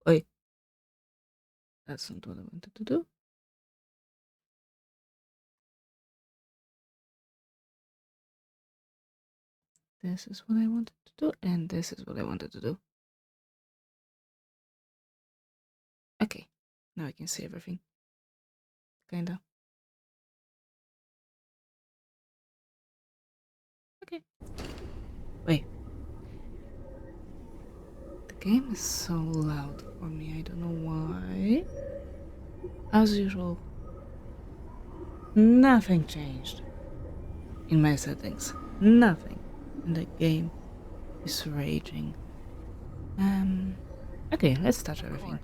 Wait, that's not what I wanted to do. This is what I wanted to do, and this is what I wanted to do. Okay, now I can see everything. Kinda. Okay. Wait. The game is so loud for me, I don't know why. As usual, nothing changed in my settings. Nothing. And the game is raging. Okay, let's touch everything.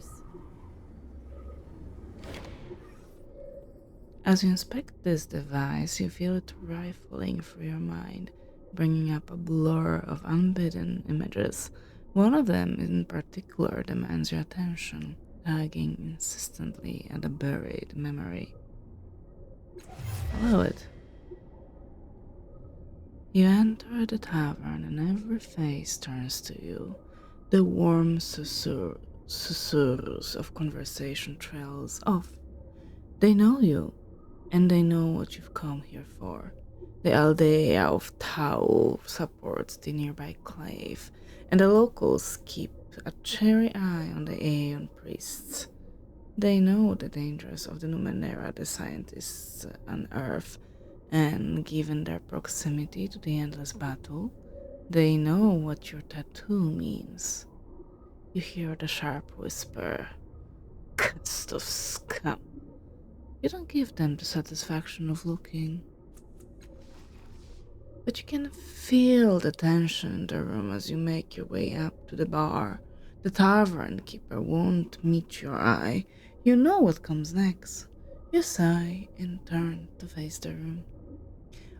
As you inspect this device, you feel it rifling through your mind, bringing up a blur of unbidden images. One of them in particular demands your attention, tugging insistently at a buried memory. Follow it. You enter the tavern and every face turns to you. The warm susurrus of conversation trails off. They know you, and they know what you've come here for. The Aldea of Tau supports the nearby clave, and the locals keep a chary eye on the Aeon priests. They know the dangers of the Numenera the scientists unearth, and given their proximity to the endless battle, they know what your tattoo means. You hear the sharp whisper, "Cast of scum." You don't give them the satisfaction of looking, but you can feel the tension in the room as you make your way up to the bar. The tavern keeper won't meet your eye. You know what comes next. You sigh and turn to face the room.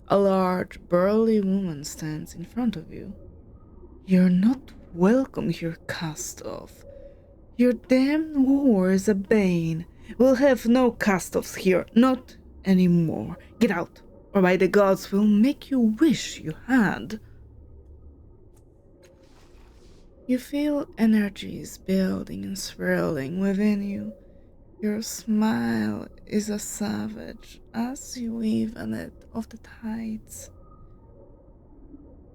A large, burly woman stands in front of you. "You're not welcome here, cast-off. Your damn war is a bane. We'll have no cast-offs here, not anymore. Get out, or by the gods, we'll make you wish you had." You feel energies building and swirling within you. Your smile is a savage as you weave a net of the tides.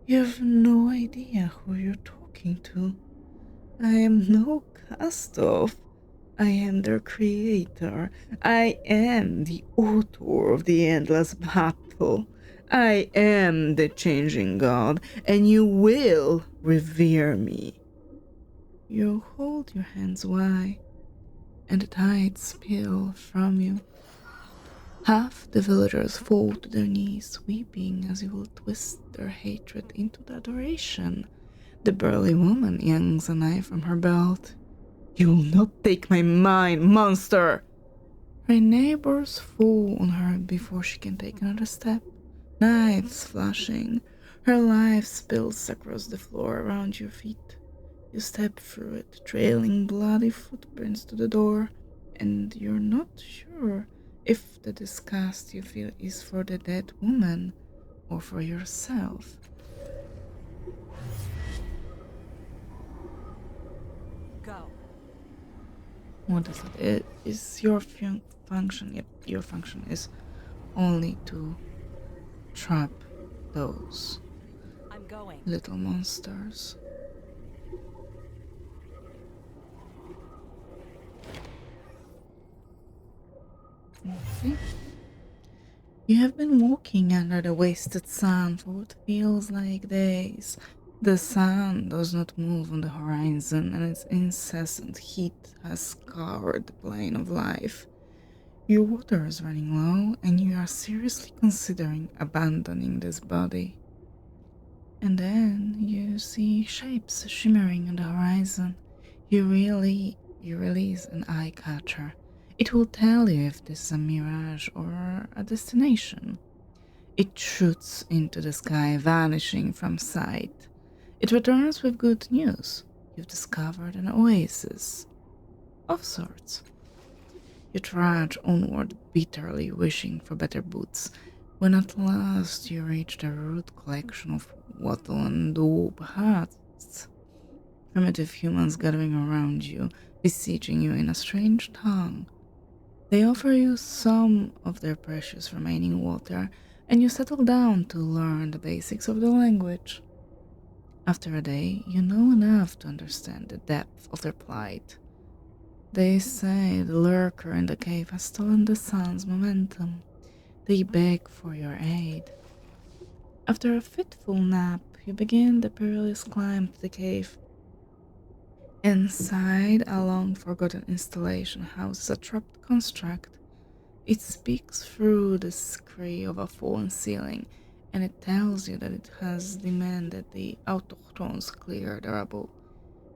You have no idea who you're talking to. I am no cast-off. I am their creator. I am the author of the endless battle. I am the changing god, and you will revere me. You hold your hands wide, and the tides spill from you. Half the villagers fall to their knees, weeping as you will twist their hatred into adoration. The burly woman yanks a knife from her belt. "You'll not take my mind, monster!" Her neighbors fall on her before she can take another step, knives flashing. Her life spills across the floor around your feet. You step through it, trailing bloody footprints to the door, and you're not sure if the disgust you feel is for the dead woman or for yourself. Go. What is it? It is your function. Yep, your function is only to trap those little monsters. Okay. You have been walking under the wasted sun for what feels like days. The sun does not move on the horizon, and its incessant heat has scoured the plane of life. Your water is running low, and you are seriously considering abandoning this body. And then you see shapes shimmering on the horizon. You release an eye catcher. It will tell you if this is a mirage or a destination. It shoots into the sky, vanishing from sight. It returns with good news. You've discovered an oasis of sorts. You trudge onward, bitterly wishing for better boots, when at last you reach the rude collection of wattle and daub huts. primitive humans gathering around you, beseeching you in a strange tongue. They offer you some of their precious remaining water, and you settle down to learn the basics of the language. After a day, you know enough to understand the depth of their plight. They say the lurker in the cave has stolen the sun's momentum. They beg for your aid. After a fitful nap, you begin the perilous climb to the cave. Inside, a long forgotten installation houses a trapped construct. It speaks through the scree of a fallen ceiling, and it tells you that it has demanded the autochthones clear the rubble.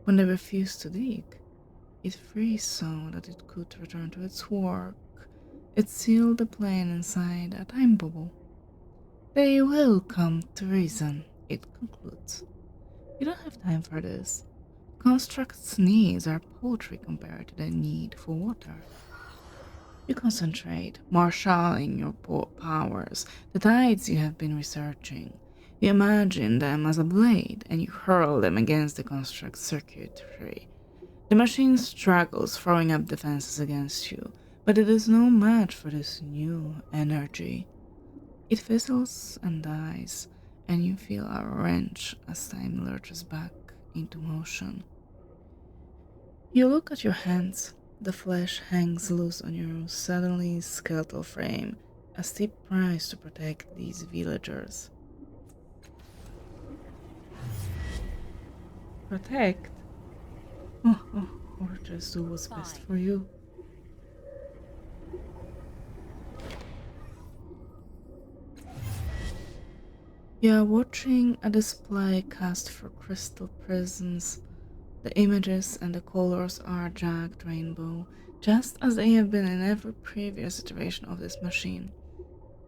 When they refuse to dig, it frees so that it could return to its work. It sealed the plane inside a time bubble. They will come to reason, it concludes. You don't have time for this. Construct's needs are paltry compared to the need for water. You concentrate, marshalling your powers, the tides you have been researching. You imagine them as a blade, and you hurl them against the construct's circuitry. The machine struggles, throwing up defenses against you, but it is no match for this new energy. It fizzles and dies, and you feel a wrench as time lurches back into motion. You look at your hands. The flesh hangs loose on your suddenly skeletal frame, a steep price to protect these villagers. Protect? Or just do what's best for you. You are watching a display cast for crystal prisms. The images and the colors are jagged rainbow, just as they have been in every previous iteration of this machine,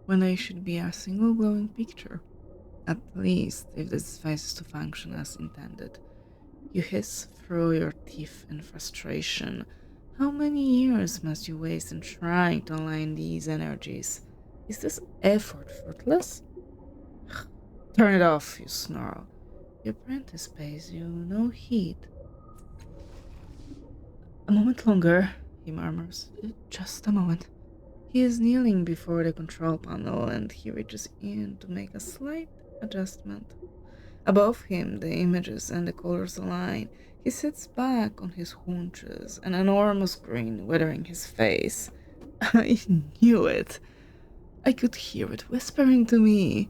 when they should be a single glowing picture. At least, if this device is to function as intended. You hiss through your teeth in frustration. How many years must you waste in trying to align these energies? Is this effort fruitless? Turn it off, you snarl. Your apprentice pays you no heed. A moment longer, he murmurs. Just a moment. He is kneeling before the control panel and he reaches in to make a slight adjustment. Above him, the images and the colors align. He sits back on his haunches, an enormous grin weathering his face. I knew it. I could hear it whispering to me.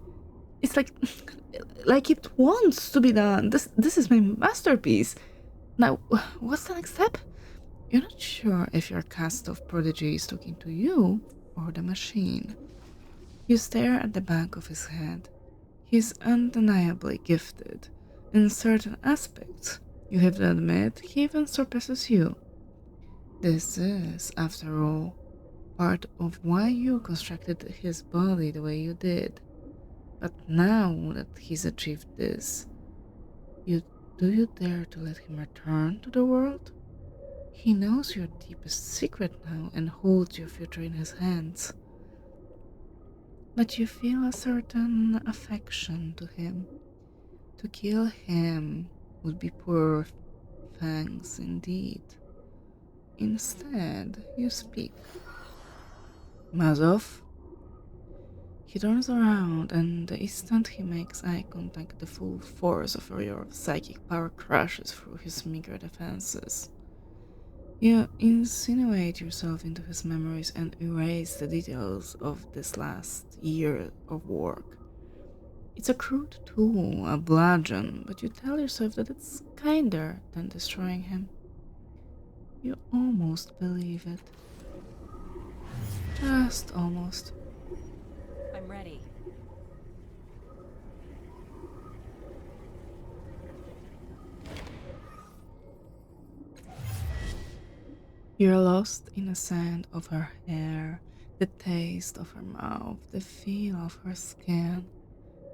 It's like it wants to be done. This is my masterpiece. Now, what's the next step? You're not sure if your cast of prodigy is talking to you or the machine. You stare at the back of his head. He's undeniably gifted. In certain aspects, you have to admit he even surpasses you. This is, after all, part of why you constructed his body the way you did. But now that he's achieved this, do you dare to let him return to the world? He knows your deepest secret now and holds your future in his hands. But you feel a certain affection to him. To kill him would be poor thanks indeed. Instead, you speak. Mazov? He turns around, and the instant he makes eye contact, the full force of your psychic power crashes through his meager defenses. You insinuate yourself into his memories and erase the details of this last year of work. It's a crude tool, a bludgeon, but you tell yourself that it's kinder than destroying him. You almost believe it. Just almost. I'm ready. You're lost in the scent of her hair, the taste of her mouth, the feel of her skin.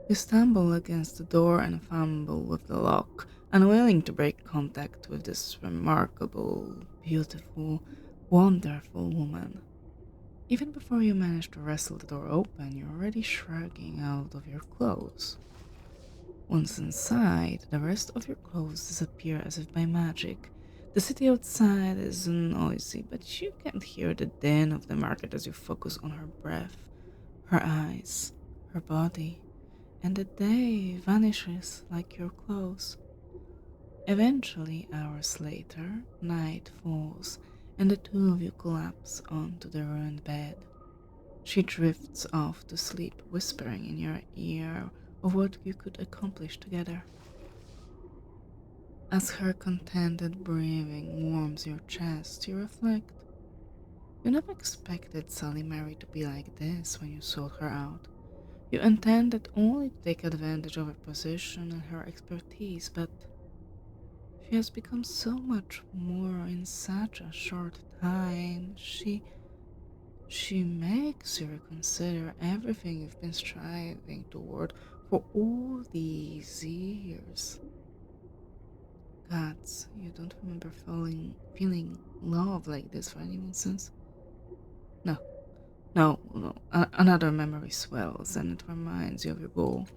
You stumble against the door and fumble with the lock, unwilling to break contact with this remarkable, beautiful, wonderful woman. Even before you manage to wrestle the door open, you're already shrugging out of your clothes. Once inside, the rest of your clothes disappear as if by magic. The city outside is noisy, but you can't hear the din of the market as you focus on her breath, her eyes, her body, and the day vanishes like your clothes. Eventually, hours later, night falls, and the two of you collapse onto the ruined bed. She drifts off to sleep, whispering in your ear of what you could accomplish together. As her contented breathing warms your chest, you reflect. You never expected Sally Mary to be like this when you sought her out. You intended only to take advantage of her position and her expertise, but she has become so much more in such a short time. She makes you reconsider everything you've been striving toward for all these years. Gods, you don't remember feeling love like this for anyone since? No, no. Another memory swells and it reminds you of your goal.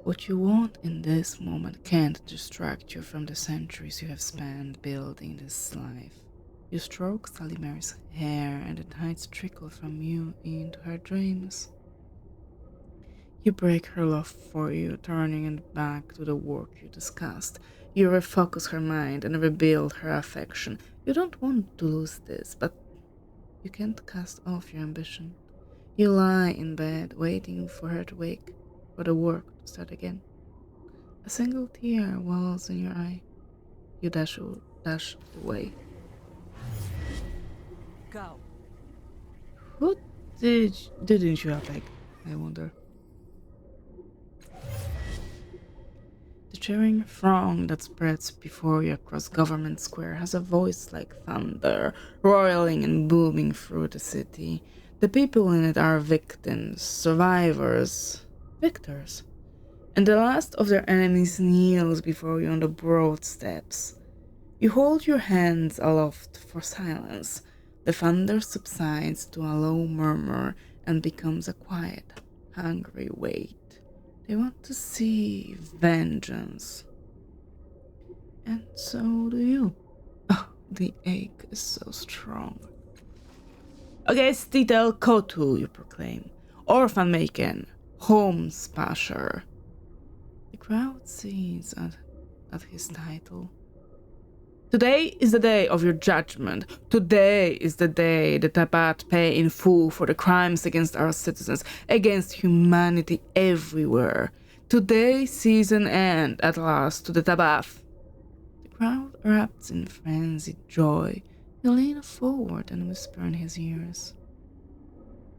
What you want in this moment can't distract you from the centuries you have spent building this life. You stroke Sally Mary's hair and the tides trickle from you into her dreams. You break her love for you, turning it back to the work you discussed. You refocus her mind and rebuild her affection. You don't want to lose this, but you can't cast off your ambition. You lie in bed, waiting for her to wake, for the work to start again. A single tear wells in your eye. You dash away. Go. Who didn't you affect? I wonder. The cheering throng that spreads before you across Government Square has a voice like thunder, roiling and booming through the city. The people in it are victims, survivors, victors. And the last of their enemies kneels before you on the broad steps. You hold your hands aloft for silence. The thunder subsides to a low murmur and becomes a quiet, hungry wait. They want to see vengeance. And so do you. Oh, the ache is so strong. Against Titel Kotu, you proclaim. Orphan Maken, Home Spasher. The crowd sees at his title. Today is the day of your judgment. Today is the day the Tabat pay in full for the crimes against our citizens, against humanity everywhere. Today sees an end at last to the Tabath. The crowd erupts in frenzied joy. You lean forward and whisper in his ears.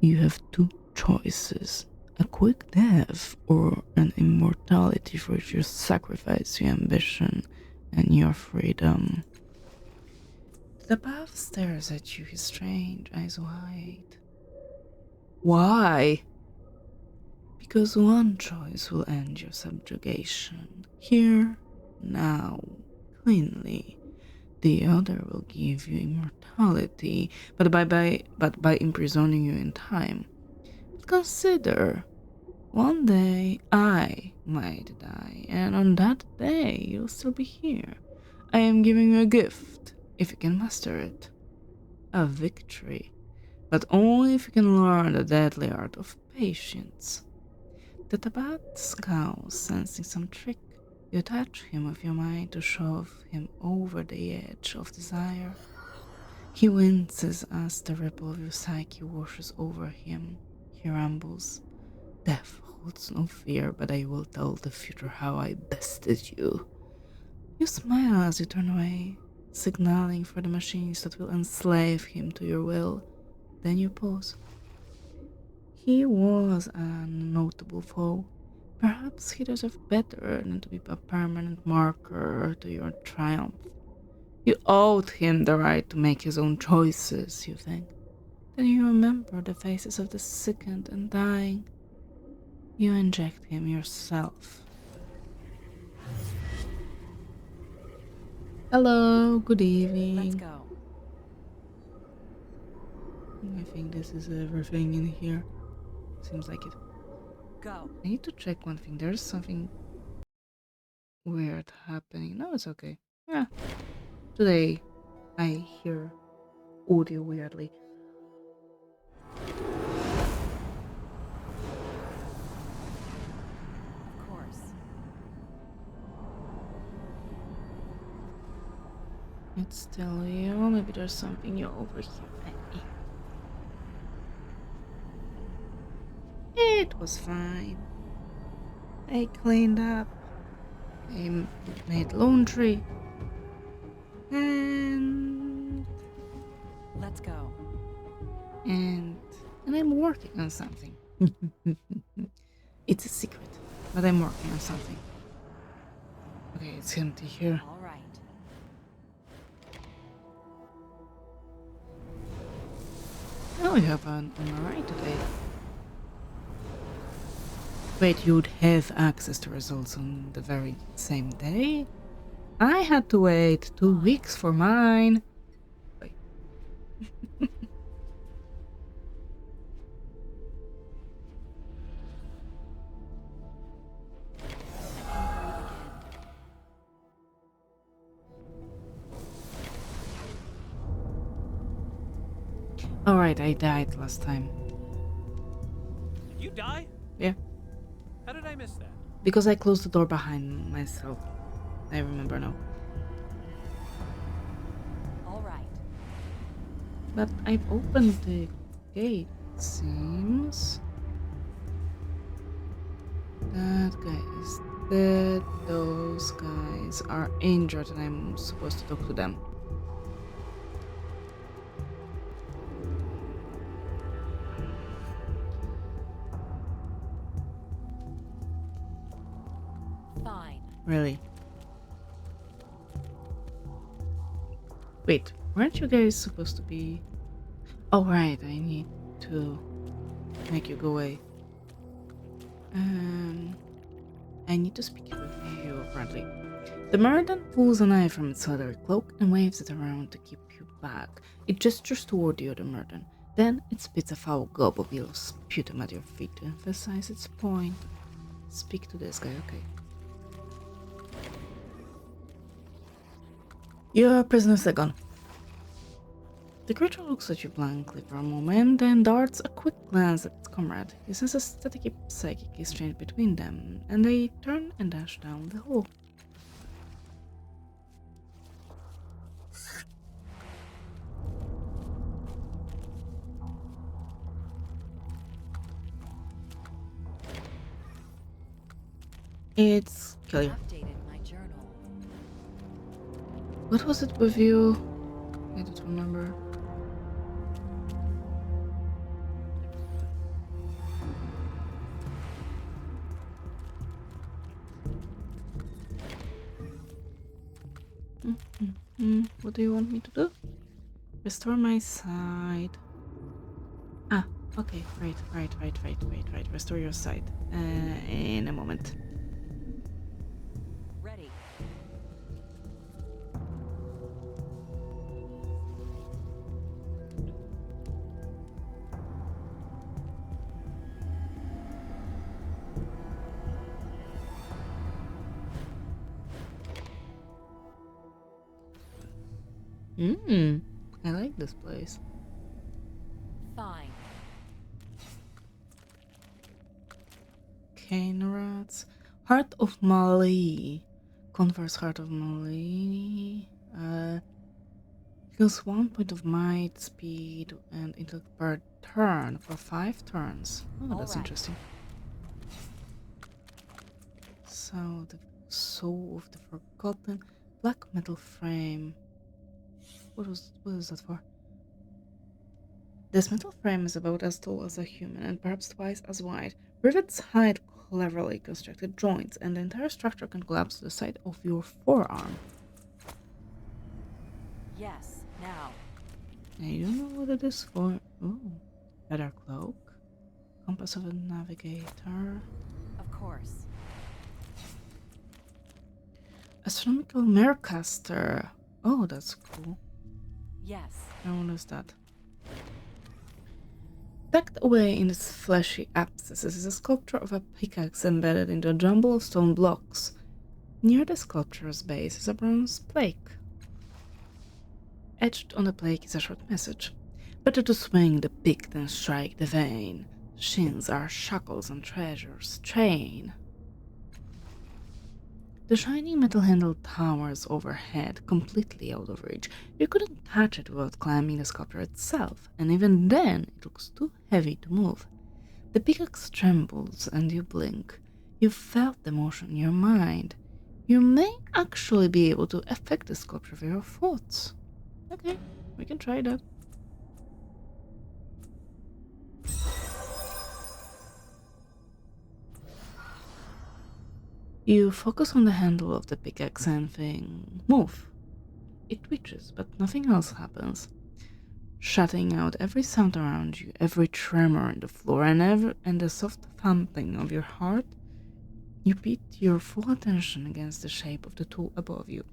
You have two choices. A quick death or an immortality for which you sacrifice your ambition and your freedom. The path stares at you, his strange eyes wide. Why? Because one choice will end your subjugation. Here, now, cleanly. The other will give you immortality, but by imprisoning you in time. But consider, one day I might die, and on that day you'll still be here. I am giving you a gift, if you can master it. A victory, but only if you can learn the deadly art of patience. The Tabat scowls, sensing some trick. You touch him with your mind to shove him over the edge of desire. He winces as the ripple of your psyche washes over him. He rambles. Death holds no fear, but I will tell the future how I bested you. You smile as you turn away, signaling for the machines that will enslave him to your will. Then you pause. He was a notable foe. Perhaps he deserved better than to be a permanent marker to your triumph. You owed him the right to make his own choices, you think. Then you remember the faces of the sickened and dying. You inject him yourself. Hello, good evening. Let's go. I think this is everything in here. Seems like it. Go. I need to check one thing. There's something weird happening. No, it's okay. Yeah. Today, I hear audio weirdly. Of course. It's still you. Maybe there's something new over here. It was fine. I cleaned up. I made laundry. And Let's go. and I'm working on something. It's a secret, but I'm working on something. Okay, it's empty here. All right. Oh, we have an MRI today. Wait, you'd have access to results on the very same day? I had to wait 2 weeks for mine. Wait. Alright, I died last time. Did you die? Yeah. How did I miss that? Because I closed the door behind myself. I remember now. All right. But I've opened the gate, it seems. That guy is dead. Those guys are injured and I'm supposed to talk to them. Fine. Really? Wait, weren't you guys supposed to be... Oh right, I need to make you go away. I need to speak with you apparently. The Merdan pulls a knife from its leather cloak and waves it around to keep you back. It gestures toward the other Merdan. Then it spits a foul gob of yellow sputum at your feet to emphasize its point. Speak to this guy, okay. Your prisoners are gone. The creature looks at you blankly for a moment, then darts a quick glance at its comrade. You sense a static psychic exchange between them, and they turn and dash down the hall. It's Kelly. Updated my journal. What was it with you? I don't remember. What do you want me to do? Restore my sight. Ah, okay. Right. Restore your sight. In a moment. Ready. I like this place. Fine. Cane rats. Heart of Mali. Converse Heart of Mali. Heals 1 point of might, speed, and intellect per turn for 5 turns. Oh, that's interesting. So, the Soul of the Forgotten. Black metal frame. What is that for? This metal frame is about as tall as a human and perhaps twice as wide. Rivets hide cleverly constructed joints, and the entire structure can collapse to the side of your forearm. Yes, now. I don't know what it is for. Oh, leather cloak. Compass of a navigator. Of course. Astronomical Merecaster. Oh, that's cool. Yes. I want to use that. Tucked away in its fleshy abscesses is a sculpture of a pickaxe embedded into a jumble of stone blocks. Near the sculpture's base is a bronze plaque. Etched on the plaque is a short message. Better to swing the pick than strike the vein. Shins are shackles and treasures. Train. The shiny metal handle towers overhead, completely out of reach. You couldn't touch it without climbing the sculpture itself, and even then it looks too heavy to move. The pickaxe trembles and you blink. You felt the motion in your mind. You may actually be able to affect the sculpture with your thoughts. Okay, we can try that. You focus on the handle of the pickaxe and think, move. It twitches, but nothing else happens, shutting out every sound around you, every tremor in the floor, and the soft thumping of your heart. You beat your full attention against the shape of the tool above you.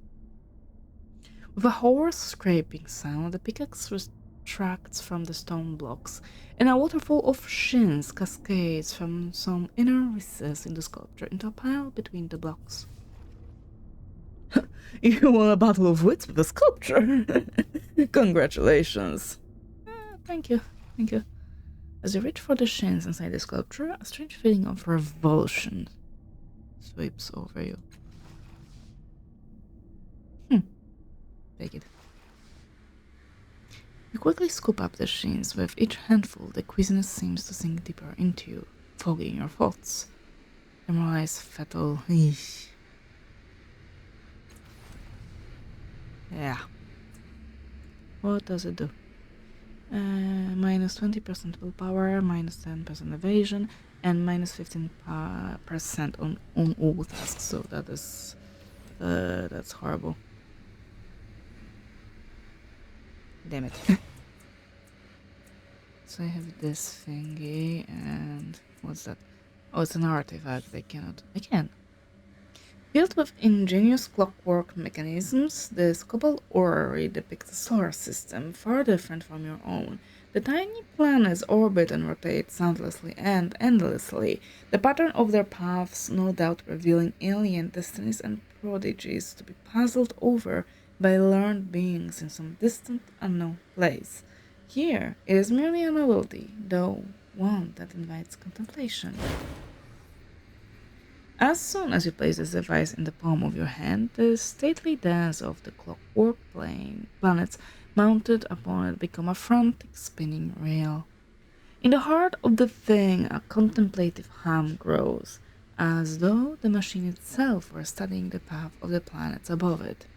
With a hoarse scraping sound, the pickaxe retracts from the stone blocks, and a waterfall of shins cascades from some inner recess in the sculpture into a pile between the blocks. You won a battle of wits with the sculpture! Congratulations! Thank you, thank you. As you reach for the shins inside the sculpture, a strange feeling of revulsion sweeps over you. Take it. You quickly scoop up the shins. With each handful, the queasiness seems to sink deeper into you, fogging your thoughts. Demoralized, fatal. Eesh. Yeah. What does it do? Minus 20% willpower, minus 10% evasion, and minus 15% on all tasks. So that's horrible. Damn it. So I have this thingy, and what's that? Oh, it's an artifact. I can. Built with ingenious clockwork mechanisms, the Scopal orrery depicts a solar system far different from your own. The tiny planets orbit and rotate soundlessly and endlessly, the pattern of their paths no doubt revealing alien destinies and prodigies to be puzzled over by learned beings in some distant unknown place. Here, it is merely a novelty, though one that invites contemplation. As soon as you place this device in the palm of your hand, the stately dance of the clockwork planets mounted upon it become a frantic spinning reel. In the heart of the thing, a contemplative hum grows, as though the machine itself were studying the path of the planets above it.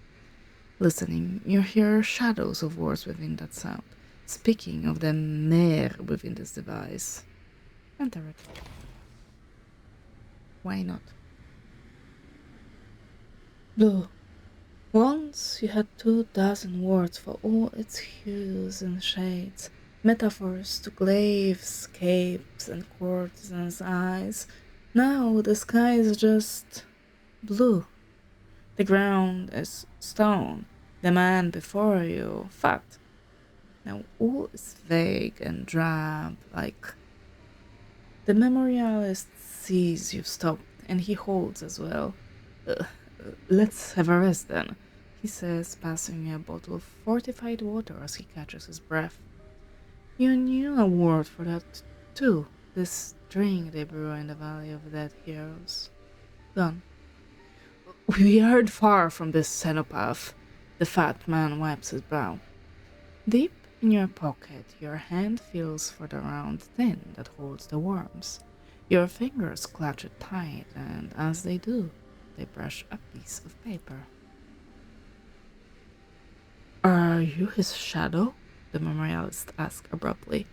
Listening, you hear shadows of words within that sound, speaking of the mer within this device. Enter it. Why not? Blue. Once you had 2,000 words for all its hues and shades, metaphors to glaives, capes, and courtesans' eyes. Now the sky is just blue. The ground is stone. The man before you, fat. Now all is vague and drab, like the memorialist sees you've stopped, and he holds as well. Let's have a rest then, he says, passing you a bottle of fortified water as he catches his breath. You knew a word for that too, this drink they brew in the Valley of Dead Heroes. Gone. We aren't far from this cenopath. The fat man wipes his brow. Deep in your pocket, your hand feels for the round tin that holds the worms. Your fingers clutch it tight, and as they do, they brush a piece of paper. Are you his shadow? The memorialist asked abruptly.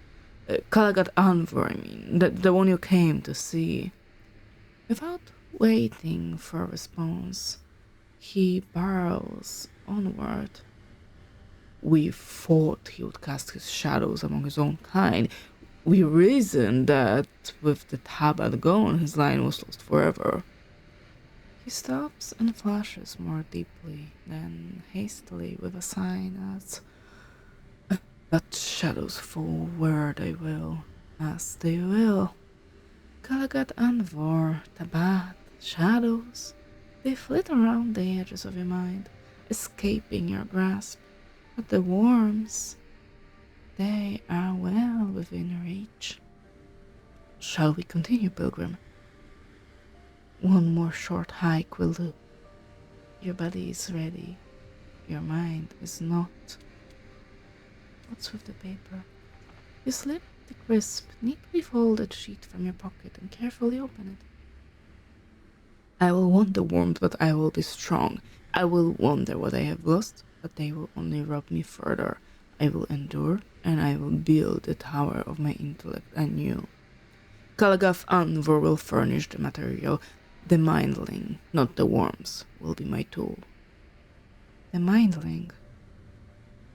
Kalagat Anvor, I mean, the one you came to see. Without waiting for a response, he barrels onward. We thought he would cast his shadows among his own kind. We reasoned that with the tabard gone, his line was lost forever. He stops and flushes more deeply, then hastily with a sign adds, But shadows fall where they will. As they will. Galagat Anvor, Tabat, shadows, they flit around the edges of your mind, escaping your grasp. But the worms, they are well within reach. Shall we continue, Pilgrim? One more short hike will do. Your body is ready. Your mind is not. What's with the paper? You slip the crisp, neatly folded sheet from your pocket and carefully open it. I will want the warmth, but I will be strong. I will wonder what I have lost, but they will only rob me further. I will endure, and I will build the tower of my intellect anew. Kalagaf Anvor will furnish the material. The mindling, not the worms, will be my tool. The mindling.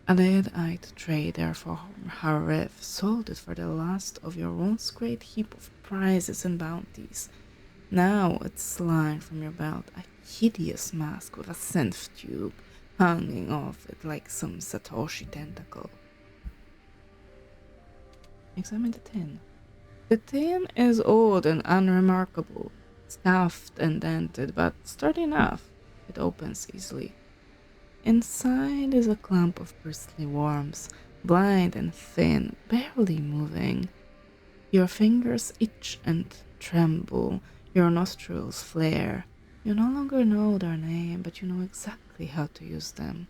A dead-eyed trader from Haref sold it for the last of your once great heap of prizes and bounties. Now it's slung from your belt, a hideous mask with a scent tube hanging off it like some Satoshi tentacle. Examine the tin. The tin is old and unremarkable, scuffed and dented, but sturdy enough. It opens easily. Inside is a clump of bristly worms, blind and thin, barely moving. Your fingers itch and tremble, your nostrils flare. You no longer know their name, but you know exactly how to use them.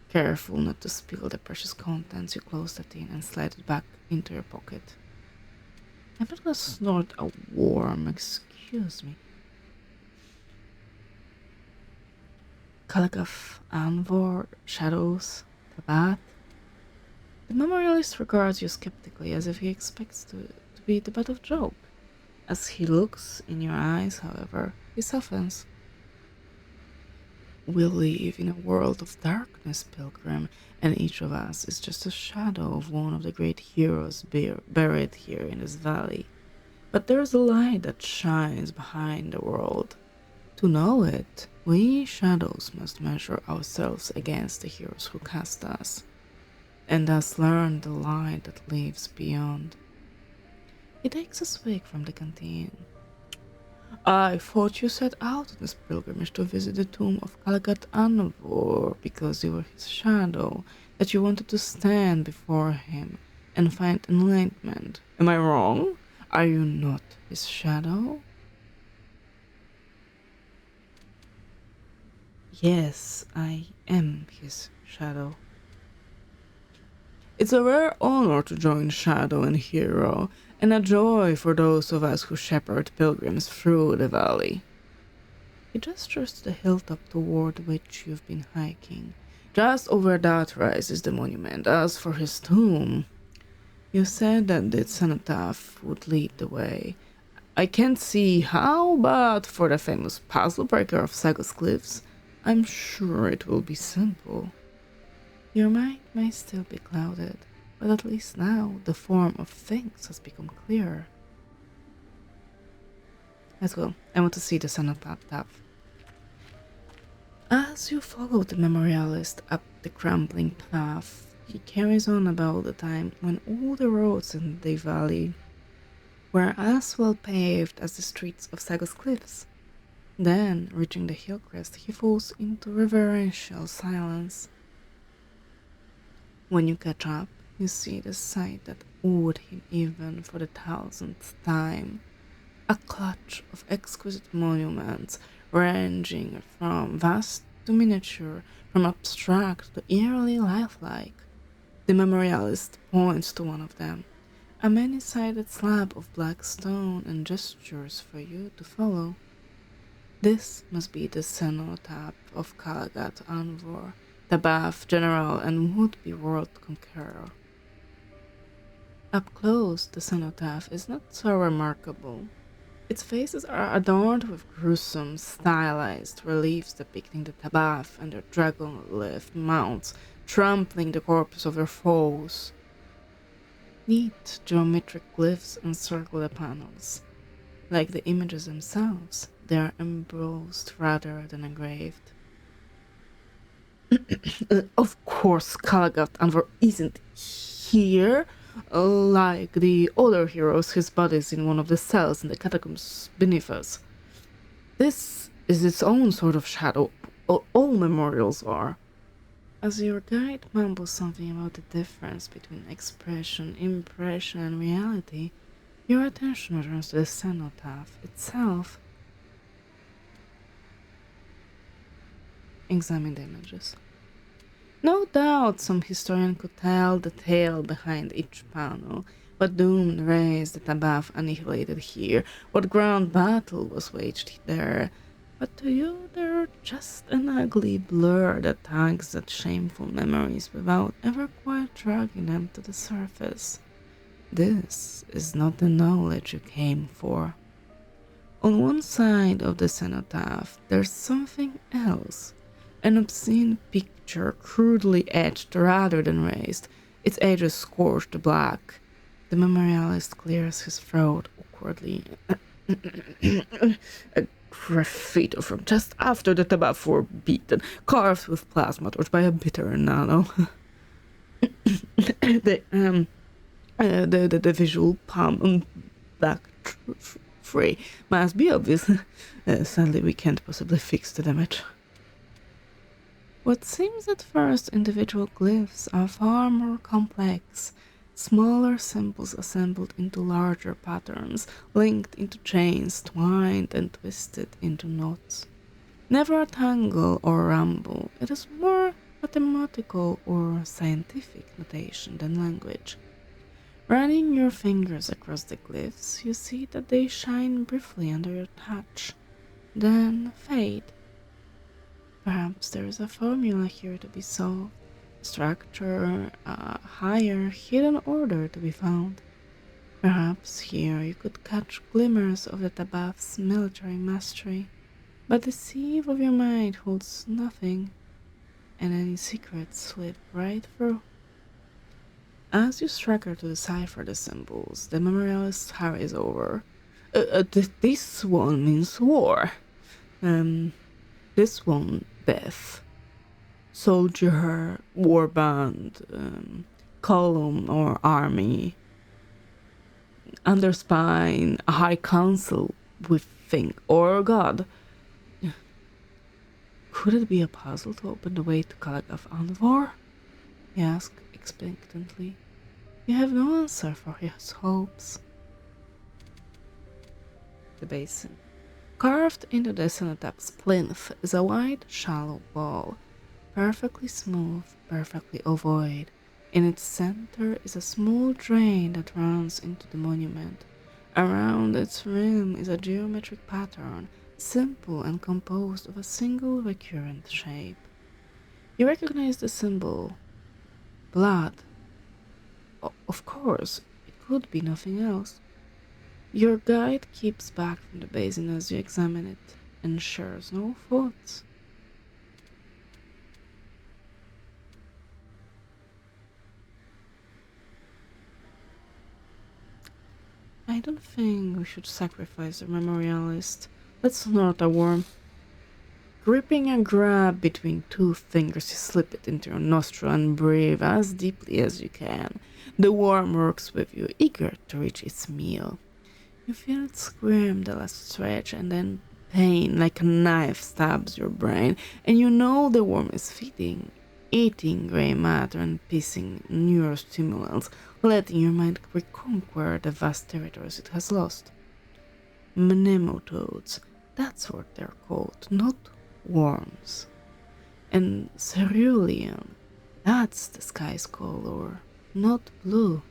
Careful not to spill the precious contents, you close the tin and slide it back into your pocket. I'm not gonna snort a worm, excuse me. Kalagaf, Anvor, Shadows, Tabat. The memorialist regards you skeptically, as if he expects to be the butt of joke. As he looks in your eyes, however, he softens. We live in a world of darkness, Pilgrim, and each of us is just a shadow of one of the great heroes buried here in this valley. But there's a light that shines behind the world. To know it, we shadows must measure ourselves against the heroes who cast us, and thus learn the light that lives beyond. He takes a swig from the canteen. I thought you set out on this pilgrimage to visit the tomb of Kalagat Anvor because you were his shadow, that you wanted to stand before him and find enlightenment. Am I wrong? Are you not his shadow? Yes, I am his shadow. It's a rare honor to join Shadow and Hero, and a joy for those of us who shepherd pilgrims through the valley. He gestures to the hilltop toward which you've been hiking. Just over that rises the monument. As for his tomb, you said that the cenotaph would lead the way. I can't see how, but for the famous puzzle breaker of Sagos Cliffs, I'm sure it will be simple. Your mind may still be clouded, but at least now the form of things has become clearer. Let's go. I want to see the cenotaph. As you follow the memorialist up the crumbling path, he carries on about the time when all the roads in the valley were as well paved as the streets of Sagos Cliffs. Then, reaching the hill crest, he falls into reverential silence. When you catch up, you see the sight that awed him even for the thousandth time. A clutch of exquisite monuments, ranging from vast to miniature, from abstract to eerily lifelike. The memorialist points to one of them, a many-sided slab of black stone, and gestures for you to follow. This must be the cenotaph of Kalagat Anvor, the Bath general and would-be world conqueror. Up close, the cenotaph is not so remarkable. Its faces are adorned with gruesome, stylized reliefs depicting the Tabath and their dragon-lift mounts trampling the corpses of their foes. Neat geometric glyphs encircle the panels. Like the images themselves, they are embossed rather than engraved. Of course, Kalagat Anvor isn't here. Like the other heroes, his body is in one of the cells in the catacombs beneath us. This is its own sort of shadow. All memorials are. As your guide mumbles something about the difference between expression, impression, and reality, your attention returns to the cenotaph itself. Examine the images. No doubt some historian could tell the tale behind each panel, what doomed race that above annihilated here, what ground battle was waged there. But to you they're just an ugly blur that tugs at shameful memories without ever quite dragging them to the surface. This is not the knowledge you came for. On one side of the cenotaph, there's something else. An obscene picture, crudely etched rather than raised, its edges scorched black. The memorialist clears his throat awkwardly. A graffito from just after the Tabaf were beaten, carved with plasma torch by a bitter nano. The visual palm back free must be obvious. Sadly, we can't possibly fix the damage. What seems at first individual glyphs are far more complex, smaller symbols assembled into larger patterns, linked into chains, twined and twisted into knots. Never a tangle or rumble, it is more mathematical or scientific notation than language. Running your fingers across the glyphs, you see that they shine briefly under your touch, then fade. Perhaps there is a formula here to be solved, a structure, a higher hidden order to be found. Perhaps here you could catch glimmers of the Tabaf's military mastery, but the sieve of your mind holds nothing, and any secrets slip right through. As you struggle to decipher the symbols, the memorialist hurries over. This one means war. This one, Beth. Soldier, warband, column or army. Underspine, a high council, we think, or god. Could it be a puzzle to open the way to Kalagath Anvor? He asked expectantly. You have no answer for his hopes. The basin. Carved into the cenotaph's plinth is a wide, shallow bowl, perfectly smooth, perfectly ovoid. In its center is a small drain that runs into the monument. Around its rim is a geometric pattern, simple and composed of a single recurrent shape. You recognize the symbol. Blood. Of course, it could be nothing else. Your guide keeps back from the basin as you examine it and shares no thoughts. I don't think we should sacrifice the memorialist. Let's not a worm. Gripping a grab between two fingers, you slip it into your nostril and breathe as deeply as you can. The worm works with you, eager to reach its meal. You feel it squirm the last stretch, and then pain like a knife stabs your brain, and you know the worm is feeding, eating grey matter and piecing neurostimulants, letting your mind reconquer the vast territories it has lost. Nematodes, that's what they're called, not worms. And cerulean, that's the sky's color, not blue.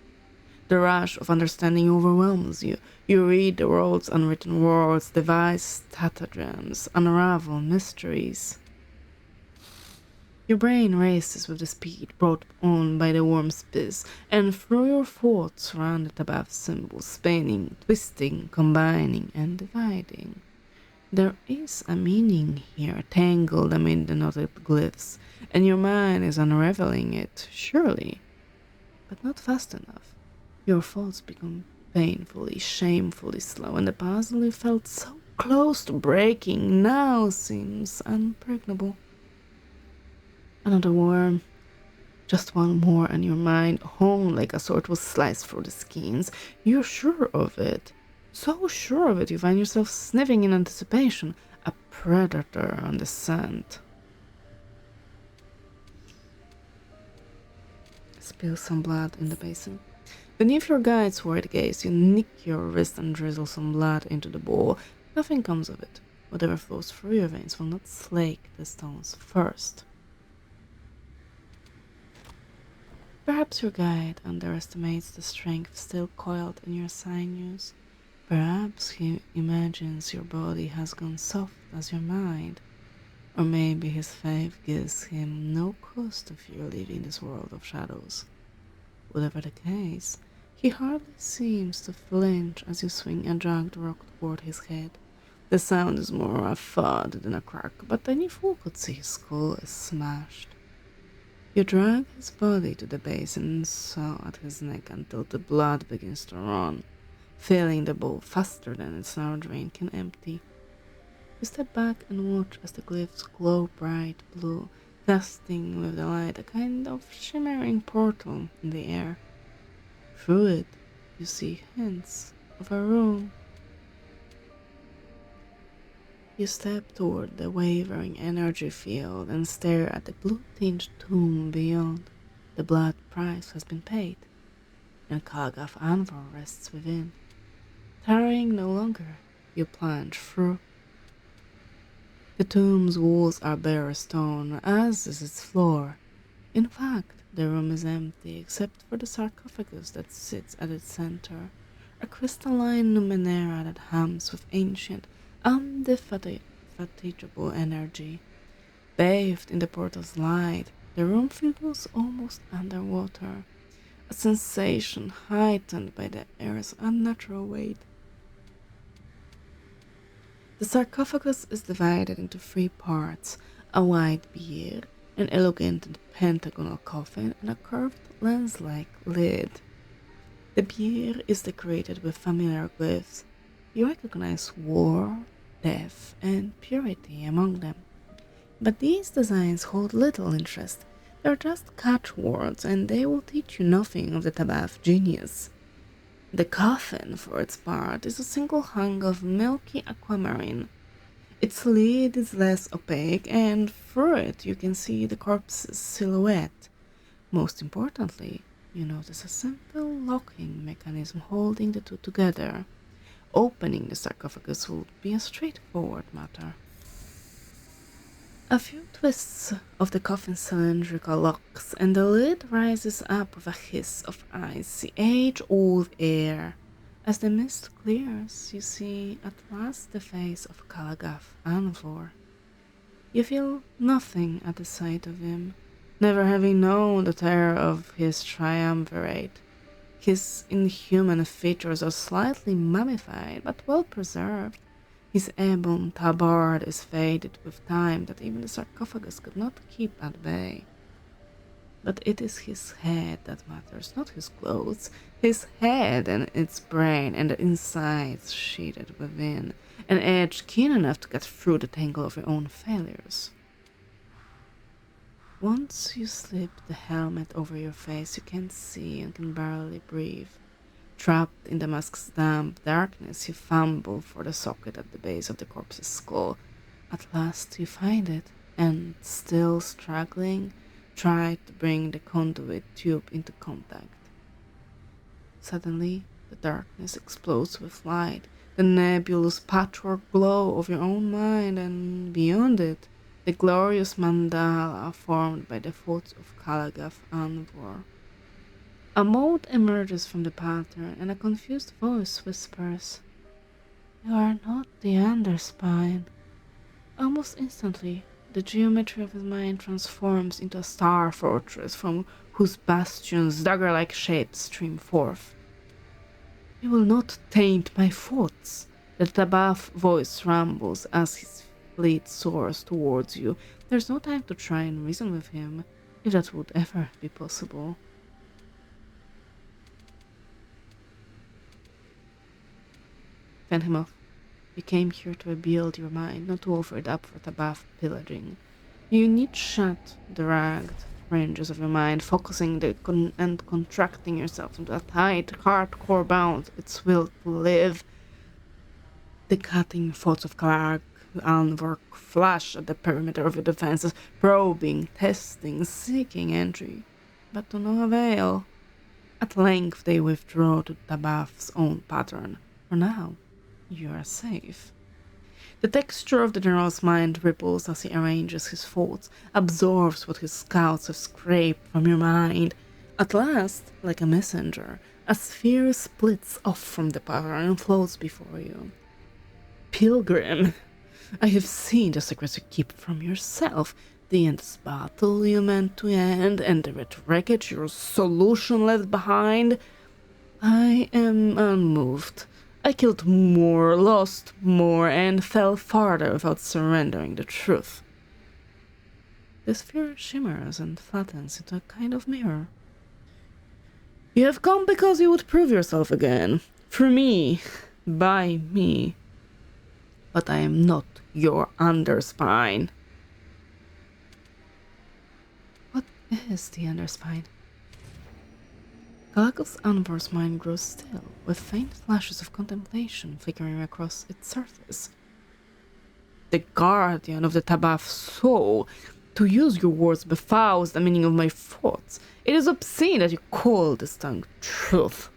The rush of understanding overwhelms you. You read the world's unwritten words, devise stratagems, unravel mysteries. Your brain races with the speed brought on by the worm's piss, and through your thoughts run the Tabaf symbols, spinning, twisting, combining, and dividing. There is a meaning here, tangled amid the knotted glyphs, and your mind is unraveling it, surely, but not fast enough. Your thoughts become painfully, shamefully slow, and the puzzle you felt so close to breaking now seems unbreakable. Another worm. Just one more and your mind hung like a sword was sliced through the skins. You're sure of it. So sure of it you find yourself sniffing in anticipation. A predator on the scent. Spill some blood in the basin. Beneath your guide's wide gaze, you nick your wrist and drizzle some blood into the bowl. Nothing comes of it. Whatever flows through your veins will not slake the stones first. Perhaps your guide underestimates the strength still coiled in your sinews. Perhaps he imagines your body has gone soft as your mind. Or maybe his faith gives him no cause to fear leaving this world of shadows. Whatever the case, he hardly seems to flinch as you swing a jagged rock toward his head. The sound is more a thud than a crack, but any fool could see his skull is smashed. You drag his body to the basin and saw at his neck until the blood begins to run, filling the bowl faster than its now drain can empty. You step back and watch as the glyphs glow bright blue, casting with the light a kind of shimmering portal in the air. Through it, you see hints of a room. You step toward the wavering energy field and stare at the blue-tinged tomb beyond. The blood price has been paid, and Kalgaf Anvor rests within. Tarrying no longer, you plunge through. The tomb's walls are bare stone, as is its floor. In fact, the room is empty except for the sarcophagus that sits at its center, a crystalline Numenera that hums with ancient, indefatigable energy. Bathed in the portal's light, the room feels almost underwater, a sensation heightened by the air's unnatural weight. The sarcophagus is divided into three parts: a wide bier, an elegant pentagonal coffin, and a curved lens-like lid. The bier is decorated with familiar glyphs. You recognize war, death, and purity among them. But these designs hold little interest. They're just catchwords, and they will teach you nothing of the Tabaf genius. The coffin, for its part, is a single hunk of milky aquamarine. Its lid is less opaque, and through it you can see the corpse's silhouette. Most importantly, you notice a simple locking mechanism holding the two together. Opening the sarcophagus will be a straightforward matter. A few twists of the coffin's cylindrical locks, and the lid rises up with a hiss of icy, age-old air. As the mist clears, you see at last the face of Kalagaf Anvor. You feel nothing at the sight of him, never having known the terror of his triumvirate. His inhuman features are slightly mummified, but well preserved. His ebon tabard is faded with time that even the sarcophagus could not keep at bay. But it is his head that matters, not his clothes. His head and its brain and the insides sheeted within, an edge keen enough to cut through the tangle of your own failures. Once you slip the helmet over your face, you can't see and can barely breathe. Trapped in the mask's damp darkness, you fumble for the socket at the base of the corpse's skull. At last you find it, and, still struggling, try to bring the conduit tube into contact. Suddenly, the darkness explodes with light, the nebulous patchwork glow of your own mind, and beyond it, the glorious mandala formed by the foot of Kalagaf Anvor. A mote emerges from the pattern, and a confused voice whispers, "You are not the underspine." Almost instantly, the geometry of his mind transforms into a star fortress from whose bastions dagger-like shapes stream forth. "You will not taint my thoughts," the Tabaf voice rumbles as his fleet soars towards you. There's no time to try and reason with him, if that would ever be possible. Fend him off. You came here to rebuild your mind, not to offer it up for Tabaf pillaging. You need shut the ragged, fringes of your mind, focusing and contracting yourself into a tight, hardcore bound its will to live. The cutting thoughts of Clark and work flash at the perimeter of your defenses, probing, testing, seeking entry, but to no avail. At length they withdraw to Tabaf's own pattern. For now, you are safe. The texture of the general's mind ripples as he arranges his thoughts, absorbs what his scouts have scraped from your mind. At last, like a messenger, a sphere splits off from the pattern and floats before you. Pilgrim, I have seen the secrets you keep from yourself, the endless battle you meant to end, and the red wreckage your solution left behind. I am unmoved. I killed more, lost more, and fell farther without surrendering the truth. The sphere shimmers and flattens into a kind of mirror. You have come because you would prove yourself again. For me. By me. But I am not your underspine. What is the underspine? Galago's Anvar's mind grows still, with faint flashes of contemplation flickering across its surface. The guardian of the Tabaf soul. To use your words befouls the meaning of my thoughts. It is obscene that you call this tongue truth.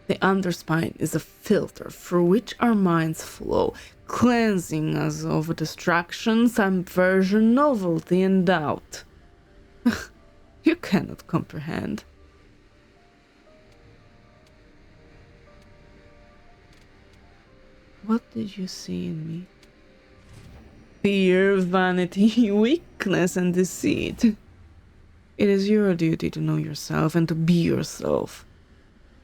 The underspine is a filter through which our minds flow, cleansing us of distraction, subversion, novelty, and doubt. You cannot comprehend. What did you see in me? Fear, vanity, weakness, and deceit. It is your duty to know yourself and to be yourself.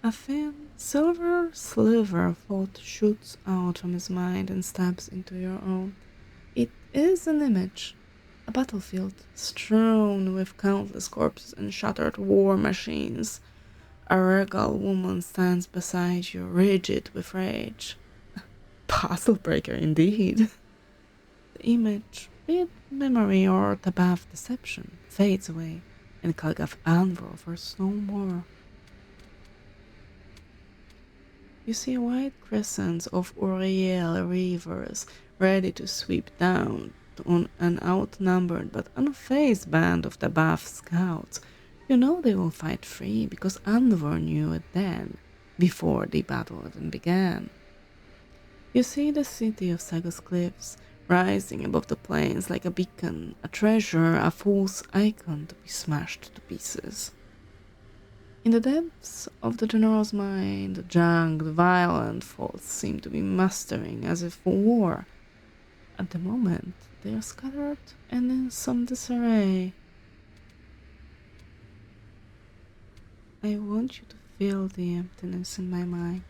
A thin, silver sliver of thought shoots out from his mind and stabs into your own. It is an image, a battlefield strewn with countless corpses and shattered war machines. A regal woman stands beside you, rigid with rage. Puzzle breaker indeed. The image, be it memory or Tabaf deception, fades away, and Kalgaf Anvor offers no more. You see white crescents of Uriel rivers ready to sweep down on an outnumbered but unfazed band of Tabaf scouts. You know they will fight free because Anvor knew it then, before the battle even began. You see the city of Sago's cliffs, rising above the plains like a beacon, a treasure, a false icon to be smashed to pieces. In the depths of the general's mind, the jagged, violent thoughts seem to be mustering as if for war. At the moment, they are scattered and in some disarray. I want you to feel the emptiness in my mind.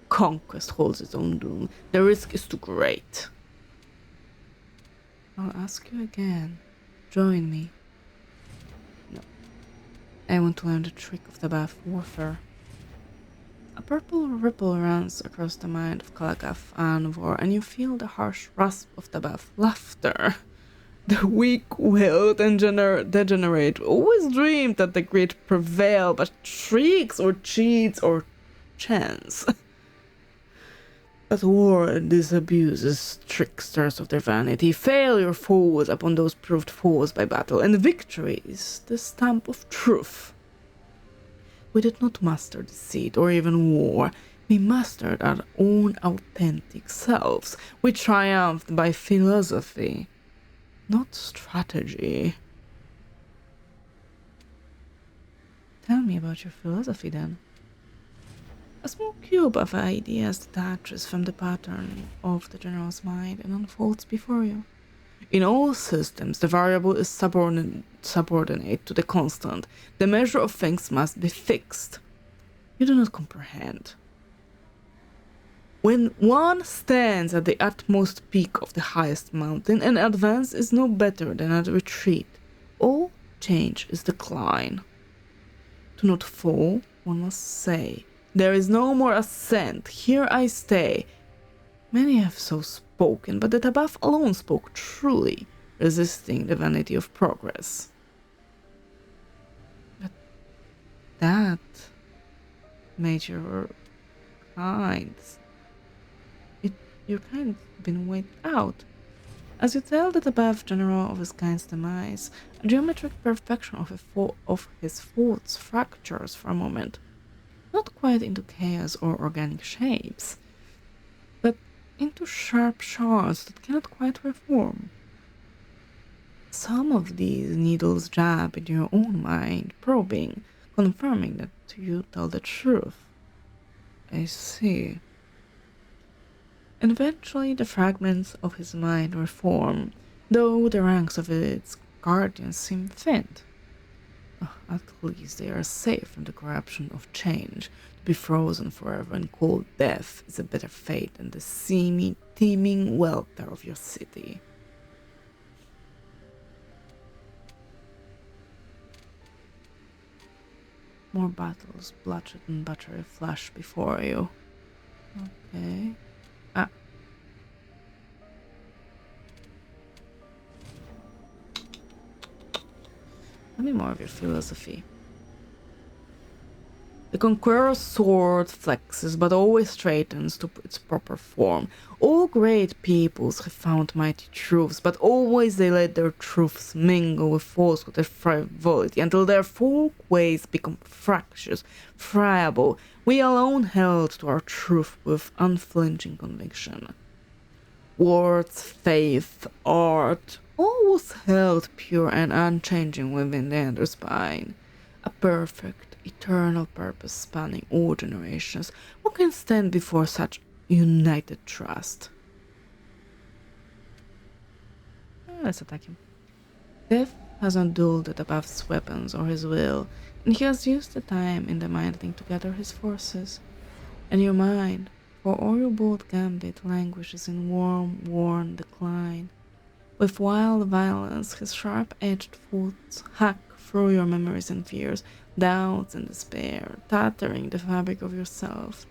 Conquest holds its own doom. The risk is too great. I'll ask you again. Join me. No. I want to learn the trick of the Bath warfare. A purple ripple runs across the mind of Kalagaf Anvor, and you feel the harsh rasp of the Bath laughter. The weak-willed and degenerate always dreamed that the great prevail, but tricks or cheats or chance. But war disabuses tricksters of their vanity. Failure falls upon those proved foes by battle, and victory is the stamp of truth. We did not master deceit or even war. We mastered our own authentic selves. We triumphed by philosophy, not strategy. Tell me about your philosophy, then. A small cube of ideas detaches from the pattern of the general's mind and unfolds before you. In all systems, the variable is subordinate to the constant. The measure of things must be fixed. You do not comprehend. When one stands at the utmost peak of the highest mountain, an advance is no better than a retreat. All change is decline. To not fall, one must say, there is no more ascent, here I stay. Many have so spoken, but the Tabaf alone spoke truly. resisting the vanity of progress. But that made your kind. It, your kind been wiped out. As you tell that above general of his kind's demise, a geometric perfection of his thoughts fractures for a moment, not quite into chaos or organic shapes, but into sharp shards that cannot quite reform. Some of these needles jab into your own mind, probing, confirming that you tell the truth. I see. And eventually the fragments of his mind reform, though the ranks of its guardians seem thinned. At least they are safe from the corruption of change. To be frozen forever in cold death is a better fate than the seamy, teeming welfare of your city. More battles, bloodshed and butchery flash before you. Okay. Ah. Tell me more of your philosophy. The conqueror's sword flexes, but always straightens to its proper form. All great peoples have found mighty truths, but always they let their truths mingle with falsehood and frivolity until their folk ways become fractious, friable. We alone held to our truth with unflinching conviction. Words, faith, art, all was held pure and unchanging within the under spine. A perfect, eternal purpose spanning all generations. Who can stand before such united trust? Let's attack him. Death has not dulled it above his weapons or his will, and he has used the time in the mindling to gather his forces. And your mind, for all your bold gambit, languishes in warm, worn decline. With wild violence, his sharp-edged thoughts hack through your memories and fears, doubts and despair, tattering the fabric of yourself.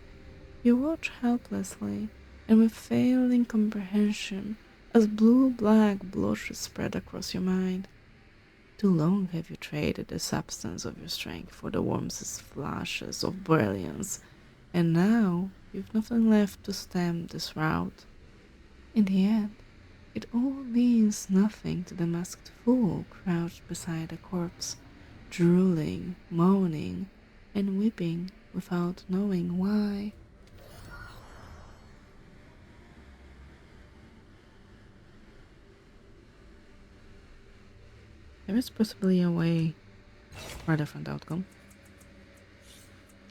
You watch helplessly, and with failing comprehension, as blue-black blotches spread across your mind. Too long have you traded the substance of your strength for the warmest flashes of brilliance, and now you've nothing left to stem this rout. In the end, it all means nothing to the masked fool crouched beside a corpse, drooling, moaning, and weeping without knowing why. There is possibly a way for a different outcome.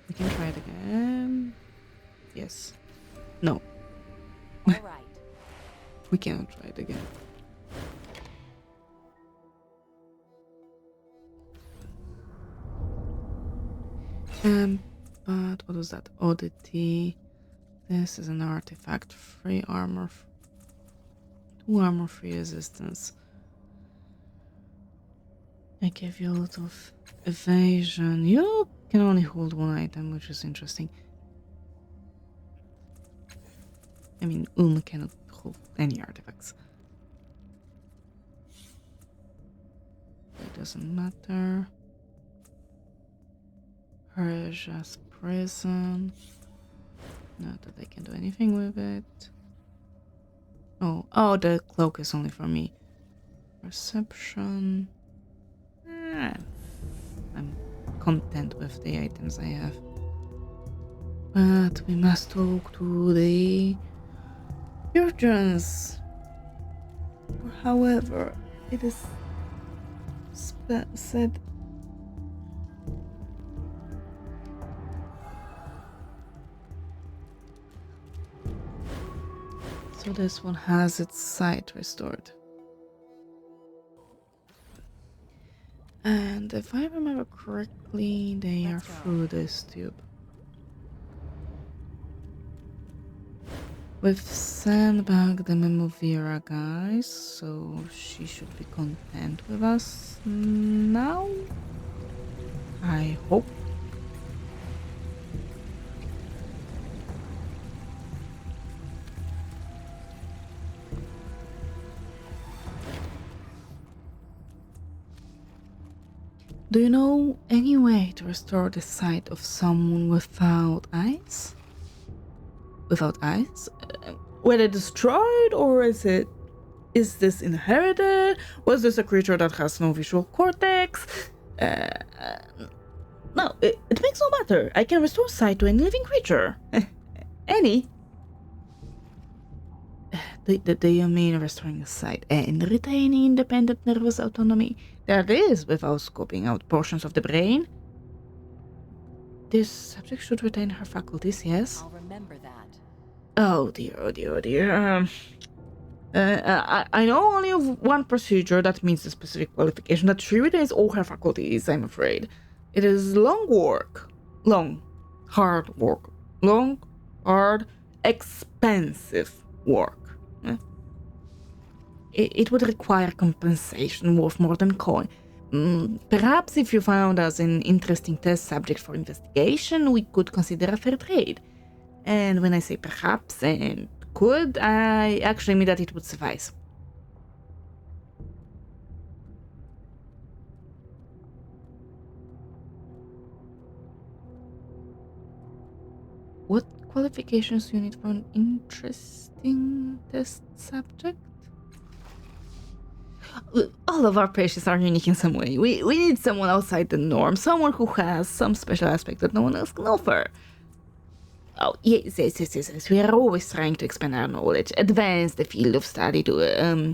We can try it again. Yes. No. All right. We cannot try it again. But what was that? Oddity. This is an artifact. Free armor. 2 armor free resistance. I gave you a lot of evasion. You can only hold 1 item, which is interesting. I mean, cannot hold any artifacts. It doesn't matter. Persia's prison. Not that I can do anything with it. Oh, the cloak is only for me. Perception. I'm content with the items I have. But we must talk to the urgence. However, it is said so this one has its sight restored. And if I remember correctly, they are through this tube. We've sandbagged the Memovira guys, so she should be content with us now. I hope. Do you know any way to restore the sight of someone without eyes? Without eyes? Were they destroyed, or is this inherited? Was this a creature that has no visual cortex? Uh, no, it makes no matter. I can restore sight to any living creature. Any. Do you mean restoring sight and retaining independent nervous autonomy? That is, without scoping out portions of the brain. This subject should retain her faculties, yes? I'll remember that. Oh dear, oh dear, oh dear. I know only of one procedure that meets the specific qualification that she retains all her faculties, I'm afraid. It is long work. Long, hard work. Long, hard, expensive work. It would require compensation worth more than coin. Perhaps if you found us an interesting test subject for investigation, we could consider a fair trade. And when I say perhaps and could, I actually mean that it would suffice. What qualifications do you need for an interesting test subject? All of our patients are unique in some way. We need someone outside the norm, someone who has some special aspect that no one else can offer. Oh, yes. We are always trying to expand our knowledge, advance the field of study to,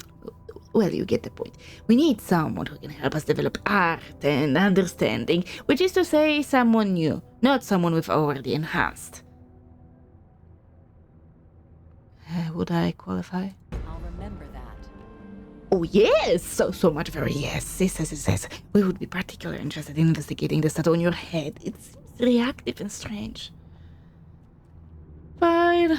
well, you get the point. We need someone who can help us develop art and understanding, which is to say, someone new, not someone we've already enhanced. Would I qualify? I'll remember that. Oh, yes! So much very yes. Yes. We would be particularly interested in investigating the tattoo on your head. It seems reactive and strange. Fine.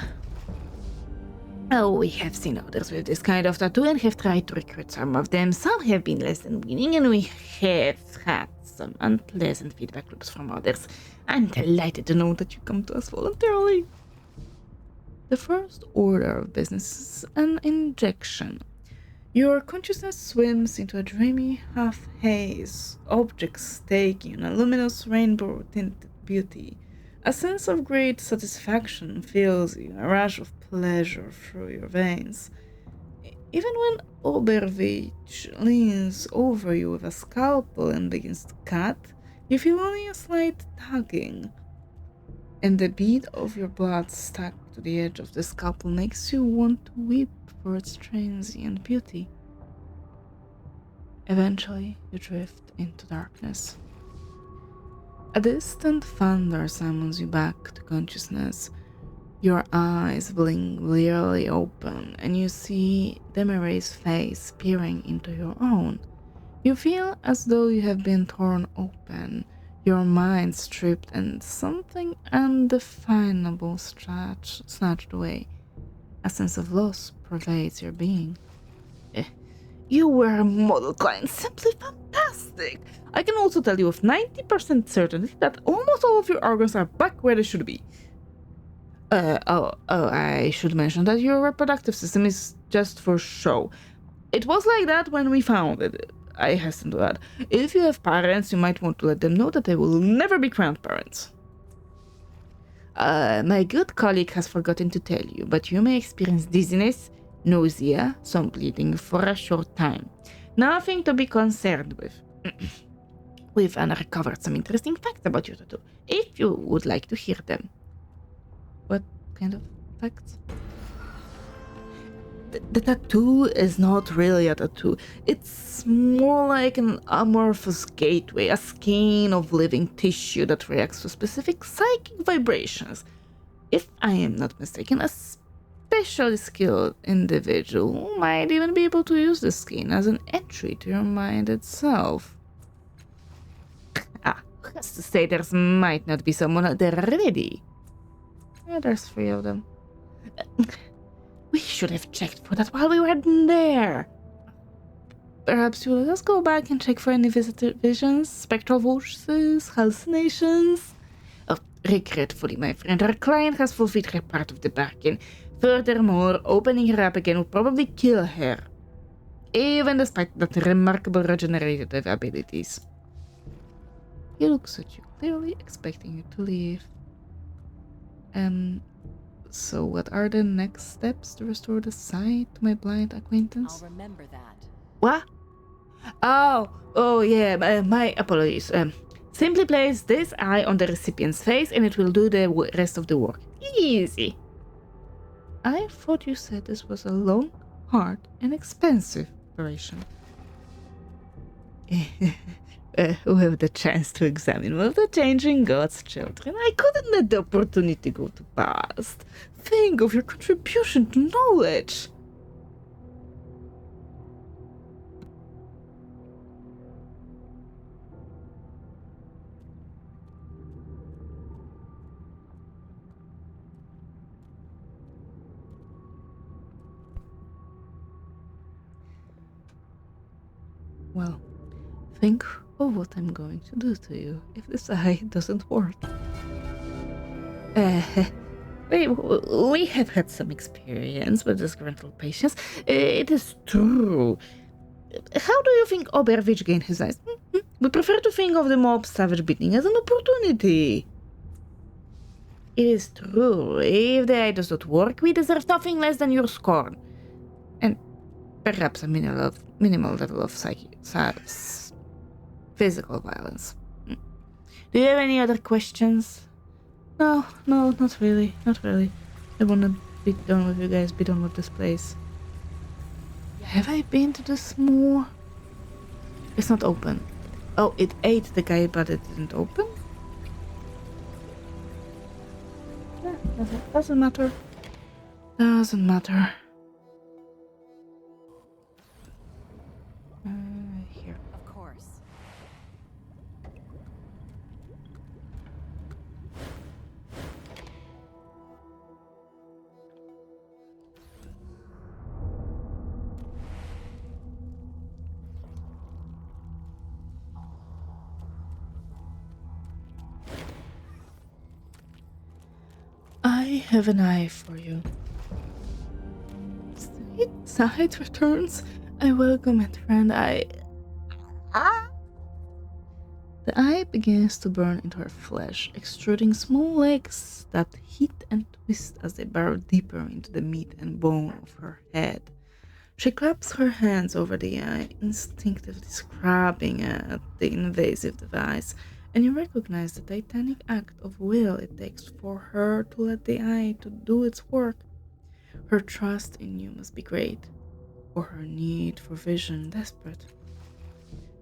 Oh, we have seen others with this kind of tattoo and have tried to recruit some of them. Some have been less than winning, and we have had some unpleasant feedback loops from others. I'm delighted to know that you come to us voluntarily. The first order of business is an injection. Your consciousness swims into a dreamy half-haze, objects taking an luminous rainbow-tinted beauty. A sense of great satisfaction fills you, a rush of pleasure through your veins. Even when Obervich leans over you with a scalpel and begins to cut, you feel only a slight tugging, and the beat of your blood stuck to the edge of the scalpel makes you want to weep for its transient beauty. Eventually, you drift into darkness. A distant thunder summons you back to consciousness. Your eyes blink blearily open, and you see Demire's face peering into your own. You feel as though you have been torn open, your mind stripped, and something undefinable snatched away. A sense of loss pervades your being. You were a model client, simply fantastic! I can also tell you with 90% certainty that almost all of your organs are back where they should be. I should mention that your reproductive system is just for show. It was like that when we found it, I hasten to add. If you have parents, you might want to let them know that they will never be grandparents. My good colleague has forgotten to tell you, but you may experience dizziness, nausea, some bleeding for a short time. Nothing to be concerned with. We've uncovered some interesting facts about your tattoo, if you would like to hear them. What kind of facts? The tattoo is not really a tattoo. It's more like an amorphous gateway, a skein of living tissue that reacts to specific psychic vibrations. If I am not mistaken, a especially skilled individual might even be able to use the skin as an entry to your mind itself. Just to say there might not be someone out there ready. Yeah, there's 3 of them. We should have checked for that while we were there. Perhaps you will let us go back and check for any visitor visions, spectral voices, hallucinations. Oh, regretfully, my friend, our client has fulfilled her part of the bargain. Furthermore, opening her up again would probably kill her, even despite that remarkable regenerative abilities. He looks at you, clearly expecting you to leave. So what are the next steps to restore the sight to my blind acquaintance? I'll remember that. What? Oh yeah, my apologies. Simply place this eye on the recipient's face and it will do the rest of the work. Easy. I thought you said this was a long, hard, and expensive operation. Who have the chance to examine one of the changing God's children? I couldn't let the opportunity go to past. Think of your contribution to knowledge. Well, think of what I'm going to do to you if this eye doesn't work. We have had some experience with disgruntled patients. It is true. How do you think Obervich gained his eyes? We prefer to think of the mob savage beating as an opportunity. It is true. If the eye does not work, we deserve nothing less than your scorn. And perhaps a minimal level of physical violence. Do you have any other questions? No, not really. I wanna be done with you guys, be done with this place. Have I been to the small? It's not open. Oh, it ate the guy, but it didn't open? Yeah, doesn't matter. Doesn't matter. Here. Of course. I have an eye for you. Sight returns. I welcome it, friend. The eye begins to burn into her flesh, extruding small legs that hit and twist as they burrow deeper into the meat and bone of her head. She claps her hands over the eye, instinctively scrubbing at the invasive device, and you recognize the titanic act of will it takes for her to let the eye to do its work. Her trust in you must be great, or her need for vision desperate.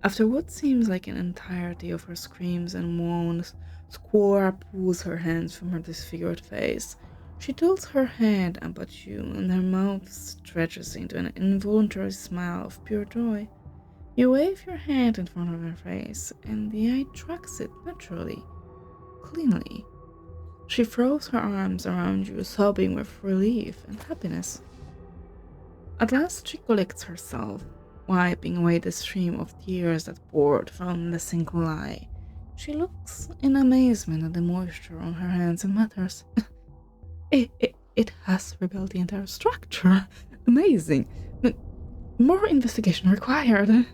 After what seems like an entirety of her screams and moans, Squora pulls her hands from her disfigured face. She tilts her head up at you, and her mouth stretches into an involuntary smile of pure joy. You wave your hand in front of her face, and the eye tracks it naturally, cleanly. She throws her arms around you, sobbing with relief and happiness. At last she collects herself, wiping away the stream of tears that poured from the single eye. She looks in amazement at the moisture on her hands and mutters, It has rebelled the entire structure. Amazing. More investigation required.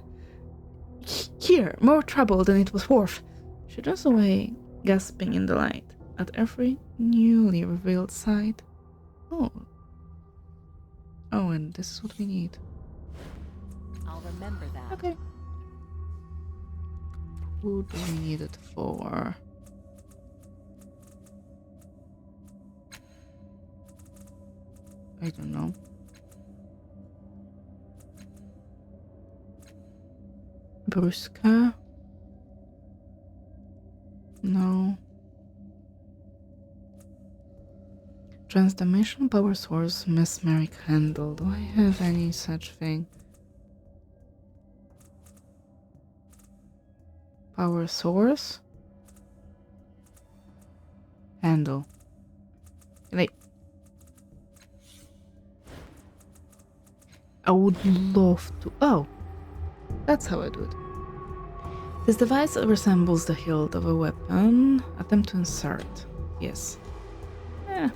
Here, more trouble than it was worth. She turns away, gasping in delight at every newly revealed sight. Oh, and this is what we need. I'll remember that. Okay. Who do we need it for? I don't know. Bruska? No. Transdimensional power source, mesmeric handle. Do I have any such thing? Power source? Handle. Like, I would love to. Oh, that's how I do it. This device resembles the hilt of a weapon. Attempt to insert. Yes. Yeah.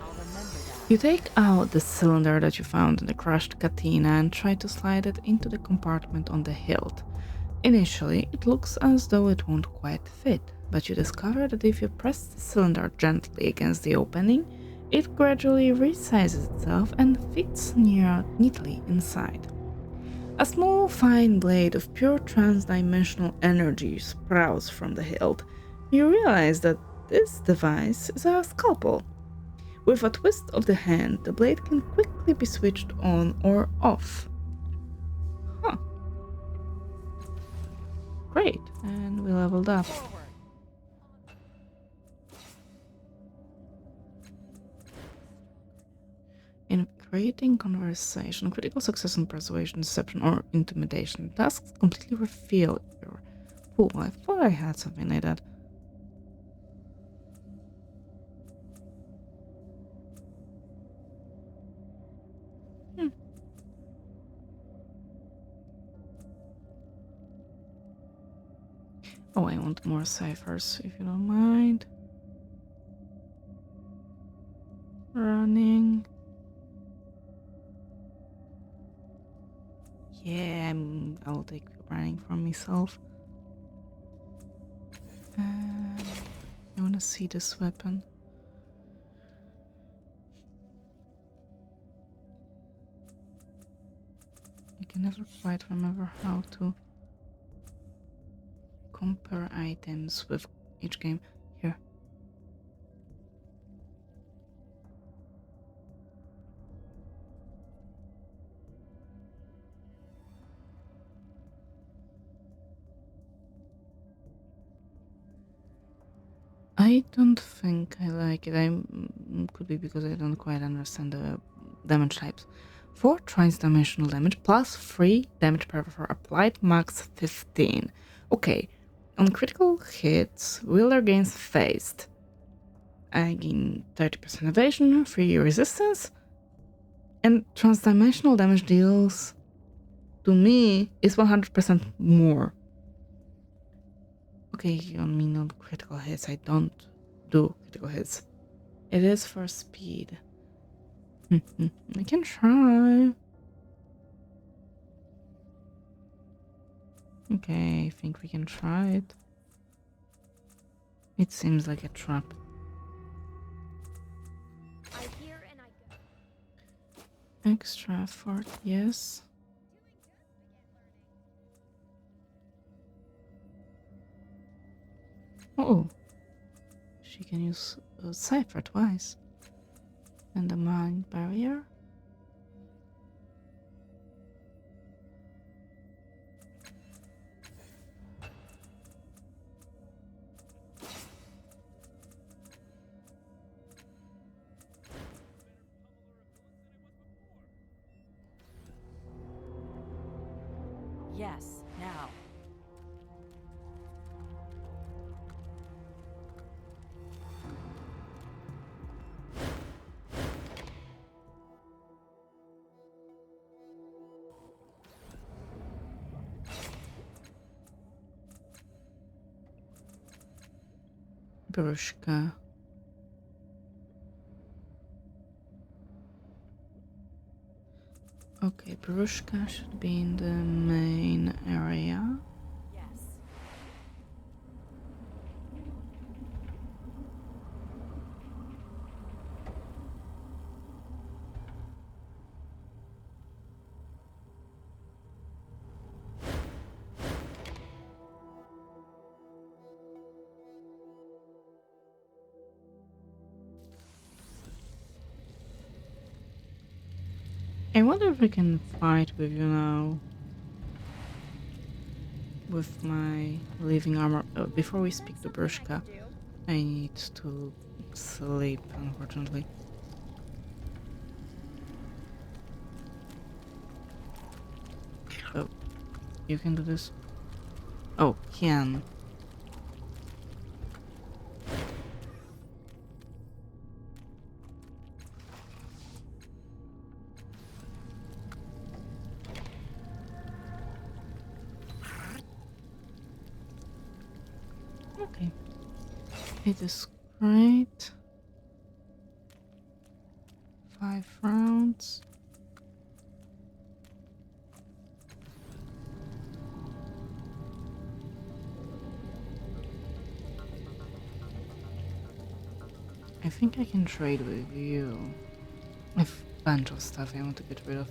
I'll remember that. You take out the cylinder that you found in the crushed Katina and try to slide it into the compartment on the hilt. Initially, it looks as though it won't quite fit, but you discover that if you press the cylinder gently against the opening, it gradually resizes itself and fits neatly inside. A small fine blade of pure trans-dimensional energy sprouts from the hilt. You realize that this device is a scalpel. With a twist of the hand, the blade can quickly be switched on or off. Huh, great, and we leveled up. Forward. In creating conversation, critical success on persuasion, deception, or intimidation, tasks completely reveal your pool. I thought I had something like that. Hmm. Oh, I want more ciphers, if you don't mind. Running. Yeah, I'll take running from myself. I wanna see this weapon. I can never quite remember how to compare items with each game. Here. I don't think I like it. Could be because I don't quite understand the damage types. 4 trans-dimensional damage plus 3 damage per applied, max 15. Okay, on critical hits, wielder gains phased. I gain 30% evasion, 3 resistance, and trans-dimensional damage deals to me is 100% more. Okay, on me not critical hits. I don't do critical hits. It is for speed. I can try. Okay, I think we can try it. It seems like a trap. I hear and I go. Extra effort, yes. Oh, she can use a cipher twice. And the mind barrier. Yes, now. Brushka. Okay, Brushka should be in the main area. Yes. I wonder if I can fight with you now. With my living armor. Before we speak to Brushka, I need to sleep, unfortunately. Oh, you can do this? Oh, can. Okay. It is great. 5 rounds. I think I can trade with you. A bunch of stuff I want to get rid of.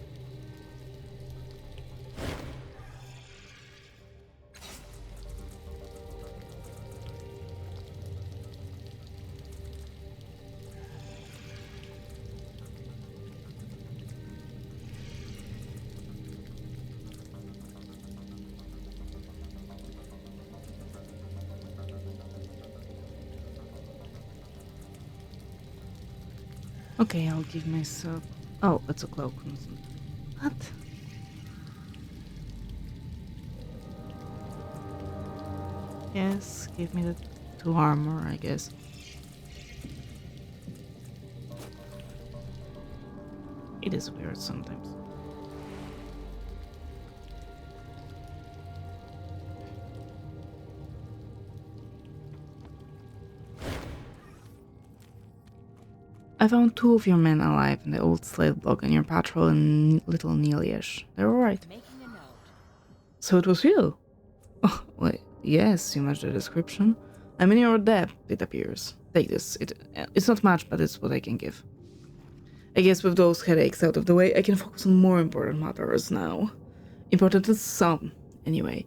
Okay, I'll give myself... Oh, it's a cloak. What? Yes, give me the 2 armor, I guess. It is weird sometimes. I found 2 of your men alive in the old slave block and your patrol in Little Neelish. They're alright. Making a note. So it was you? Oh, wait, yes, you match the description. I'm in your debt, it appears. Take this. It's not much, but it's what I can give. I guess with those headaches out of the way, I can focus on more important matters now. Important to some, anyway.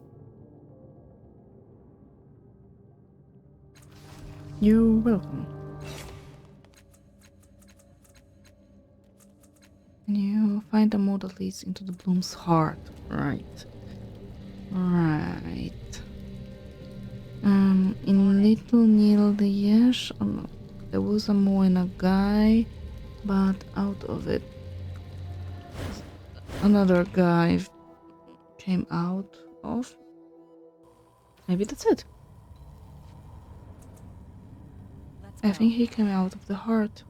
You're welcome. And you find the mode that leads into the bloom's heart. Right. Right. In Little Neil the Yesh, oh no, there was a more in a guy, but out of it, another guy came out of. Maybe that's it. Let's I go. think he came out of the heart.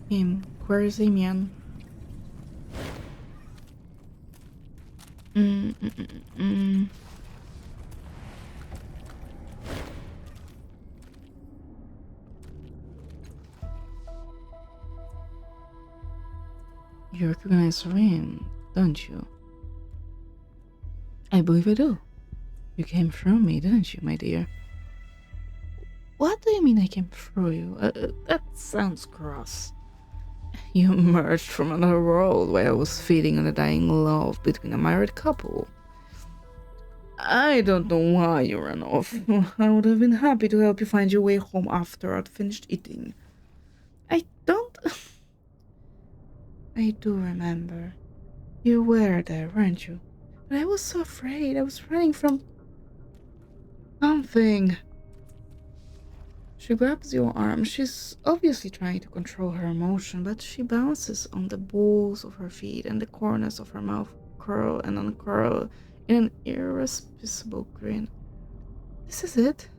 Him. Where is Emian? You recognize him, don't you? I believe I do. You came through me, didn't you, my dear? What do you mean I came through you? That sounds gross. You emerged from another world while I was feeding on the dying love between a married couple. I don't know why you ran off. I would have been happy to help you find your way home after I'd finished eating. I don't... I do remember. You were there, weren't you? But I was so afraid. I was running from... something. She grabs your arm. She's obviously trying to control her emotion, but she bounces on the balls of her feet and the corners of her mouth curl and uncurl in an irrepressible grin. This is it.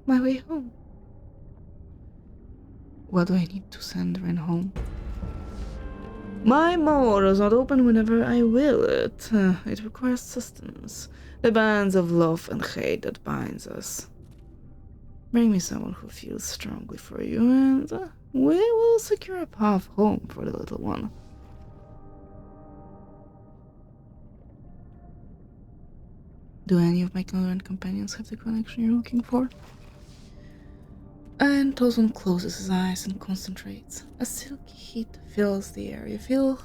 My way home. What do I need to send Ren home? My mouth does not open whenever I will it. It requires sustenance. The bands of love and hate that binds us. Bring me someone who feels strongly for you, and we will secure a path home for the little one. Do any of my current companions have the connection you're looking for? And Tozun closes his eyes and concentrates. A silky heat fills the air. You feel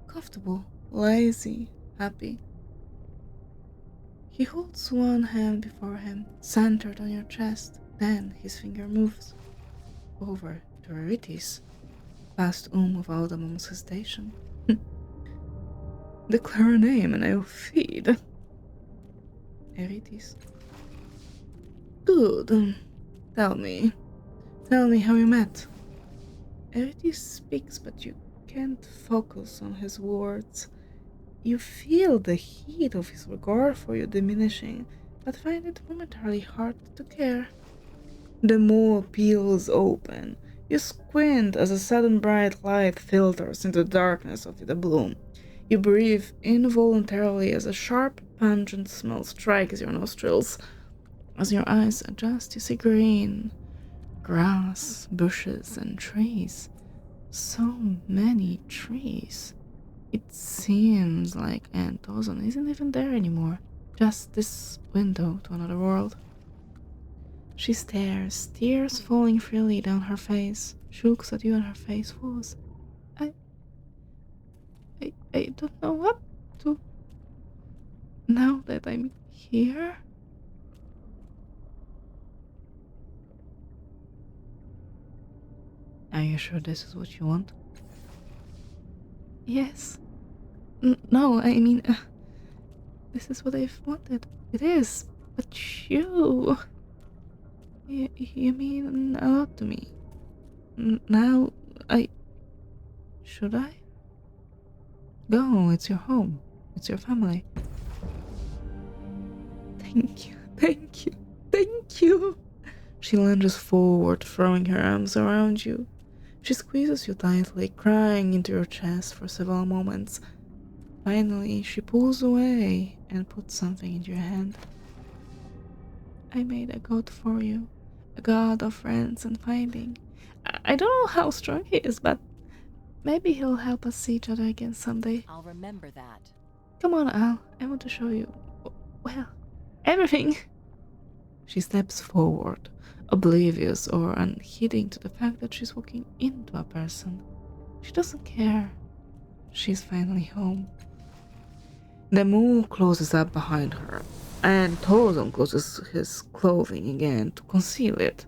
comfortable, lazy, happy. He holds one hand before him, centered on your chest. Then his finger moves over to Eritis, past without a moment's hesitation. Declare a name and I will feed. Eritis. Good. Tell me how you met. Eritis speaks, but you can't focus on his words. You feel the heat of his regard for you diminishing, but find it momentarily hard to care. The maw peels open. You squint as a sudden bright light filters into the darkness of the bloom. You breathe involuntarily as a sharp, pungent smell strikes your nostrils. As your eyes adjust, you see green, grass, bushes, and trees. So many trees. It seems like Aunt Ozone isn't even there anymore. Just this window to another world. She stares, tears falling freely down her face. She looks at you and her face falls. I I don't know what to. Now that I'm here? Are you sure this is what you want? Yes. No, I mean, this is what I've wanted. It is. But you. You mean a lot to me. Now, I. Should I? Go, it's your home. It's your family. Thank you, thank you, thank you. She lunges forward, throwing her arms around you. She squeezes you tightly, crying into your chest for several moments. Finally, she pulls away and puts something into your hand. I made a god for you, a god of friends and fighting. I don't know how strong he is, but maybe he'll help us see each other again someday. I'll remember that. Come on, Al, I want to show you, well, everything. She steps forward, oblivious or unheeding to the fact that she's walking into a person. She doesn't care. She's finally home. The moon closes up behind her, and Torment closes his clothing again to conceal it.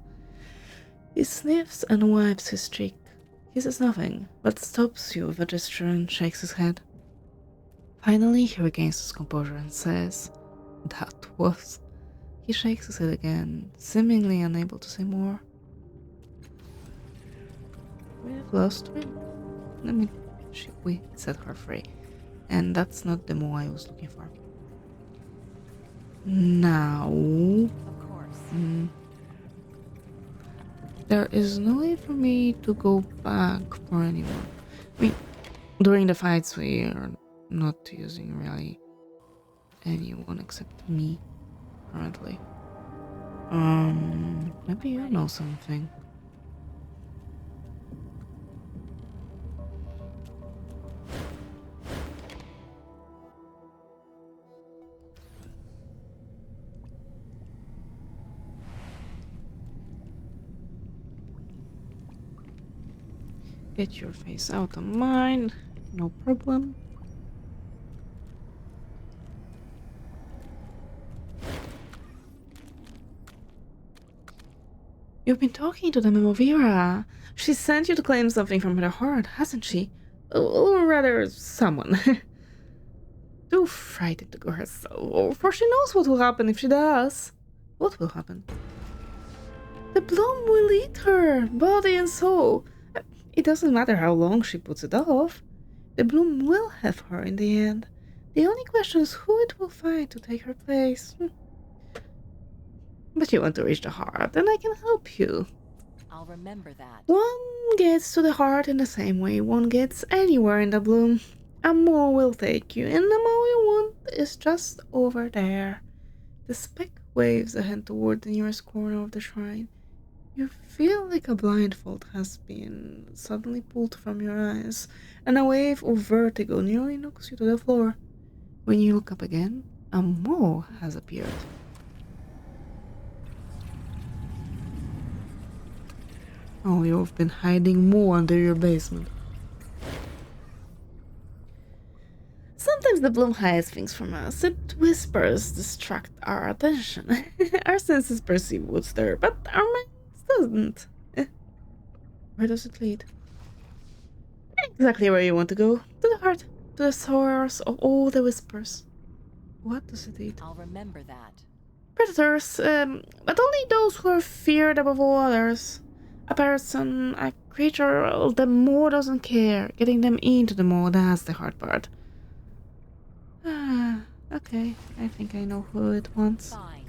He sniffs and wipes his cheek. He says nothing, but stops you with a gesture and shakes his head. Finally, he regains his composure and says, "That was..." He shakes his head again, seemingly unable to say more. We've lost him. We set her free. And that's not the move I was looking for. Now... Of course. There is no way for me to go back for anyone. I mean, during the fights we are not using really anyone except me, currently. Maybe you know something. Get your face out of mine, no problem. You've been talking to the Memovira. She sent you to claim something from her heart, hasn't she? Or rather, someone. Too frightened to go herself, for she knows what will happen if she does. What will happen? The bloom will eat her, body and soul. It doesn't matter how long she puts it off. The bloom will have her in the end. The only question is who it will find to take her place. But you want to reach the heart, and I can help you. I'll remember that. One gets to the heart in the same way one gets anywhere in the bloom. A mole will take you, and the mole you want is just over there. The speck waves a hand toward the nearest corner of the shrine. You feel like a blindfold has been suddenly pulled from your eyes, and a wave of vertigo nearly knocks you to the floor. When you look up again, a mole has appeared. Oh, you've been hiding more under your basement. Sometimes the bloom hides things from us. It whispers, distract our attention. Our senses perceive what's there, but our minds doesn't. Where does it lead? Exactly where you want to go. To the heart. To the source of all the whispers. What does it eat? I'll remember that. Predators, but only those who are feared above all others. A person, a creature, the more doesn't care. Getting them into the more, that's the hard part. Ah, okay. I think I know who it wants. Fine.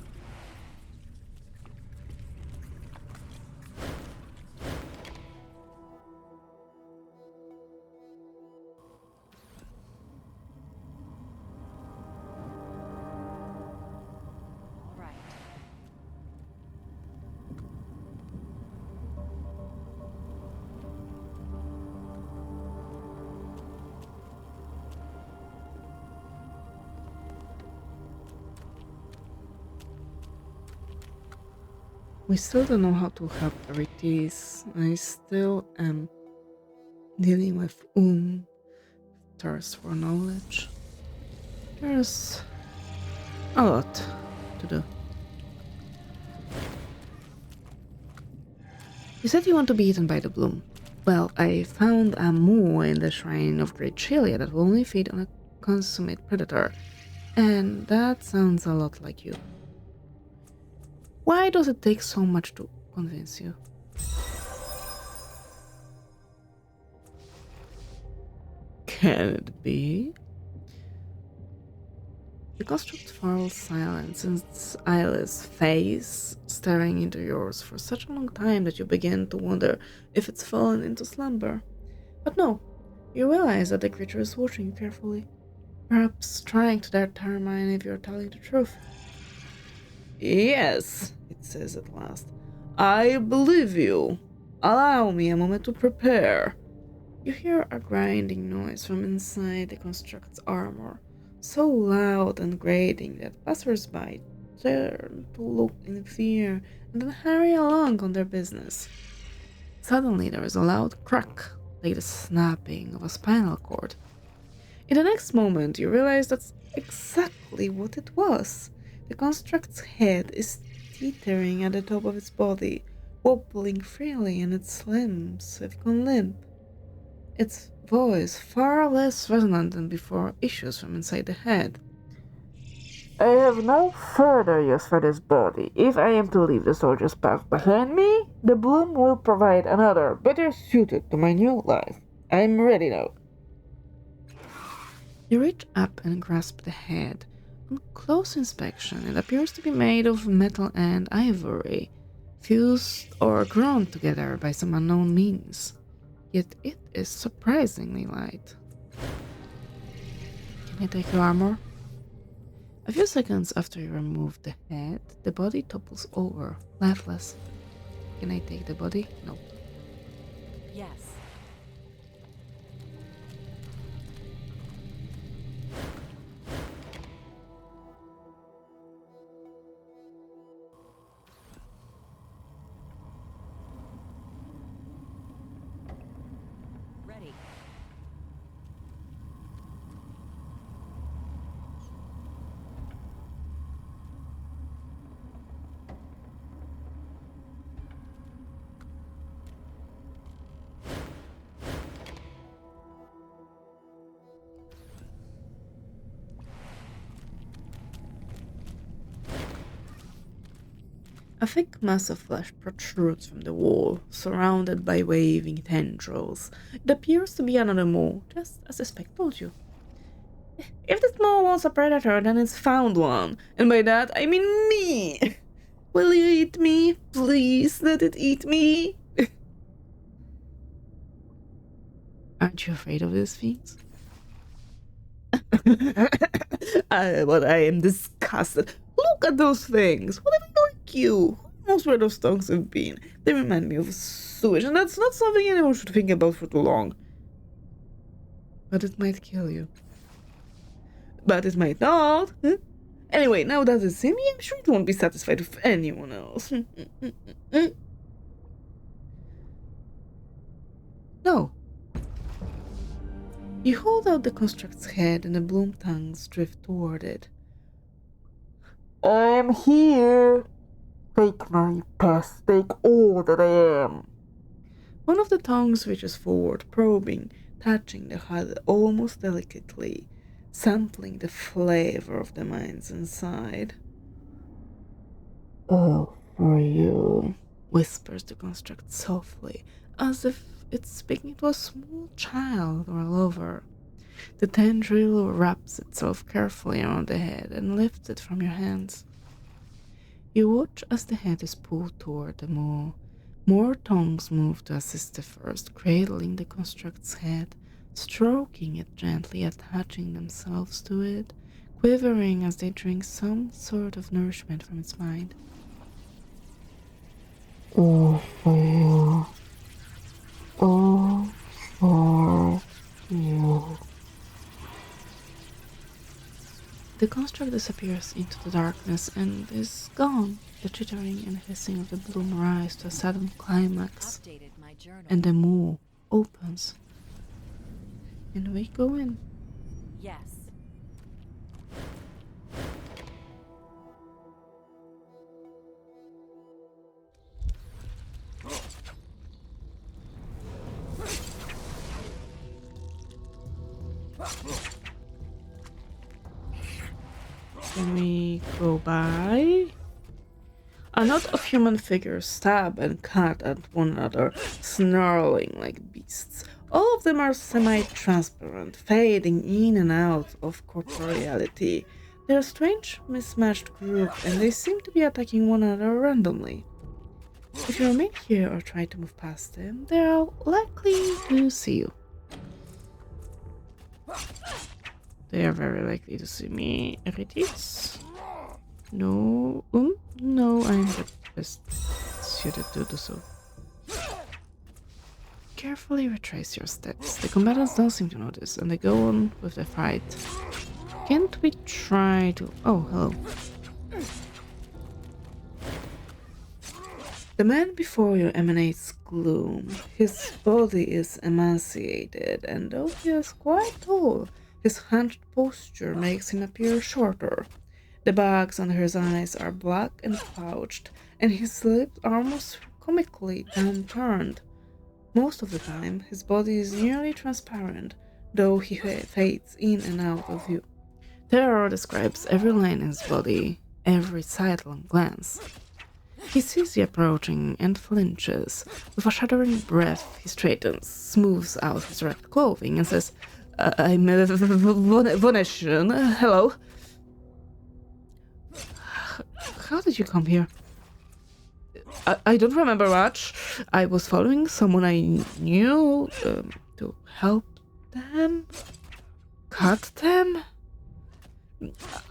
We still don't know how to help Aritis. I still am dealing with thirst for knowledge. There's a lot to do. You said you want to be eaten by the bloom. Well, I found a moo in the shrine of Great Chilia that will only feed on a consummate predator. And that sounds a lot like you. Why does it take so much to convince you? Can it be? The construct falls silent, its eyeless face staring into yours for such a long time that you begin to wonder if it's fallen into slumber. But no, you realize that the creature is watching you carefully, perhaps trying to determine if you're telling the truth. Yes, it says at last. I believe you. Allow me a moment to prepare. You hear a grinding noise from inside the construct's armor, so loud and grating that passers-by turn to look in fear and then hurry along on their business. Suddenly there is a loud crack, like the snapping of a spinal cord. In the next moment you realize that's exactly what it was. The construct's head is teetering at the top of its body, wobbling freely in its limbs, if it can limp. Its voice, far less resonant than before, issues from inside the head. I have no further use for this body. If I am to leave the soldier's path behind me, the bloom will provide another, better suited to my new life. I'm ready now. You reach up and grasp the head. On close inspection, it appears to be made of metal and ivory, fused or grown together by some unknown means. Yet it is surprisingly light. Can I take your armor? A few seconds after you remove the head, the body topples over, lifeless. Can I take the body? No. Yes. Ready. A thick mass of flesh protrudes from the wall, surrounded by waving tendrils. It appears to be another mole, just as the spec told you. If this mole wants a predator, then it's found one. And by that, I mean me! Will you eat me? Please let it eat me! Aren't you afraid of these things? But I am disgusted. Look at those things! What have I like you? Who knows where those tongues have been? They remind me of sewage, and that's not something anyone should think about for too long. But it might kill you. But it might not. Huh? Anyway, now that it's in me, I'm sure it won't be satisfied with anyone else. No. You hold out the construct's head and the bloom tongues drift toward it. I am here. Take my past, take all that I am. One of the tongues reaches forward, probing, touching the head almost delicately, sampling the flavor of the minds inside. All for you, whispers the construct softly, as if it's speaking to a small child or a lover. The tendril wraps itself carefully around the head and lifts it from your hands. You watch as the head is pulled toward the mole. More tongues move to assist the first, cradling the construct's head, stroking it gently, attaching themselves to it, quivering as they drink some sort of nourishment from its mind. All for you. All for you. The construct disappears into the darkness and is gone. The chittering and hissing of the bloom rise to a sudden climax, Updated my journal. and the maw opens. And we go in. Yes. Can we go by? A knot of human figures stab and cut at one another, snarling like beasts. All of them are semi-transparent, fading in and out of corporeality. They're a strange, mismatched group, and they seem to be attacking one another randomly. If you remain here or try to move past them, they are likely to see you. They are very likely to see me. Irritates? No. No, I'm the best suited to do so. Carefully retrace your steps. The combatants don't seem to notice, and they go on with the fight. Can't we try to... Oh, hello. The man before you emanates gloom. His body is emaciated, and though he is quite tall, his hunched posture makes him appear shorter. The bags under his eyes are black and pouched, and his lips are almost comically downturned. Most of the time, his body is nearly transparent, though he fades in and out of view. Terror describes every line in his body, every sidelong glance. He sees you approaching and flinches. With a shuddering breath, he straightens, smooths out his wrapped clothing, and says, I'm Venetian. Hello. How did you come here? I don't remember much. I was following someone I knew to help them? Cut them?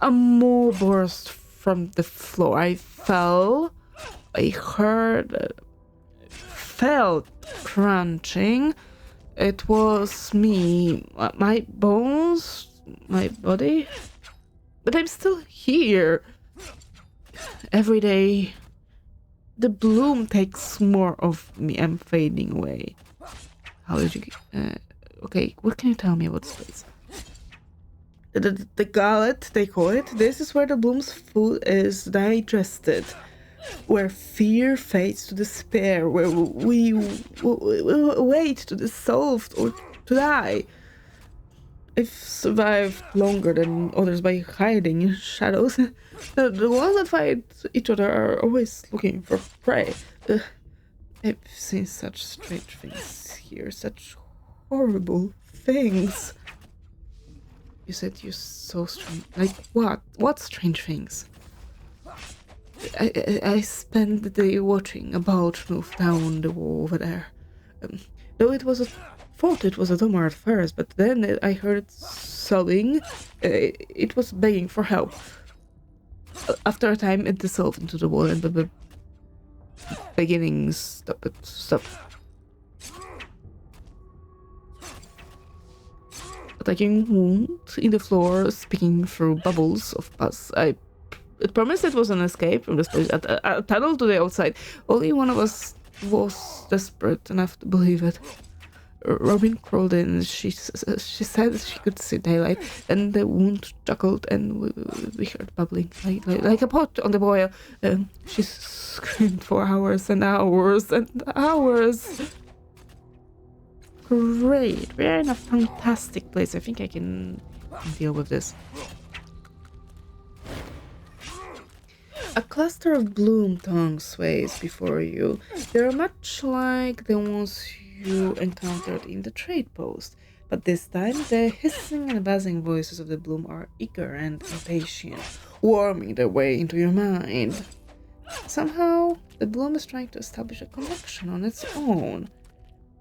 A maw burst from the floor. I fell. I heard, felt crunching. It was me, my bones, my body. But I'm still here. Every day, the bloom takes more of me. I'm fading away. How did you... okay, what can you tell me about this place? The gullet, they call it. This is where the bloom's food is digested. Where fear fades to despair. Where we wait to dissolve or to die. I've survived longer than others by hiding in shadows. The ones that fight each other are always looking for prey. I've seen such strange things here, such horrible things. You said you saw strange... Like what? What strange things? I spent the day watching a bulge move down the wall over there. Though it was thought it was a tumor at first, but then I heard it sobbing. It was begging for help. After a time, it dissolved into the wall, and the beginning stopped. Attacking wound in the floor, speaking through bubbles of pus. It promised it was an escape from this place, a tunnel to the outside. Only one of us was desperate enough to believe it. Robin crawled in. She said she could see daylight, and the wound chuckled, and we heard bubbling like a pot on the boil. She screamed for hours and hours and hours. Great, we're in a fantastic place. I think I can deal with this. A cluster of bloom tongues sways before you. They're much like the ones you encountered in the trade post, but this time the hissing and buzzing voices of the bloom are eager and impatient, worming their way into your mind. Somehow, the bloom is trying to establish a connection on its own.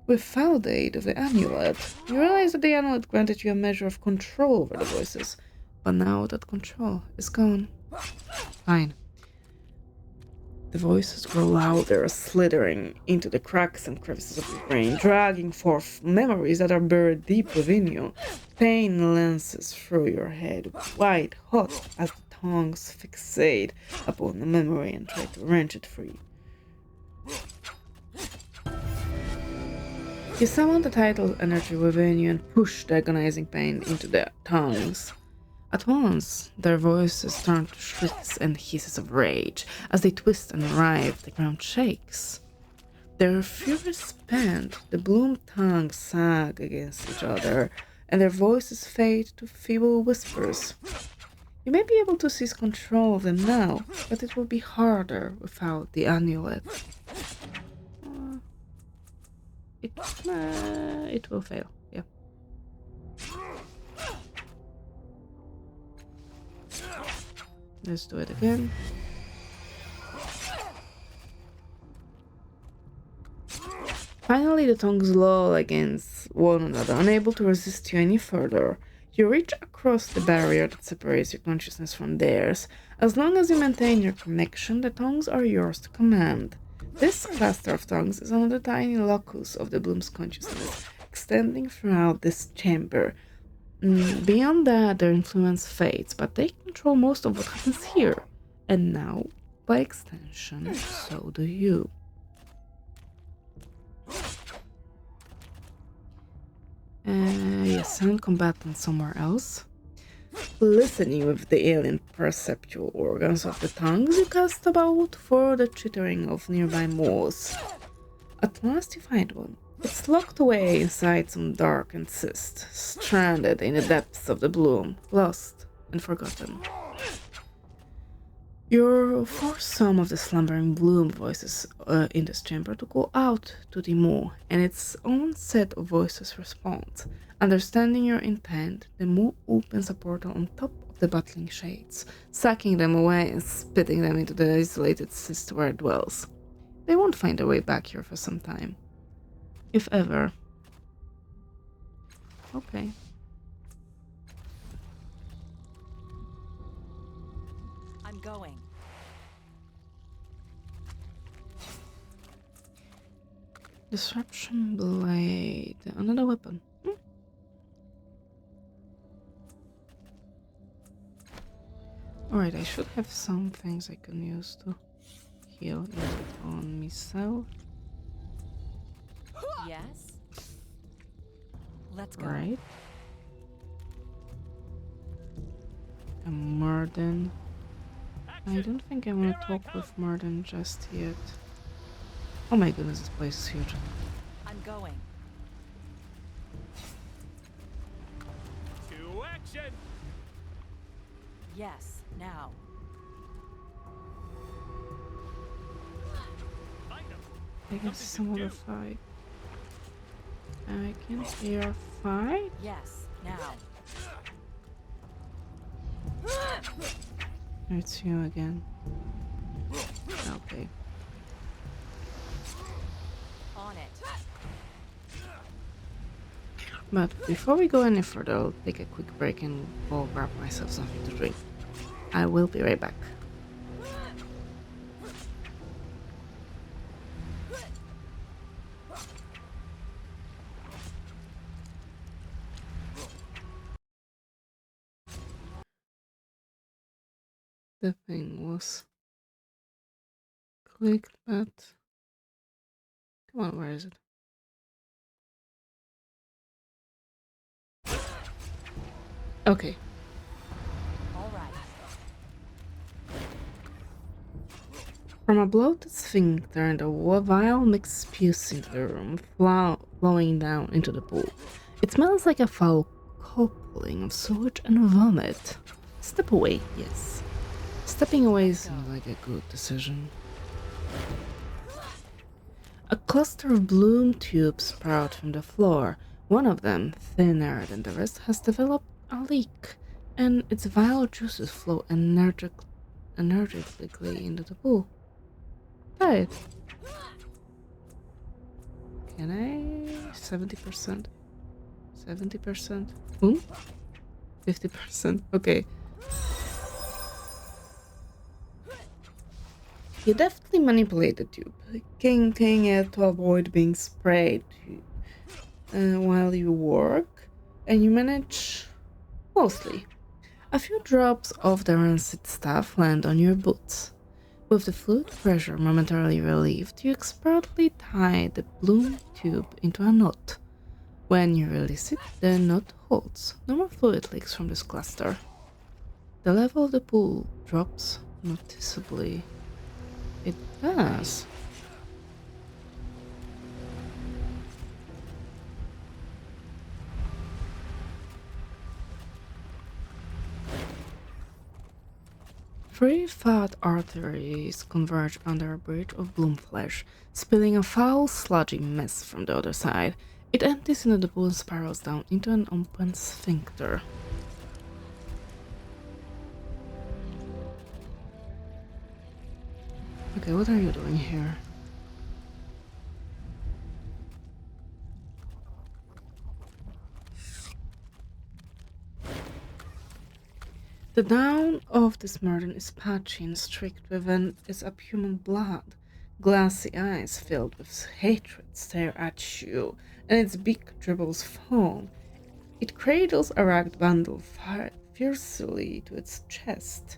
Without the aid of the amulet, you realize that the amulet granted you a measure of control over the voices, but now that control is gone. Fine. The voices grow louder, slithering into the cracks and crevices of your brain, dragging forth memories that are buried deep within you. Pain lances through your head, white hot as the tongues fixate upon the memory and try to wrench it free. You summon the tidal energy within you and push the agonizing pain into the tongues. At once, their voices turn to shrieks and hisses of rage. As they twist and writhe, the ground shakes. Their fury spent, the bloom tongues sag against each other, and their voices fade to feeble whispers. You may be able to seize control of them now, but it will be harder without the amulet. It will fail, yeah. Let's do it again. Finally, the tongues lull against one another, unable to resist you any further. You reach across the barrier that separates your consciousness from theirs. As long as you maintain your connection, the tongues are yours to command. This cluster of tongues is another tiny locus of the Bloom's consciousness, extending throughout this chamber. Beyond that, their influence fades, but they control most of what happens here. And now, by extension, so do you. Yes, send combatant somewhere else. Listening with the alien perceptual organs of the tongues, you cast about for the chittering of nearby moors. At last you find one. It's locked away inside some darkened cyst, stranded in the depths of the bloom, lost and forgotten. You force some of the slumbering bloom voices in this chamber to go out to the moor, and its own set of voices responds. Understanding your intent, the moor opens a portal on top of the battling shades, sucking them away and spitting them into the isolated cyst where it dwells. They won't find their way back here for some time. If ever. Okay. I'm going. Disruption blade. Another weapon. Alright, I should have some things I can use to heal. Use it on myself. Yes? Let's go. Right. And Murden. I don't think I want to talk with Murden just yet. Oh my goodness, this place is huge. I'm going. To action! Yes, now. Find him. I guess some of the fight. I can hear fight. Yes, now. It's you again. Okay. On it. But before we go any further, I'll take a quick break and go grab myself something to drink. I will be right back. The thing was clicked, but come on, where is it? Okay. All right. From a bloated sphincter and a vile mix spews into the room, flowing down into the pool. It smells like a foul coupling of sewage and vomit. Step away, yes. Stepping away seems like a good decision. A cluster of bloom tubes sprout from the floor. One of them, thinner than the rest, has developed a leak, and its vile juices flow energetically into the pool. Try it. Can I? 70%? 70%? Boom? 50%? Okay. You deftly manipulate the tube, kinking it to avoid being sprayed while you work, and you manage mostly. A few drops of the rancid stuff land on your boots. With the fluid pressure momentarily relieved, you expertly tie the bloom tube into a knot. When you release it, the knot holds. No more fluid leaks from this cluster. The level of the pool drops noticeably. It does. Three fat arteries converge under a bridge of bloom flesh, spilling a foul, sludgy mess from the other side. It empties into the pool and spirals down into an open sphincter. Okay, what are you doing here? The down of this Murden is patchy and streaked with an is human blood. Glassy eyes filled with hatred stare at you, and its beak dribbles foam. It cradles a ragged bundle fiercely to its chest.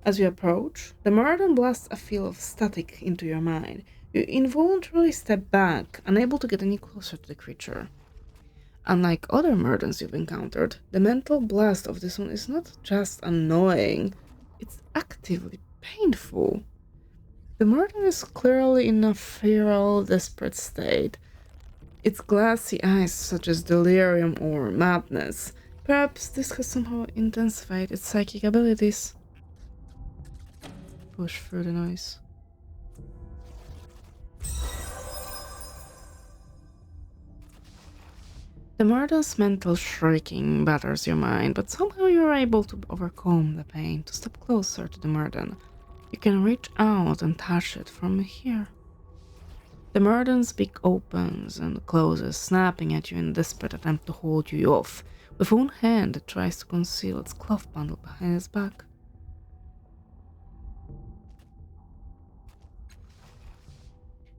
As you approach, the Murden blasts a feel of static into your mind. You involuntarily step back, unable to get any closer to the creature. Unlike other Murdens you've encountered, the mental blast of this one is not just annoying, it's actively painful. The Murden is clearly in a feral, desperate state. Its glassy eyes suggest delirium or madness. Perhaps this has somehow intensified its psychic abilities. Push through the noise. The Murder's mental shrieking batters your mind, but somehow you are able to overcome the pain, to step closer to the Murden. You can reach out and touch it from here. The Murden's beak opens and closes, snapping at you in a desperate attempt to hold you off. With one hand, it tries to conceal its cloth bundle behind its back.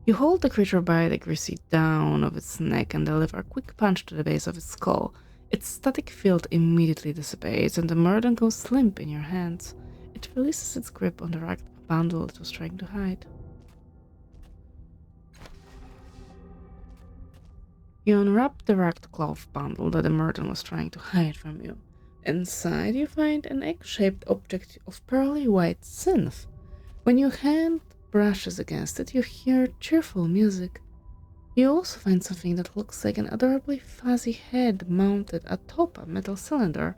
You hold the creature by the greasy down of its neck and deliver a quick punch to the base of its skull. Its static field immediately dissipates, and the Murden goes limp in your hands. It releases its grip on the ragged bundle it was trying to hide. You unwrap the ragged cloth bundle that the Murden was trying to hide from you. Inside, you find an egg-shaped object of pearly white synth. When your hand brushes against it, you hear cheerful music. You also find something that looks like an adorably fuzzy head mounted atop a metal cylinder.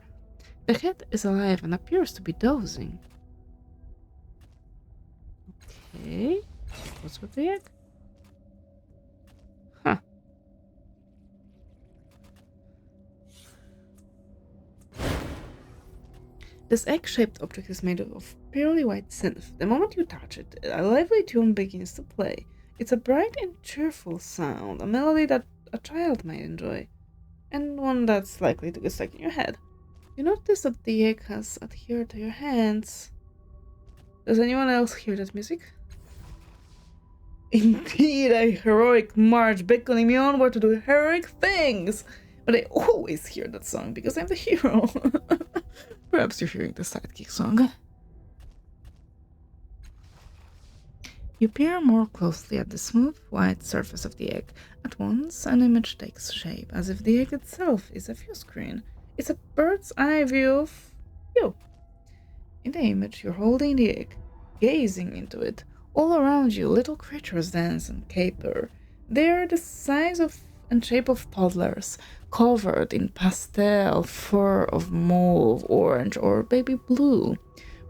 The head is alive and appears to be dozing. Okay, what's with the egg? Huh. This egg-shaped object is made of purely white synth. The moment you touch it, a lively tune begins to play. It's a bright and cheerful sound, a melody that a child might enjoy, and one that's likely to get stuck in your head. You notice that the egg has adhered to your hands. Does anyone else hear that music? Indeed, a heroic march beckoning me onward to do heroic things! But I always hear that song because I'm the hero. Perhaps you're hearing the sidekick song. You peer more closely at the smooth, white surface of the egg. At once, an image takes shape, as if the egg itself is a view screen. It's a bird's eye view of you. In the image, you're holding the egg, gazing into it. All around you, little creatures dance and caper. They are the size of and shape of toddlers, covered in pastel fur of mauve, orange, or baby blue,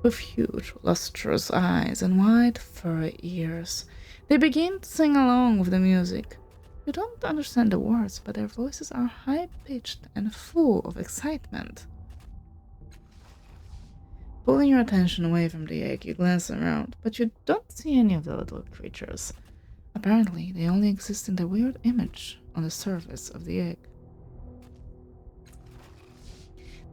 with huge, lustrous eyes and wide, furry ears. They begin to sing along with the music. You don't understand the words, but their voices are high-pitched and full of excitement. Pulling your attention away from the egg, you glance around, but you don't see any of the little creatures. Apparently, they only exist in the weird image on the surface of the egg.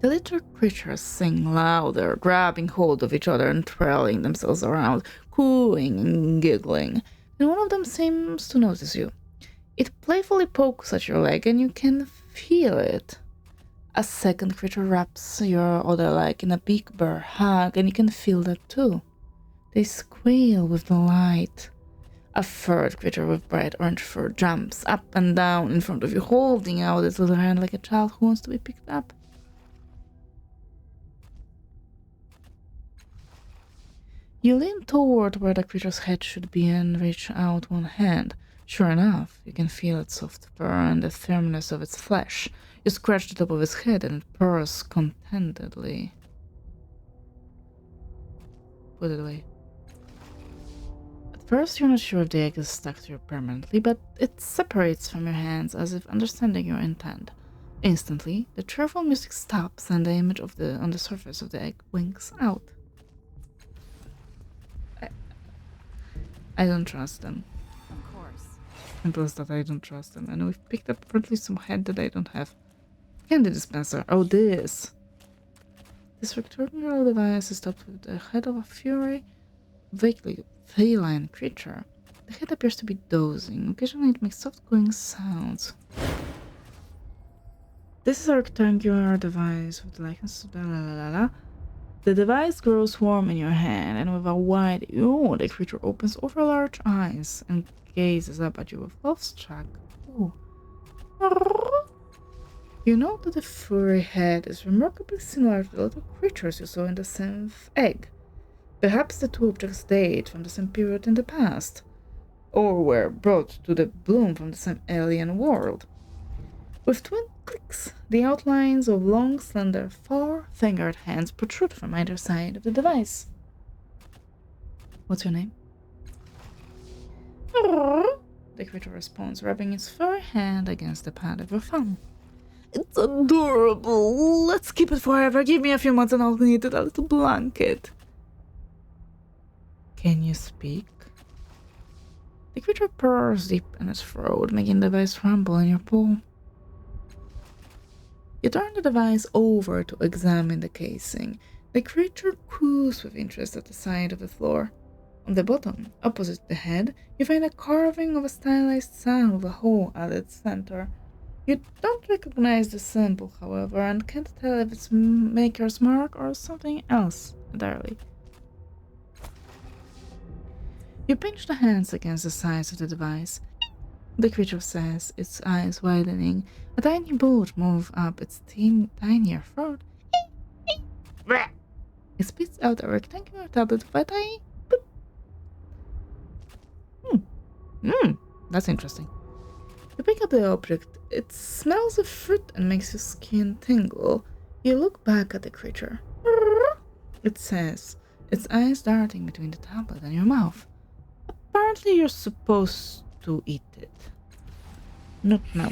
The little creatures sing louder, grabbing hold of each other and twirling themselves around. cooing and giggling, and one of them seems to notice you. It playfully pokes at your leg, and you can feel it. A second creature wraps your other leg in a big bear hug, and you can feel that too. They squeal with delight. A third creature with bright orange fur jumps up and down in front of you, holding out its little hand like a child who wants to be picked up. You lean toward where the creature's head should be and reach out one hand. Sure enough, you can feel its soft fur and the firmness of its flesh. You scratch the top of its head and it purrs contentedly. Put it away. At first, you're not sure if the egg is stuck to you permanently, but it separates from your hands as if understanding your intent. Instantly, the cheerful music stops and the image on the surface of the egg winks out. I don't trust them. Of course. Simple as that, I don't trust them. And we've picked up apparently some head that I don't have. Candy dispenser. Oh, this. This rectangular device is topped with the head of a furry, vaguely feline creature. The head appears to be dozing. Occasionally it makes soft cooing sounds. This is a rectangular device with the likeness of The device grows warm in your hand, and with a wide yawn, the creature opens over large eyes and gazes up at you with love-struck. Ooh. You know that the furry head is remarkably similar to the little creatures you saw in the synth egg. Perhaps the two objects date from the same period in the past, or were brought to the bloom from the same alien world. With twin clicks, the outlines of long, slender, four-fingered hands protrude from either side of the device. What's your name? The creature responds, rubbing its furry hand against the pad of your thumb. It's adorable. Let's keep it forever. Give me a few months and I'll knit it a little blanket. Can you speak? The creature purrs deep in its throat, making the device rumble in your palm. You turn the device over to examine the casing. The creature coos with interest at the side of the floor. On the bottom, opposite the head, you find a carving of a stylized sun with a hole at its center. You don't recognize the symbol, however, and can't tell if it's maker's mark or something else entirely. You pinch the hands against the sides of the device. The creature says, its eyes widening. A tiny bolt moves up its tinier throat. It spits out a rectangular tablet of a tiny boop. That's interesting. You pick up the object. It smells of fruit and makes your skin tingle. You look back at the creature. It says, its eyes darting between the tablet and your mouth. Apparently you're supposed to eat it. Not now.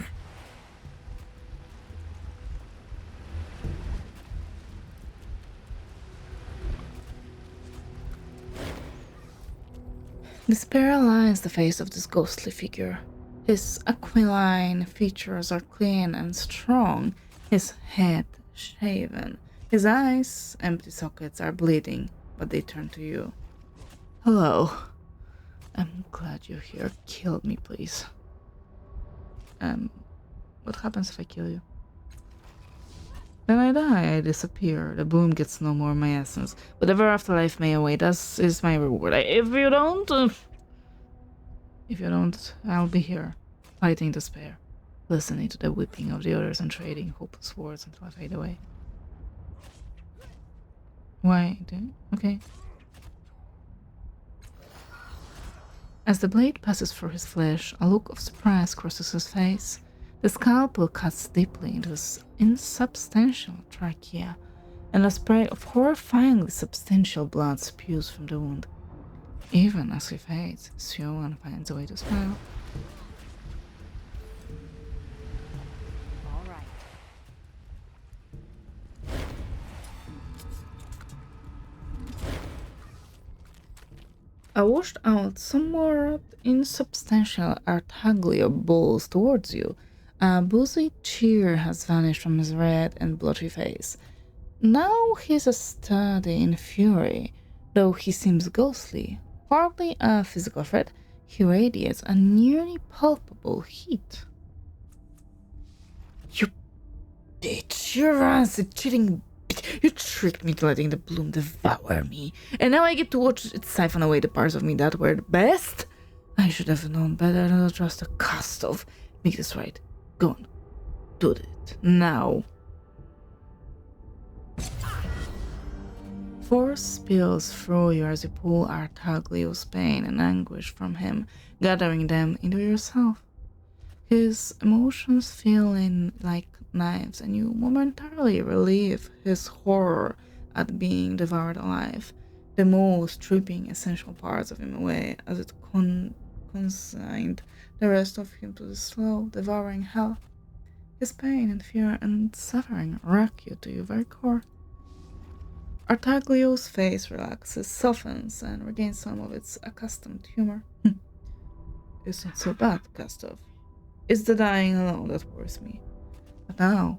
Despair lines the face of this ghostly figure. His aquiline features are clean and strong, his head shaven. His eyes, empty sockets, are bleeding, but they turn to you. Hello. I'm glad you're here. Kill me, please. What happens if I kill you? Then I die, I disappear. The bloom gets no more of my essence. Whatever afterlife may await us is my reward. If you don't, I'll be here, fighting despair, listening to the weeping of the others and trading hopeless words until I fade away. Why? Okay. As the blade passes through his flesh, a look of surprise crosses his face. The scalpel cuts deeply into his insubstantial trachea, and a spray of horrifyingly substantial blood spews from the wound. Even as he fades, Sioan finds a way to smile. All right. A washed out, somewhat insubstantial Artaglio bowls towards you. A boozy cheer has vanished from his red and blotchy face. Now he's a study in fury, though he seems ghostly. Hardly a physical threat, he radiates a nearly palpable heat. You bitch, you rancid, cheating bitch. You tricked me to letting the bloom devour me, and now I get to watch it siphon away the parts of me that were the best? I should have known better than to trust a cast-off. Make this right. Go on. Do it. Now. Force spills through you as you pull Artaglio's pain and anguish from him, gathering them into yourself. His emotions feel in like knives, and you momentarily relieve his horror at being devoured alive, the most stripping essential parts of him away as it consigned the rest of him to the slow, devouring hell. His pain and fear and suffering rack you to your very core. Artaglio's face relaxes, softens, and regains some of its accustomed humor. It's not so bad, Gustav. It's the dying alone that worries me. But now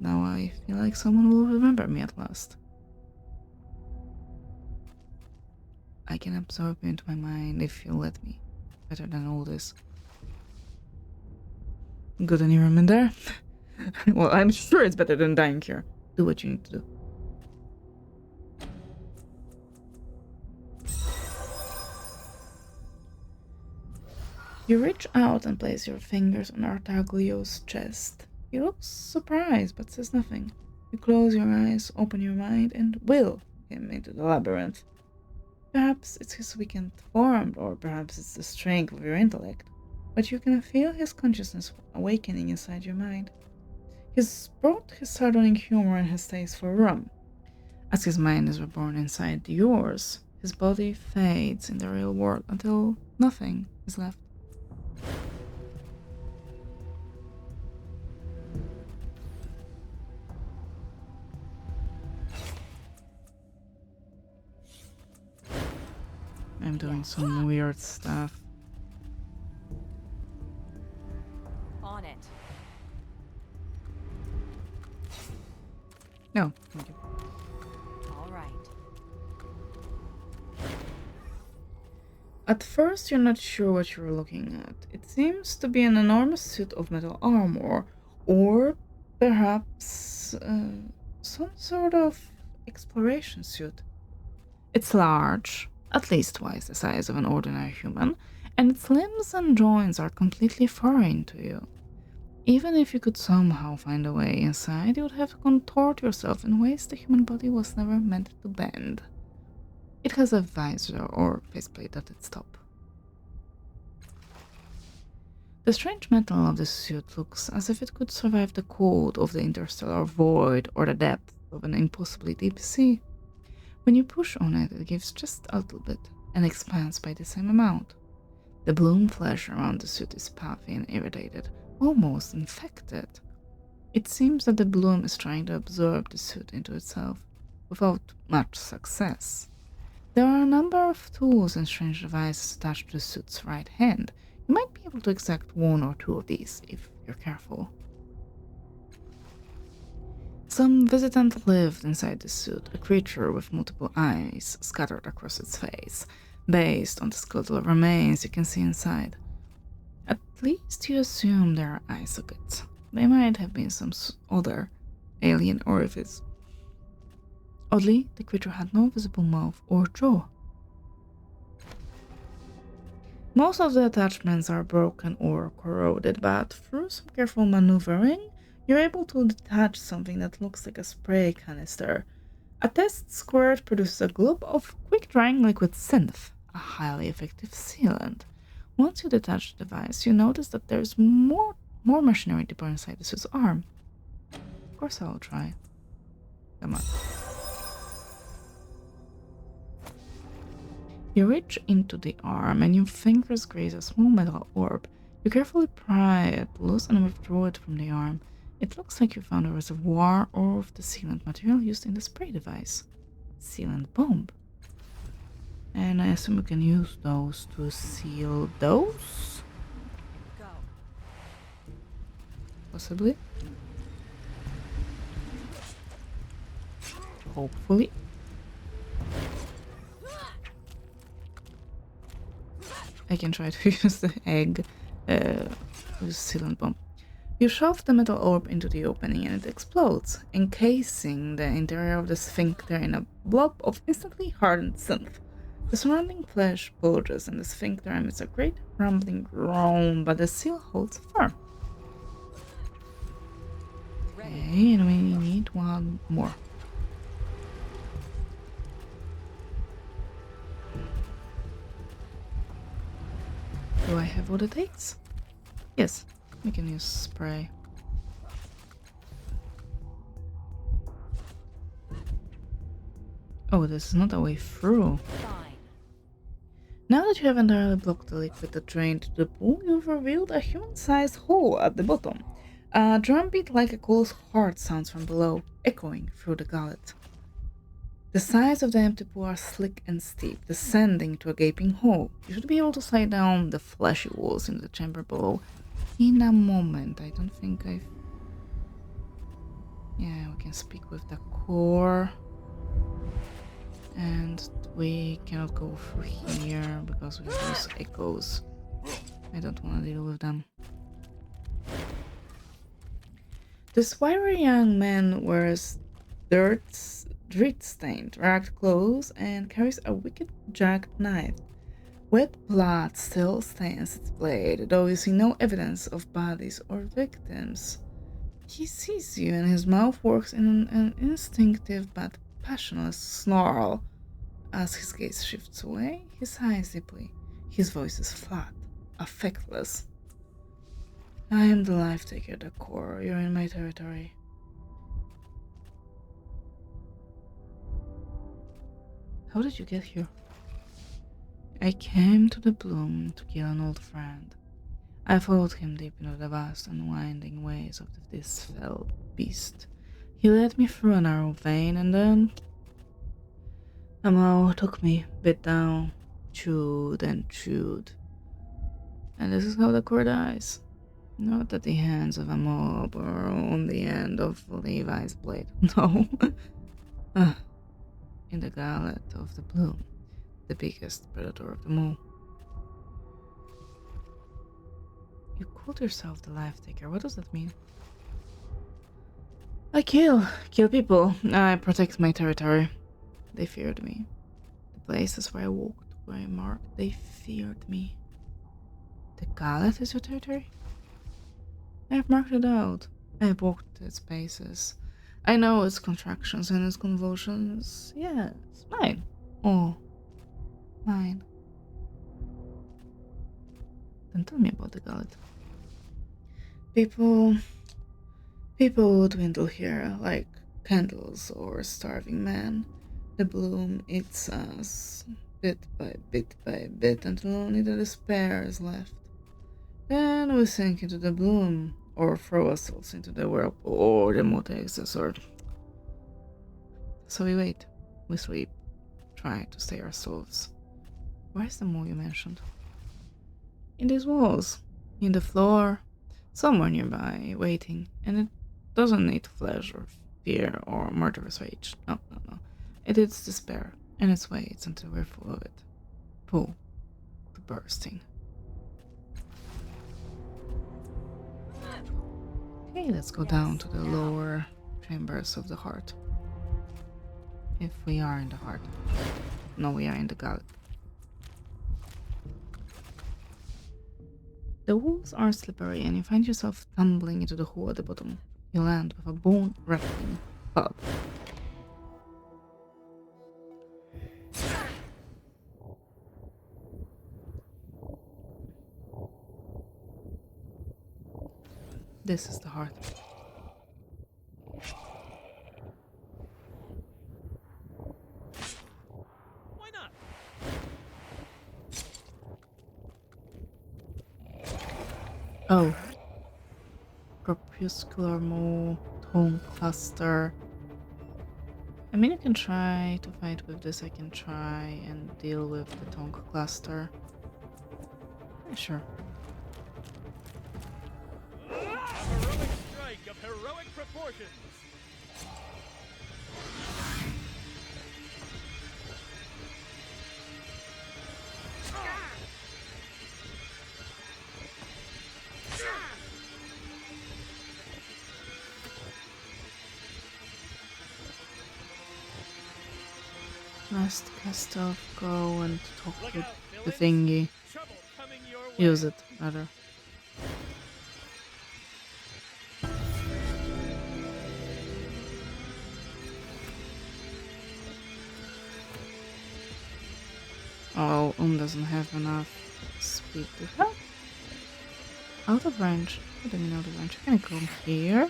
I feel like someone will remember me at last. I can absorb you into my mind if you let me. Better than all this. Got any room in there? Well, I'm sure it's better than dying here. Do what you need to do. You reach out and place your fingers on Artaglio's chest. He looks surprised but says nothing. You close your eyes, open your mind, and will him into the labyrinth. Perhaps it's his weakened form, or perhaps it's the strength of your intellect, but you can feel his consciousness awakening inside your mind. He's brought his sardonic humor and his taste for rum. As his mind is reborn inside yours, his body fades in the real world until nothing is left. I'm doing some weird stuff. On it. No, thank you. All right. At first, you're not sure what you're looking at. It seems to be an enormous suit of metal armor, or perhaps some sort of exploration suit. It's large, at least twice the size of an ordinary human, and its limbs and joints are completely foreign to you. Even if you could somehow find a way inside, you would have to contort yourself in ways the human body was never meant to bend. It has a visor or faceplate at its top. The strange metal of the suit looks as if it could survive the cold of the interstellar void or the depth of an impossibly deep sea. When you push on it, it gives just a little bit and expands by the same amount. The bloom flesh around the suit is puffy and irritated, almost infected. It seems that the bloom is trying to absorb the suit into itself, without much success. There are a number of tools and strange devices attached to the suit's right hand. You might be able to extract one or two of these if you're careful. Some visitant lived inside the suit, a creature with multiple eyes scattered across its face, based on the skeletal remains you can see inside. At least you assume there are eye sockets. They might have been some other alien orifice. Oddly, the creature had no visible mouth or jaw. Most of the attachments are broken or corroded, but through some careful maneuvering, you're able to detach something that looks like a spray canister. A test squirt produces a glob of quick-drying liquid synth, a highly effective sealant. Once you detach the device, you notice that there's more machinery deeper inside the suit's arm. Of course I'll try. Come on. You reach into the arm and your fingers graze a small metal orb. You carefully pry it loose and withdraw it from the arm. It looks like you found a reservoir of the sealant material used in the spray device. Sealant bomb. And I assume you can use those to seal those? Go. Possibly. Hopefully. I can try to use the egg with sealant bomb. You shove the metal orb into the opening and it explodes, encasing the interior of the sphincter in a blob of instantly hardened synth. The surrounding flesh bulges and the sphincter emits a great rumbling groan, but the seal holds firm. Okay, and we need one more. Do I have what it takes? Yes, we can use spray. Oh, this is not a way through. Fine. Now that you have entirely blocked the liquid that drained to the pool, you've revealed a human-sized hole at the bottom. A drumbeat like a coal's heart sounds from below, echoing through the gullet. The sides of the empty pool are slick and steep, descending to a gaping hole. You should be able to slide down the fleshy walls in the chamber below in a moment. I don't think I've... Yeah, we can speak with the core. And we cannot go through here because we have those echoes. I don't want to deal with them. This wiry young man wears dirt-stained, ragged clothes and carries a wicked jagged knife. Wet blood still stains its blade, though you see no evidence of bodies or victims. He sees you and his mouth works in an instinctive but passionless snarl. As his gaze shifts away, he sighs deeply. His voice is flat, affectless. I am the life taker, the core. You're in my territory. How did you get here? I came to the Bloom to kill an old friend. I followed him deep into the vast and winding ways of this fell beast. He led me through a narrow vein and then somehow took me, bit down, chewed and chewed. And this is how the core dies. Not at the hands of a mob or on the end of Levi's blade. No. In the gullet of the Bloom, the biggest predator of them all. You called yourself the life taker. What does that mean? I kill people. I protect my territory. They feared me. The places where I walked, where I marked, they feared me. The gullet is your territory? I've marked it out. I've walked its spaces. I know its contractions and its convulsions. Yeah, it's mine. Oh, mine. Then tell me about the gullet. People dwindle here like candles or starving men. The Bloom eats us, bit by bit, until only the despair is left. Then we sink into the Bloom, or throw ourselves into the whirlpool, or the moat exits, or... So we wait, we sleep, try to stay ourselves. Where's the mole you mentioned? In these walls, in the floor, somewhere nearby, waiting, and it doesn't need flesh or fear or murderous rage. No. It is despair, and it waits until we're full of it. Full to bursting. Okay, let's go down to the lower chambers of the heart. If we are in the heart. No, we are in the gullet. The walls are slippery and you find yourself tumbling into the hole at the bottom. You land with a bone-rattling thud. This is the heart. Why not? Oh. Corpuscular mole, tongue cluster. I mean, I can try to fight with this. I can try and deal with the tongue cluster. Sure. A heroic strike of heroic proportions. Last cast off, go and talk Look to out, the villains. thingy. Trouble coming your way. Use it, rather. Oh, doesn't have enough speed to help. Out of range. What do you mean out of range? Can I come here?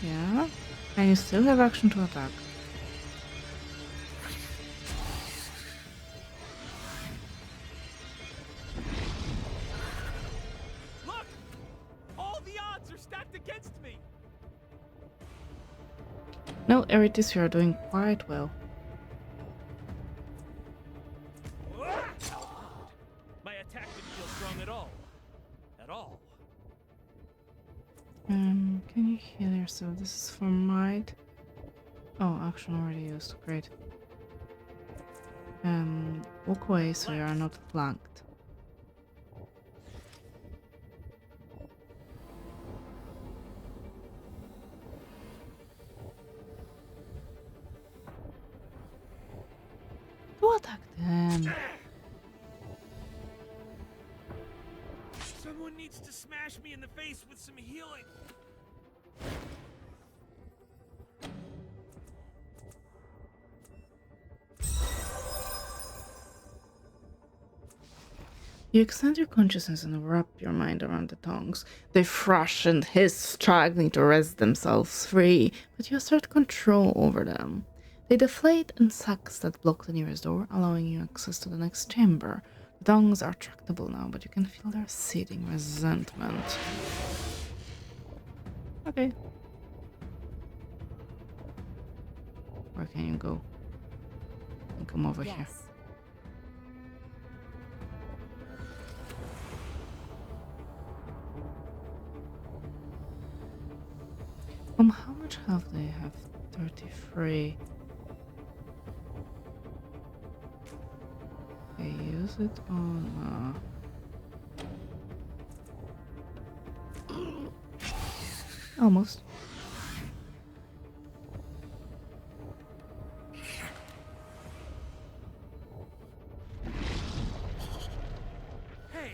Yeah. And you still have action to attack. Look! All the odds are stacked against me. No, Eritis, you are doing quite well. How odd. My attack didn't feel strong at all. At all. Can you heal yourself? This is for might. Oh, action already used. Great. Walk away so you are not flanked. Go attack them. Someone needs to smash me in the face with some healing. You extend your consciousness and wrap your mind around the tongues. They thrash and hiss, struggling to wrest themselves free, but you assert control over them. They deflate and sucks that block the nearest door, allowing you access to the next chamber. The tongues are tractable now, but you can feel their seething resentment. Okay. Where can you go? And come over here. Yes. How much health do they have? 33. Okay, use it on almost. Hey,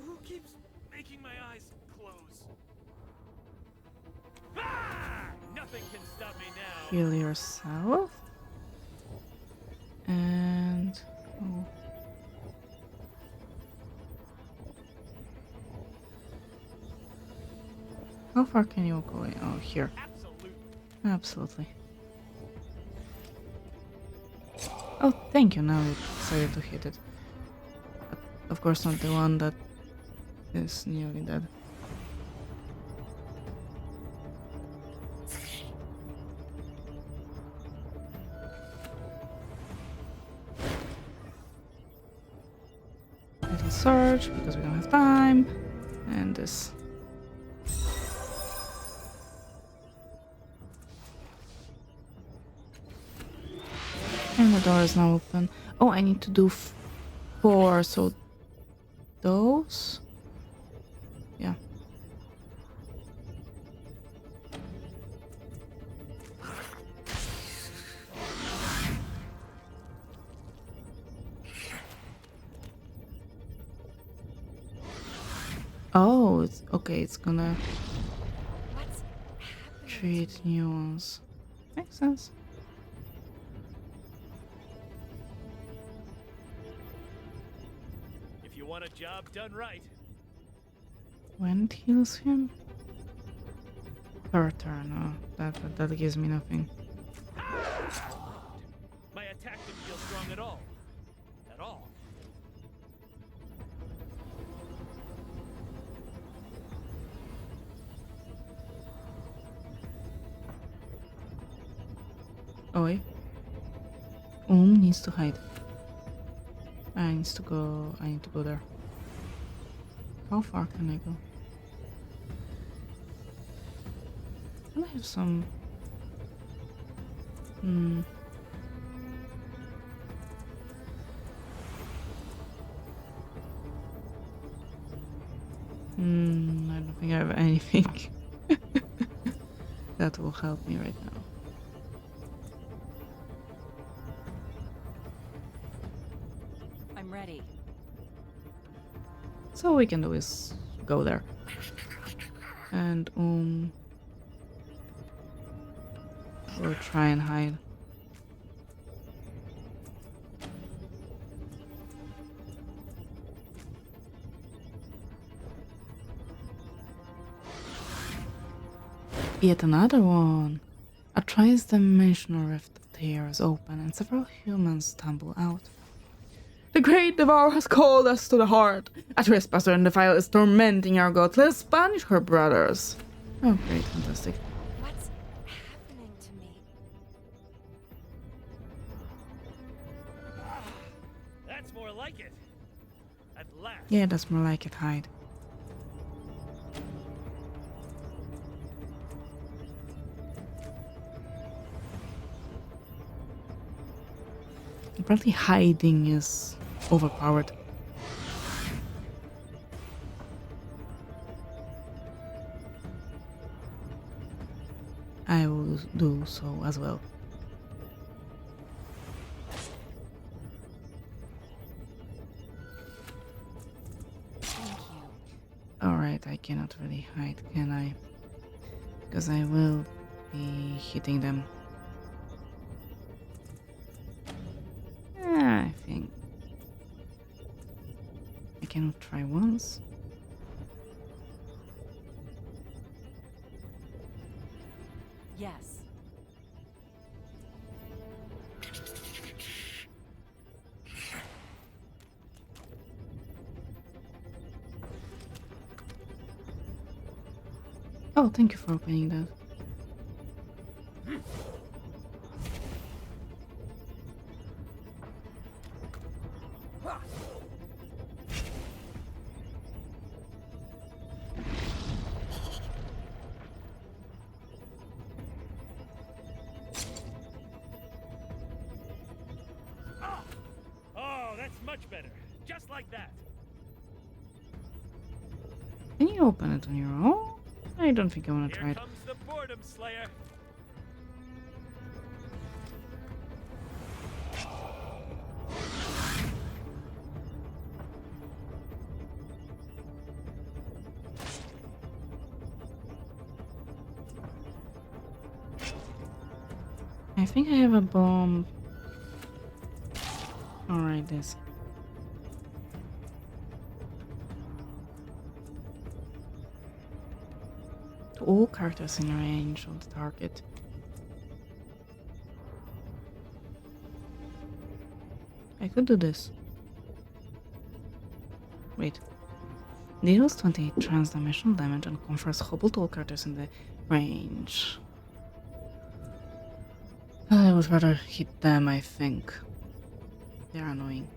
who keeps making my eyes close? Ah! Nothing can stop me now. Heal yourself. And oh. How far can you go? Oh, here. Absolutely. Absolutely. Oh, thank you. Now you decided to hit it. But of course, not the one that is nearly dead. Little surge because we don't have time. And this. And the door is now open. Oh, I need to do 4, so those? Yeah. Oh, it's okay, it's gonna What's happening? treat new ones. Makes sense. If you want a job done right, When it heals him? Per turn, oh, that gives me nothing. my attack didn't feel strong at all. At all. Oi. Needs to hide. I need to go there. How far can I go? Can I have some... I don't think I have anything that will help me right now. So all we can do is go there. And we'll try and hide. Yet another one. A trans-dimensional rift tears open and several humans tumble out. The great devourer has called us to the heart. A trespasser and defile is tormenting our gods. Let us banish her brothers. Oh, great, fantastic. What's happening to me? That's more like it. At last. Yeah, that's more like it, hide. Apparently hiding is overpowered. I will do so as well. Thank you. Alright, I cannot really hide, can I? Because I will be hitting them. I think I cannot try once. Yes. Oh, thank you for opening that. Oh, that's much better. Just like that. Can you open it on your own? I don't think I want to try Here it. comes the boredom slayer. I think I have a bomb. Alright, this. To all characters in range of the target. I could do this. Wait. Deals 28 transdimensional damage and confers hobble to all characters in the range. I would rather hit them, I think. They're annoying.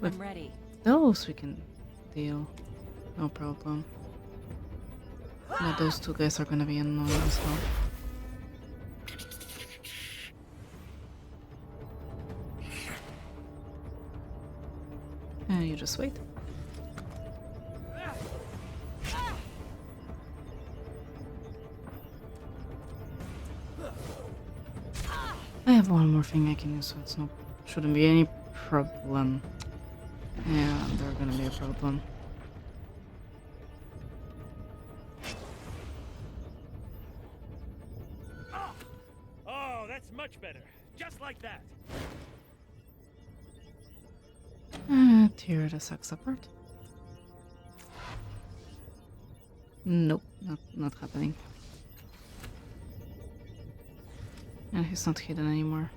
But I'm ready. those we can deal. No problem. Yeah, those two guys are gonna be annoying as well. You just wait. I have one more thing I can use, so it's not shouldn't be any problem. Yeah, they're gonna be a problem. Oh, that's much better. Just like that. Tear the sacks apart. Nope, not happening. And he's not hidden anymore.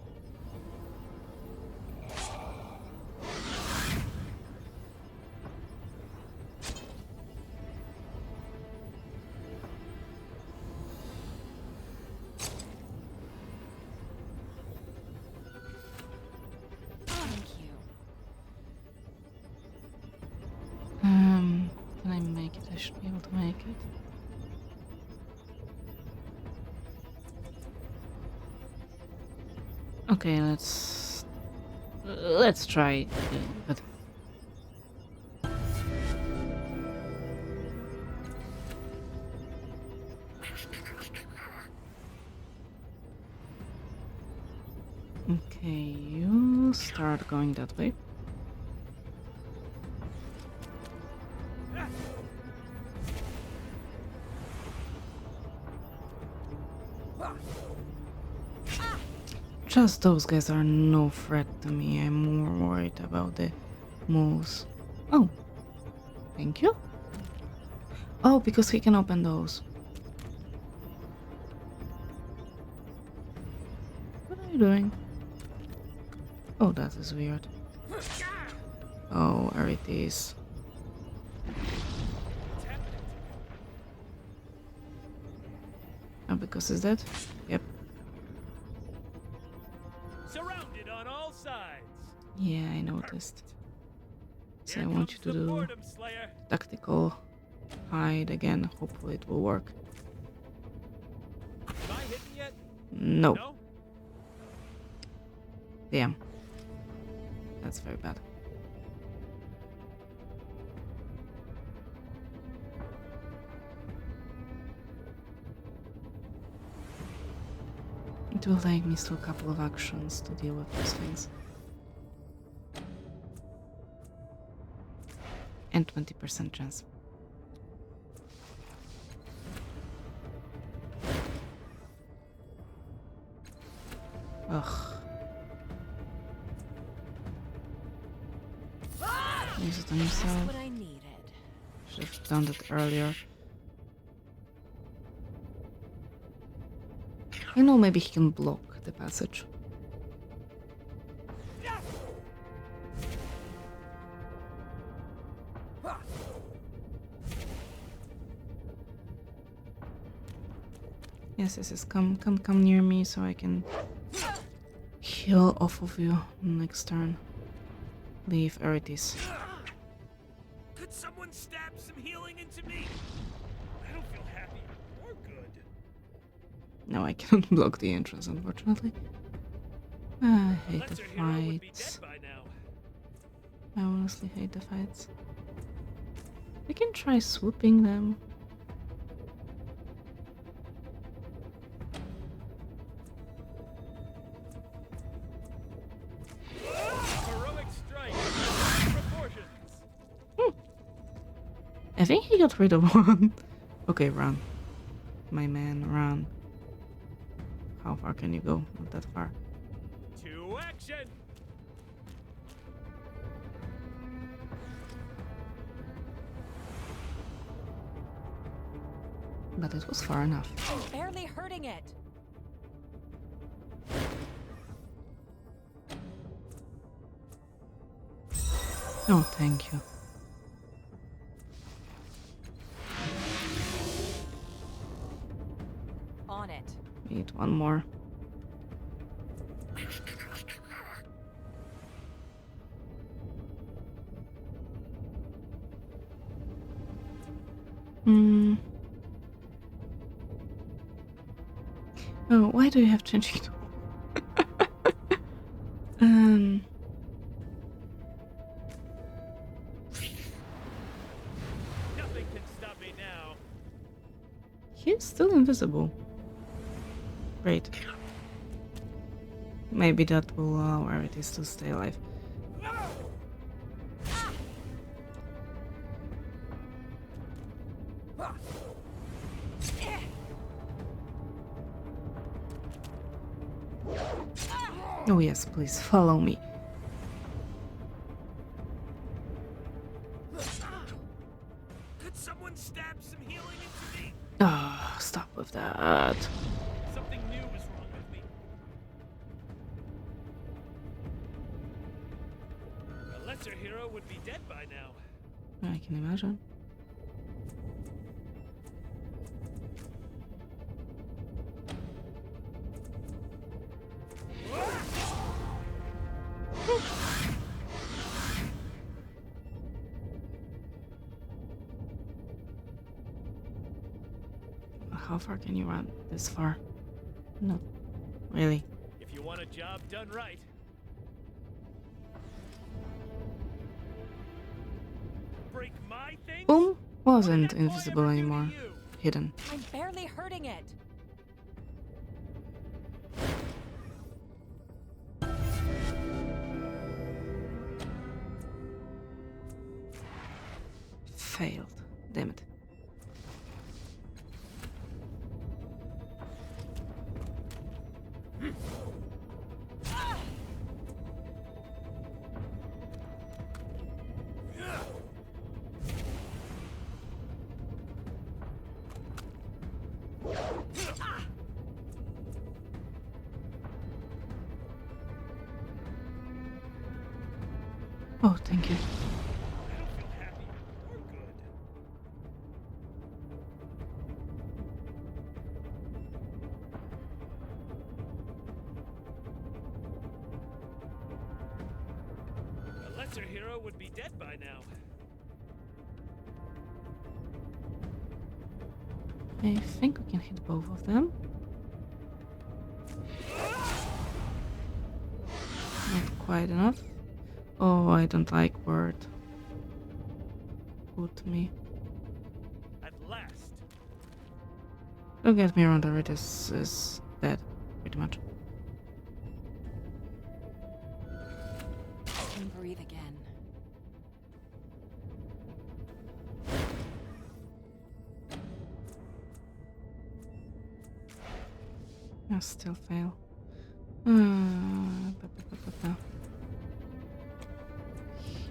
Thank you. Can I make it? I should be able to make it. Okay, let's try. But okay, you start going that way. Just those guys are no threat to me. I'm more worried about the moves. Oh, thank you. Oh, because he can open those. What are you doing? Oh, that is weird. Oh, there it is. Oh, because it's dead? Yep. Surrounded on all sides. Yeah, I noticed. So Here I want you comes to the do boredom slayer. tactical hide again. Hopefully it will work. Am I hidden yet? No. No? Damn. That's very bad. It will take me still a couple of actions to deal with those things. And 20% chance. Ugh. Use it on That's yourself. what I needed. Should have done that earlier. I know maybe he can block the passage. Yes, yes, yes. Come near me so I can heal off of you next turn. Leave Eritis. Could someone stab some healing into me? I don't feel happy or good. No, I cannot block the entrance, unfortunately. I hate the Lesser hero would be dead fights. by now. I honestly hate the fights. We can try swooping them. Heroic strike. Proportions. I think he got rid of one. Okay, run. My man, run. How far can you go? Not that far. To action. But it was far enough. I'm barely hurting it. Oh, thank you. On it. Need one more. Hmm. Oh, why do you have changing? Nothing can stop me now. He's still invisible. Great. Maybe that will allow Eritis to stay alive. Oh yes, please follow me. Could someone stab some healing into me? Ah, stop with that. Something new is wrong with me. A lesser hero would be dead by now. I can imagine. How far can you run? This far? No. Really? If you want a job done right. Break my things? Boom! Wasn't What did that boy invisible ever do to anymore. you? Hidden. I'm barely hurting it. failed. Damn it. Oh, thank you. I don't feel happy or good. A lesser hero would be dead by now. I think we can hit both of them. Not quite enough. Oh, I don't like word. Put me. At last. Don't get me wrong, the Ritus is dead, pretty much. I can breathe again. I still fail.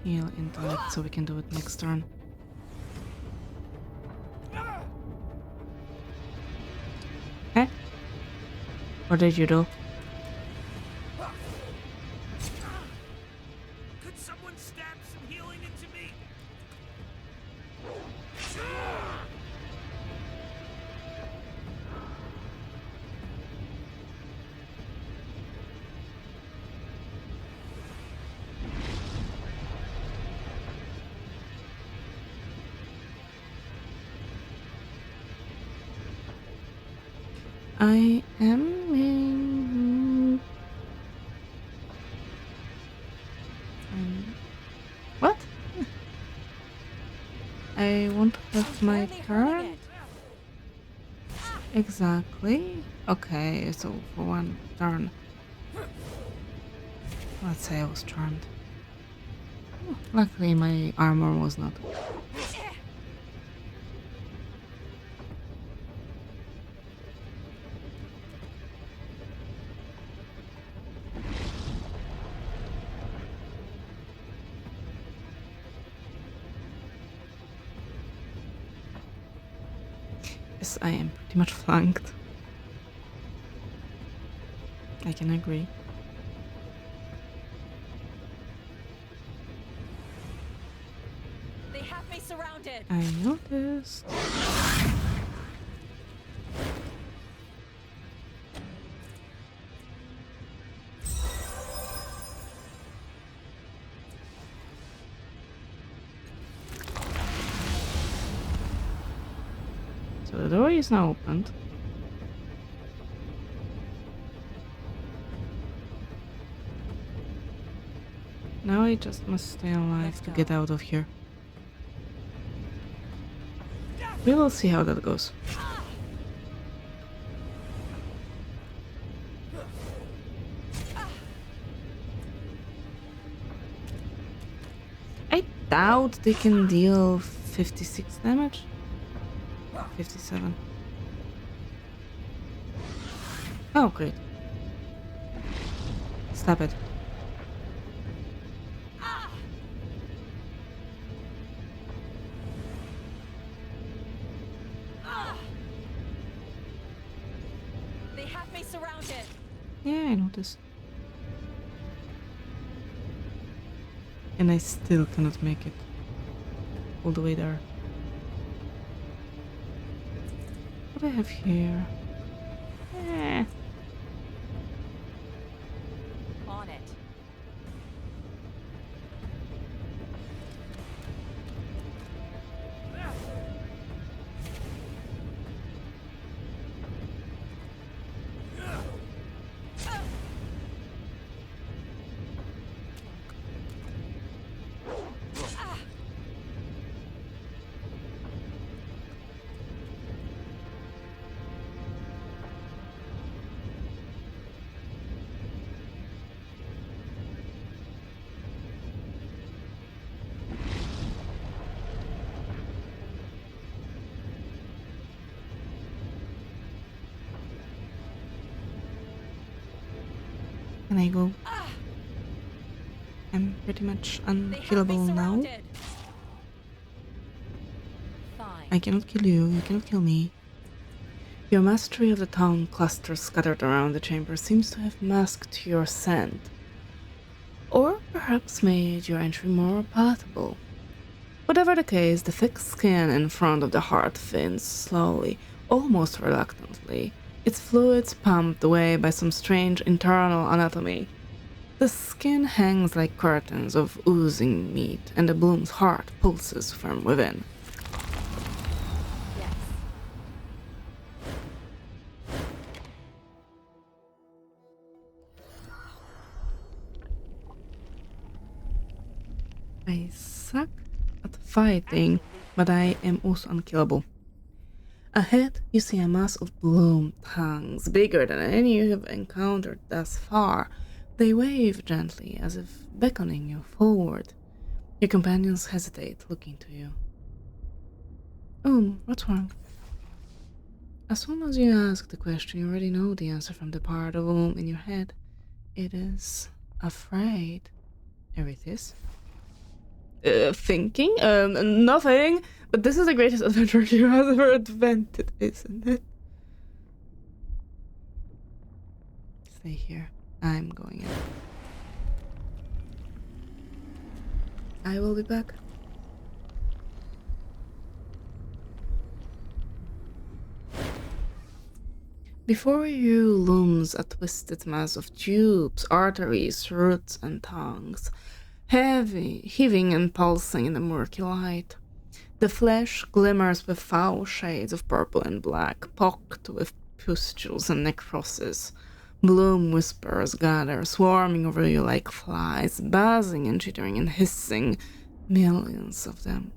Heal intellect so we can do it next turn. Okay. What did you do? Could someone stab some healing into me? I am in... What? I won't have my Barely hurting turn? it. Exactly. Okay, so for one turn. Let's say I was charmed. Luckily my armor was not. Yes, I am pretty much flanked. I can agree. They have me surrounded. I noticed. So the door is now opened. Now I just must stay alive Let's to go. get out of here. We will see how that goes. I doubt they can deal 56 damage. 57. Oh, great. Stop it. They have me surrounded. Yeah, I noticed. And I still cannot make it all the way there. What do I have here? Eh. On it. Can I go? I'm pretty much They have me unkillable now. surrounded. Fine. I cannot kill you, you cannot kill me. Your mastery of the town clusters scattered around the chamber seems to have masked your scent. Or perhaps made your entry more palatable. Whatever the case, the thick skin in front of the heart thins slowly, almost reluctantly, its fluids pumped away by some strange internal anatomy. The skin hangs like curtains of oozing meat, and the bloom's heart pulses from within. Yes. I suck at fighting, but I am also unkillable. Ahead, you see a mass of bloom tongues, bigger than any you have encountered thus far. They wave gently, as if beckoning you forward. Your companions hesitate, looking to you. What's wrong? As soon as you ask the question, you already know the answer from the part of in your head. It is afraid. Erythis. Thinking? Nothing. But this is the greatest adventure you have ever invented, isn't it? Stay here. I'm going in. I will be back. Before you looms a twisted mass of tubes, arteries, roots, and tongues, heaving and pulsing in the murky light. The flesh glimmers with foul shades of purple and black, pocked with pustules and necrosis. Bloom whispers gather, swarming over you like flies, buzzing and chittering and hissing, millions of them.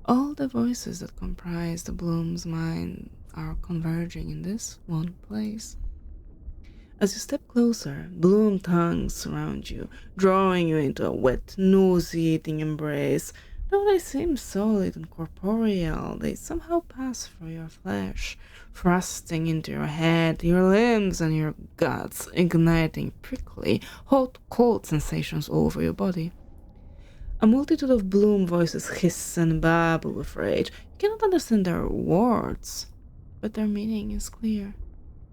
All the voices that comprise the Bloom's mind are converging in this one place. As you step closer, Bloom tongues surround you, drawing you into a wet, nauseating embrace. Though they seem solid and corporeal, they somehow pass through your flesh, thrusting into your head, your limbs, and your guts, igniting prickly, hot, cold sensations all over your body. A multitude of Bloom voices hiss and babble with rage. You cannot understand their words, but their meaning is clear.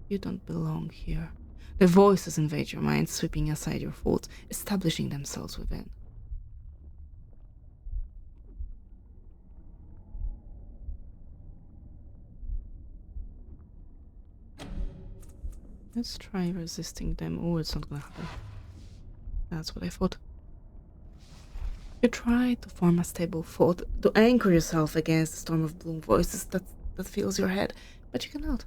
You don't belong here. The voices invade your mind, sweeping aside your thoughts, establishing themselves within. Let's try resisting them. Oh, it's not gonna happen. That's what I thought. You try to form a stable thought, to anchor yourself against the storm of Bloom voices that fills your head, but you cannot.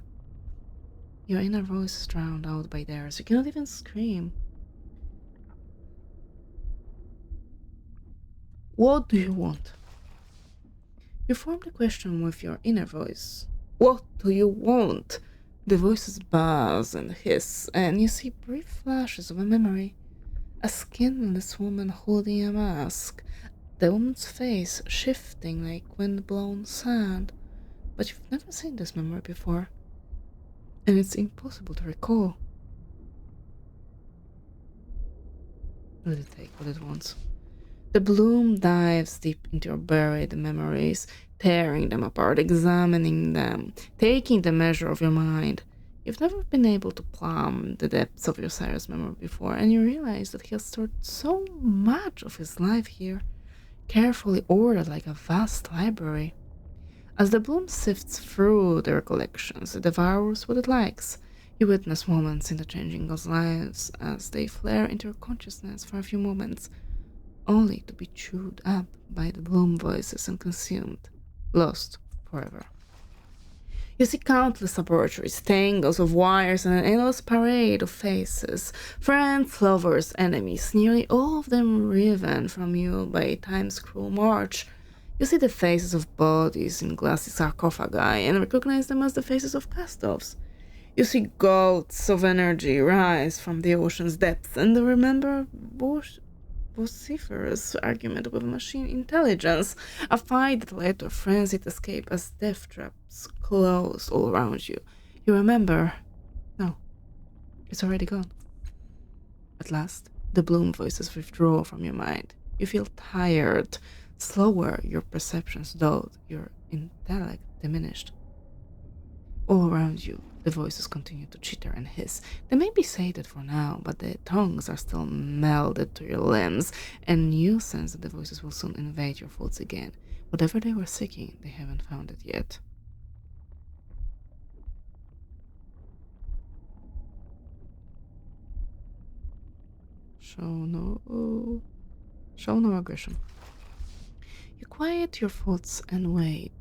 Your inner voice is drowned out by theirs. You cannot even scream. What do you want? You form the question with your inner voice. What do you want? The voices buzz and hiss, and you see brief flashes of a memory. A skinless woman holding a mask, the woman's face shifting like wind-blown sand. But you've never seen this memory before, and it's impossible to recall. Let it take what it wants. The Bloom dives deep into your buried memories, tearing them apart, examining them, taking the measure of your mind. You've never been able to plumb the depths of your Cyrus memory before, and you realize that he has stored so much of his life here, carefully ordered like a vast library. As the Bloom sifts through the recollections, it devours what it likes. You witness moments in the changing girls' lives as they flare into your consciousness for a few moments, only to be chewed up by the Bloom voices and consumed, lost forever. You see countless laboratories, tangles of wires, and an endless parade of faces, friends, lovers, enemies, nearly all of them riven from you by time's cruel march. You see the faces of bodies in glassy sarcophagi and recognize them as the faces of cast-offs. You see gouts of energy rise from the ocean's depths and remember vociferous argument with machine intelligence, a fight that led to a frenzied escape as death traps closed all around you. You remember... No, it's already gone. At last, the bloom voices withdraw from your mind. You feel tired, slower, your perceptions dulled, your intellect diminished. All around you, the voices continue to chitter and hiss. They may be sated for now, but their tongues are still melded to your limbs, and you sense that the voices will soon invade your thoughts again. Whatever they were seeking, they haven't found it yet. Show no aggression. You quiet your thoughts and wait.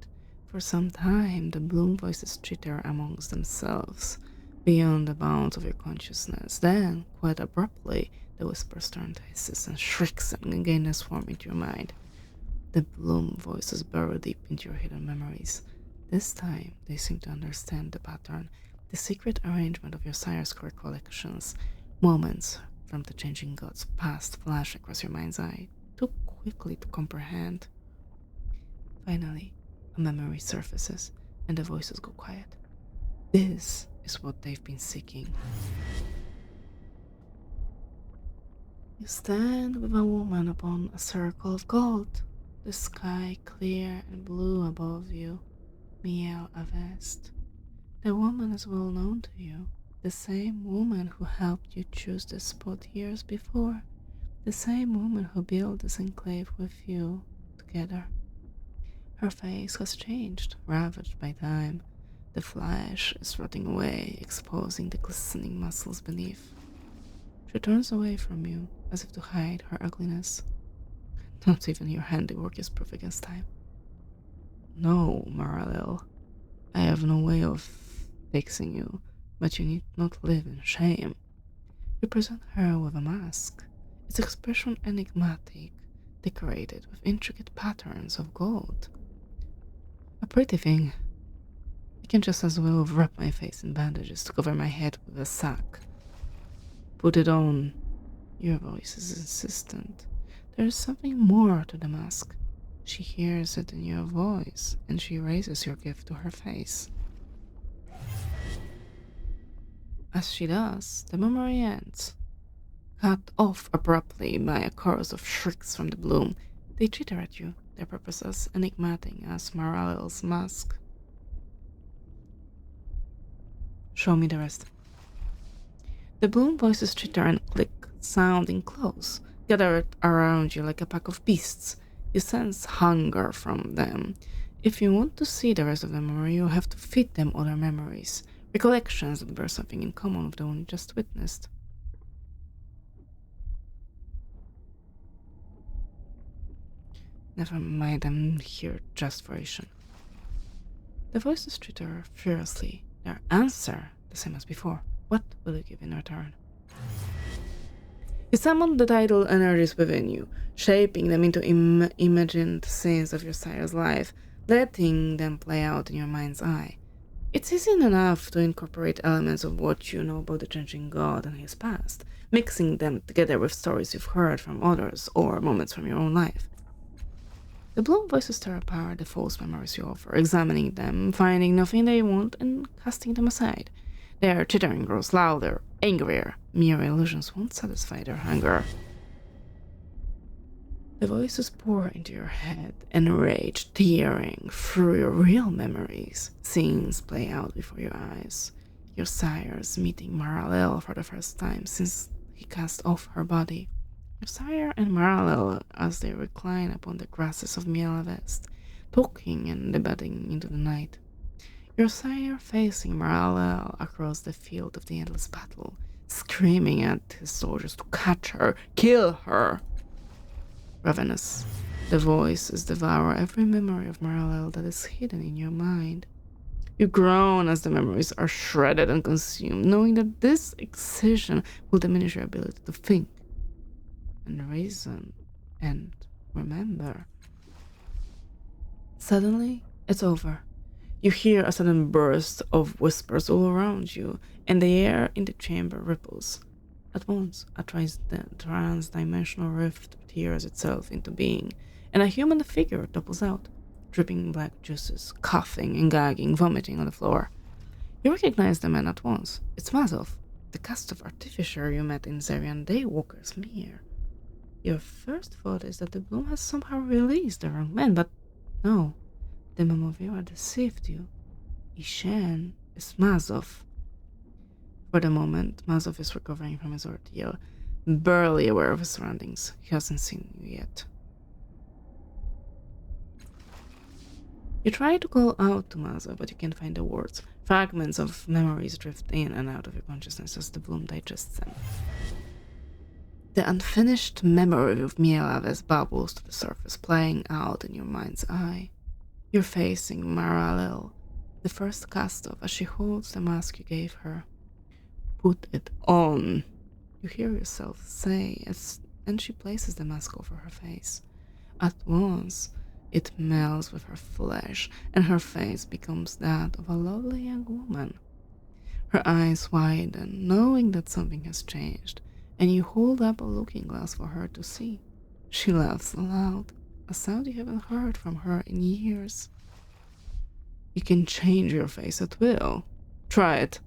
For some time, the bloom voices chitter amongst themselves, beyond the bounds of your consciousness. Then, quite abruptly, the whispers turn to hisses and shrieks and gain a swarm into your mind. The bloom voices burrow deep into your hidden memories. This time, they seem to understand the pattern, the secret arrangement of your sire's recollections. Moments from the changing gods past flash across your mind's eye, too quickly to comprehend. Finally, a memory surfaces, and the voices go quiet. This is what they've been seeking. You stand with a woman upon a circle of gold, the sky clear and blue above you. Miel Avest. The woman is well known to you, the same woman who helped you choose this spot years before, the same woman who built this enclave with you together. Her face has changed, ravaged by time. The flesh is rotting away, exposing the glistening muscles beneath. She turns away from you, as if to hide her ugliness. Not even your handiwork is proof against time. No, Maralel, I have no way of fixing you, but you need not live in shame. You present her with a mask, its expression enigmatic, decorated with intricate patterns of gold. A pretty thing. I can just as well wrap my face in bandages to cover my head with a sack. Put it on. Your voice is insistent. There is something more to the mask. She hears it in your voice, and she raises your gift to her face. As she does, the memory ends, cut off abruptly by a chorus of shrieks from the bloom. They chitter at you, their purposes enigmatic as Maralel's mask. Show me the rest. The bloom voices chitter and click, sounding close, gathered around you like a pack of beasts. You sense hunger from them. If you want to see the rest of the memory, you have to feed them other memories, recollections that bear something in common with the one you just witnessed. Never mind, I'm here just for Ishan. The voices chitter furiously, their answer the same as before. What will you give in return? You summon the tidal energies within you, shaping them into imagined scenes of your sire's life, letting them play out in your mind's eye. It's easy enough to incorporate elements of what you know about the changing god and his past, mixing them together with stories you've heard from others or moments from your own life. The bloom voices tear apart the false memories you offer, examining them, finding nothing they want, and casting them aside. Their chittering grows louder, angrier. Mere illusions won't satisfy their hunger. The voices pour into your head, enraged, tearing through your real memories. Scenes play out before your eyes. Your sire's meeting Maralel for the first time since he cast off her body. Your sire and Maralel as they recline upon the grasses of Mielavest, talking and debating into the night. Your sire facing Maralel across the field of the endless battle, screaming at his soldiers to catch her, kill her. Ravenous, the voices devour every memory of Maralel that is hidden in your mind. You groan as the memories are shredded and consumed, knowing that this excision will diminish your ability to think and reason and remember. Suddenly, it's over. You hear a sudden burst of whispers all around you, and the air in the chamber ripples. At once, a trans-dimensional rift tears itself into being, and a human figure topples out, dripping black juices, coughing and gagging, vomiting on the floor. You recognize the man at once. It's Mazov, the cast of artificer you met in Zarian Daywalker's Mere. Your first thought is that the bloom has somehow released the wrong man, but no. The Memovira deceived you. Ishan is Mazov. For the moment, Mazov is recovering from his ordeal, barely aware of his surroundings. He hasn't seen you yet. You try to call out to Mazov, but you can't find the words. Fragments of memories drift in and out of your consciousness as the bloom digests them. The unfinished memory of Mielaves bubbles to the surface, playing out in your mind's eye. You're facing Maralel, the first cast-off, as she holds the mask you gave her. Put it on, you hear yourself say, and she places the mask over her face. At once, it melds with her flesh, and her face becomes that of a lovely young woman. Her eyes widen, knowing that something has changed, and you hold up a looking glass for her to see. She laughs aloud, a sound you haven't heard from her in years. You can change your face at will. Try it.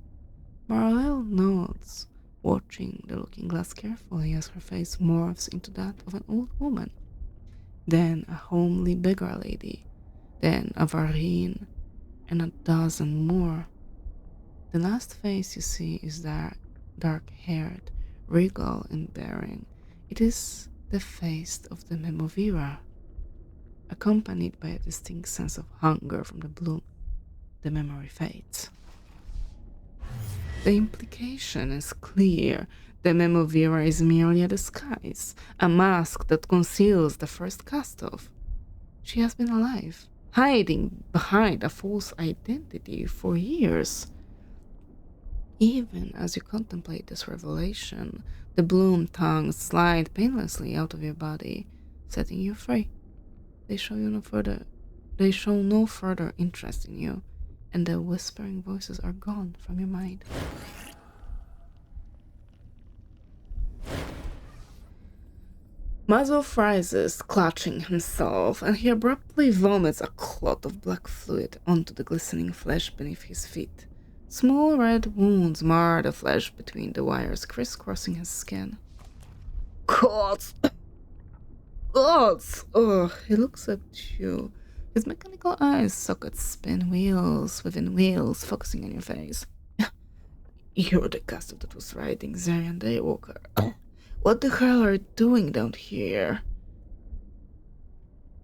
Marlel nods, watching the looking glass carefully as her face morphs into that of an old woman, then a homely beggar lady, then a Varine, and a dozen more. The last face you see is dark-haired, regal in bearing. It is the face of the Memovira, accompanied by a distinct sense of hunger from the bloom. The memory fades. The implication is clear. The Memovira is merely a disguise, a mask that conceals the first cast-off. She has been alive, hiding behind a false identity for years. Even as you contemplate this revelation, the bloom tongues slide painlessly out of your body, setting you free. They show no further interest in you, and the whispering voices are gone from your mind. Mazov rises, clutching himself, and he abruptly vomits a clot of black fluid onto the glistening flesh beneath his feet. Small red wounds mar the flesh between the wires, crisscrossing his skin. Gods! Gods! Oh, he looks at you. His mechanical eyes sockets spin wheels within wheels, focusing on your face. You're the cast that was riding Zarian Daywalker. What the hell are you doing down here?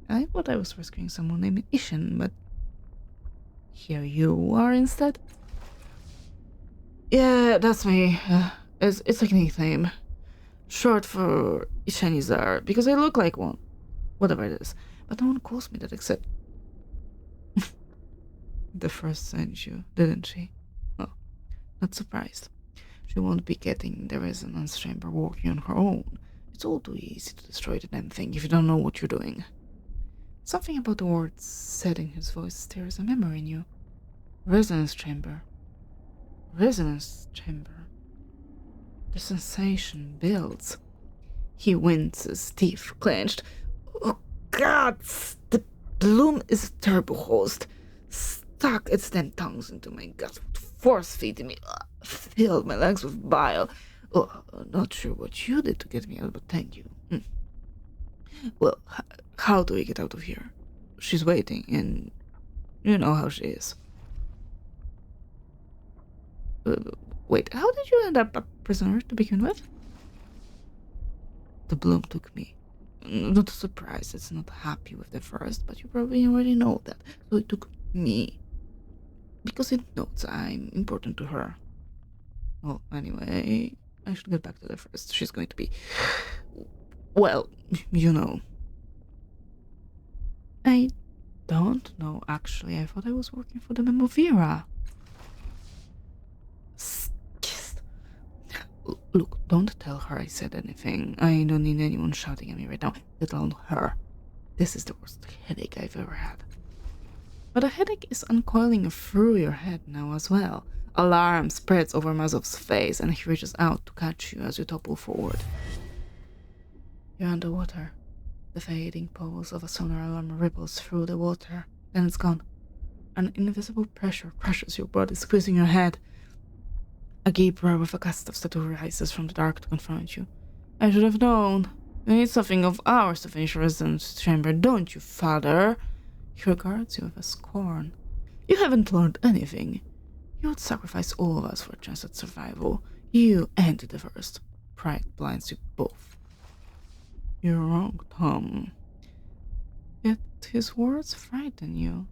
I thought I was rescuing someone named Ishan, but here you are instead? Yeah, that's me. It's a nickname. Short for Ishanizar, because I look like one. Whatever it is. But no one calls me that except... The first sent you, didn't she? Oh, not surprised. She won't be getting the resonance chamber working on her own. It's all too easy to destroy the damn thing if you don't know what you're doing. Something about the words said in his voice stirs a memory in you. Resonance chamber. Resonance chamber. The sensation builds. He winces, teeth clenched. Oh God! The bloom is a turbo host. Stuck its damn tongues into my guts, force feeding me, filled my legs with bile. Oh, not sure what you did to get me out, but thank you. Well, how do we get out of here? She's waiting, and you know how she is. Wait, how did you end up a prisoner to begin with? The bloom took me. Not a surprise, it's not happy with the first, but you probably already know that. So it took me. Because it knows I'm important to her. Well, anyway, I should get back to the first. She's going to be... Well, you know. I don't know, actually. I thought I was working for the Memovira. Look, don't tell her I said anything. I don't need anyone shouting at me right now, let alone her. This is the worst headache I've ever had. But a headache is uncoiling through your head now as well. Alarm spreads over Mazov's face, and he reaches out to catch you as you topple forward. You're underwater. The fading pulse of a sonar alarm ripples through the water, then it's gone. An invisible pressure crushes your body, squeezing your head. A gaper with a cast of statue rises from the dark to confront you. I should have known. You need something of ours to finish your residence chamber, don't you, father? He regards you with a scorn. You haven't learned anything. You would sacrifice all of us for a chance at survival. You and the first. Pride blinds you both. You're wrong, Tom. Yet his words frighten you.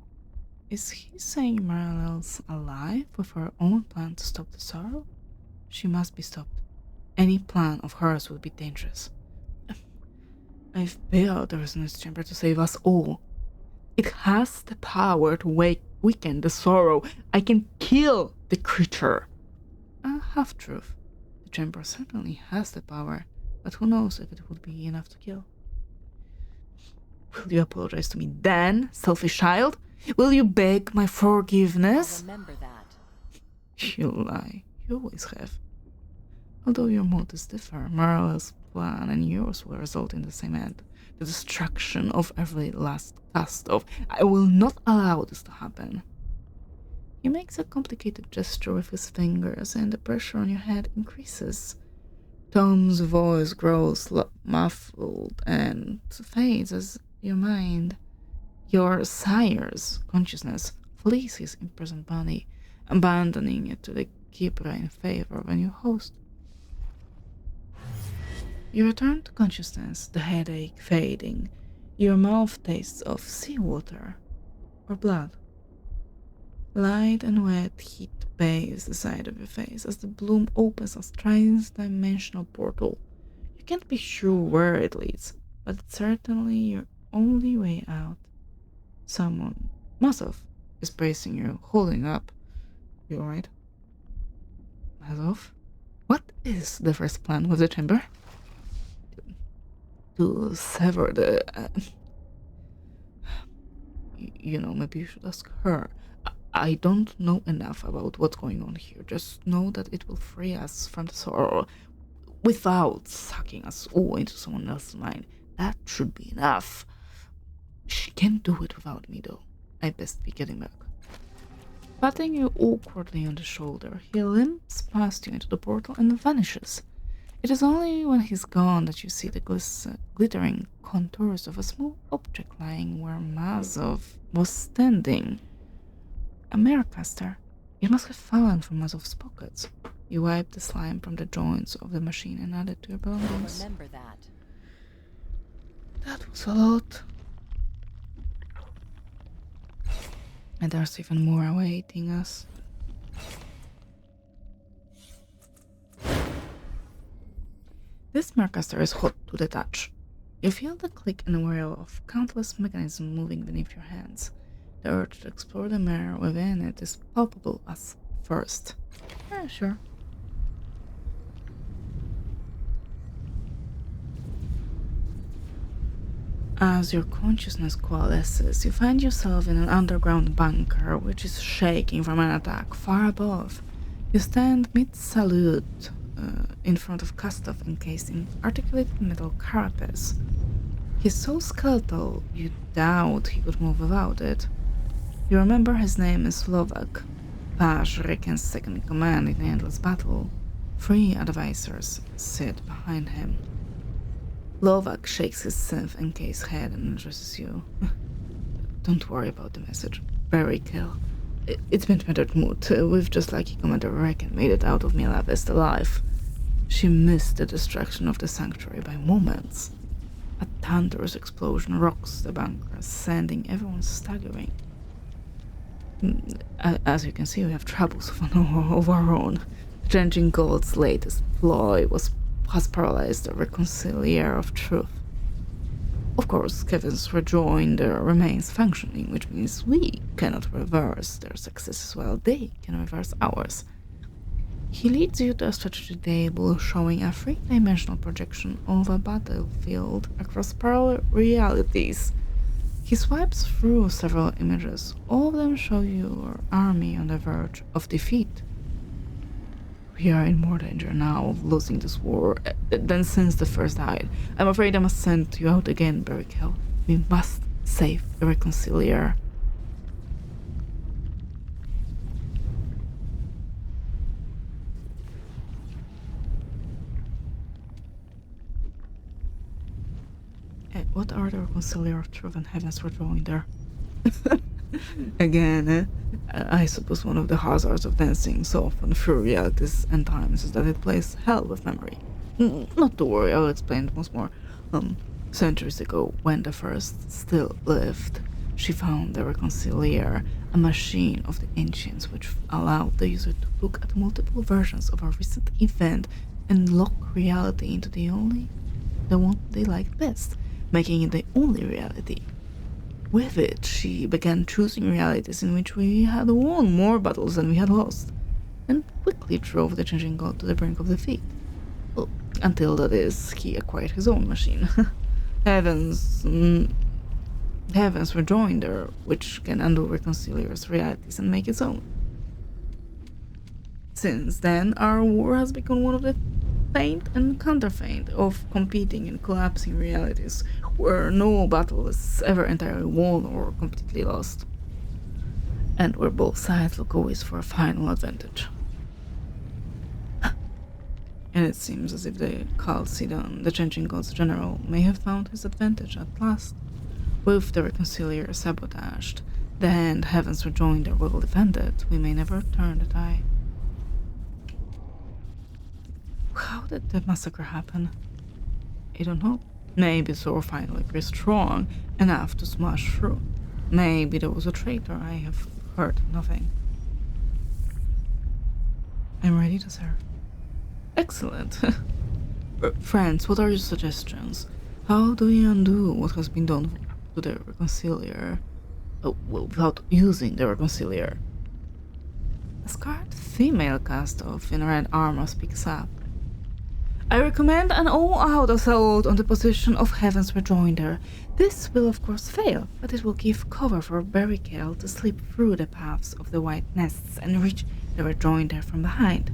Is he saying Maralel's alive with her own plan to stop the sorrow? She must be stopped. Any plan of hers would be dangerous. I've built the resonance chamber to save us all. It has the power to weaken the sorrow. I can kill the creature. A half-truth. The chamber certainly has the power, but who knows if it would be enough to kill. Will you apologize to me then, selfish child? Will you beg my forgiveness? I'll remember that. You lie. You always have. Although your motives differ, Marla's plan and yours will result in the same end. The destruction of every last Castov. I will not allow this to happen. He makes a complicated gesture with his fingers, and the pressure on your head increases. Tom's voice grows muffled and fades as your mind, your sire's consciousness, flees his imprisoned body, abandoning it to the keeper in favor of a new host. You return to consciousness, the headache fading. Your mouth tastes of seawater or blood. Light and wet heat bathes the side of your face as the bloom opens a trans-dimensional portal. You can't be sure where it leads, but it's certainly your only way out. Someone, Mazov, is bracing you, holding up. You alright? Mazov? What is the first plan with the chamber? To sever the... maybe you should ask her. I don't know enough about what's going on here. Just know that it will free us from the sorrow without sucking us all into someone else's mind. That should be enough. She can't do it without me, though. I best be getting back. Patting you awkwardly on the shoulder, he limps past you into the portal and vanishes. It is only when he's gone that you see the glittering contours of a small object lying where Mazov was standing. A Maricaster. It must have fallen from Mazov's pockets. You wipe the slime from the joints of the machine and add it to your I'll belongings. remember that. That was a lot. And there's even more awaiting us. This Maricaster is hot to the touch. You feel the click and whirl of countless mechanisms moving beneath your hands. The urge to explore the mirror within it is palpable as first. Yeah, sure. As your consciousness coalesces, you find yourself in an underground bunker which is shaking from an attack far above. You stand mid-salute in front of Kastov encased in articulated metal carapace. He's so skeletal you doubt he could move without it. You remember his name is Slovak, Page Riken's second in command in the endless battle. 3 advisors sit behind him. Lovak shakes his synth-encased head and addresses you. Don't worry about the message. Very kill. It's been Commander Mood. We've just lucky Commander Riken made it out of Mila Vest alive. She missed the destruction of the sanctuary by moments. A thunderous explosion rocks the bunker, sending everyone staggering. As you can see, we have troubles of our own. Drenching Gold's latest ploy has paralyzed the reconcilier of truth. Of course, Kevin's rejoinder remains functioning, which means we cannot reverse their successes while they can reverse ours. He leads you to a strategy table showing a 3-dimensional projection of a battlefield across parallel realities. He swipes through several images. All of them show your army on the verge of defeat. We are in more danger now of losing this war than since the first died. I'm afraid I must send you out again, Barrichello. We must save the Reconcilier. What are the reconcilier of truth and heavens rejoinder? Again, I suppose one of the hazards of dancing so often through realities and times is that it plays hell with memory. Not to worry, I'll explain it once more. Centuries ago, when the first still lived, she found the reconcilier, a machine of the ancients which allowed the user to look at multiple versions of a recent event and lock reality into the one they liked best, making it the only reality. With it, she began choosing realities in which we had won more battles than we had lost, and quickly drove the changing god to the brink of defeat. Well, until that is, he acquired his own machine. Heaven's Rejoinder, which can undo reconcilier's realities and make its own. Since then, our war has become one of the feint and counterfeint of competing and collapsing realities, where no battle is ever entirely won or completely lost, and where both sides look always for a final advantage. And it seems as if the Chalcedon, the changing god's general, may have found his advantage at last. With the reconcilier sabotaged, and Heaven's Rejoinder well defended, we may never turn the tide. How did the massacre happen? I don't know. Maybe Zor finally grew strong enough to smash through. Maybe there was a traitor. I have heard nothing. I'm ready to serve. Excellent. Friends, what are your suggestions? How do we undo what has been done to the reconcilier? Without using the reconcilier. A scarred female cast-off in red armor speaks up. I recommend an all-out assault on the position of Heaven's Rejoinder. This will of course fail, but it will give cover for Barricade to slip through the paths of the white nests and reach the Rejoinder from behind.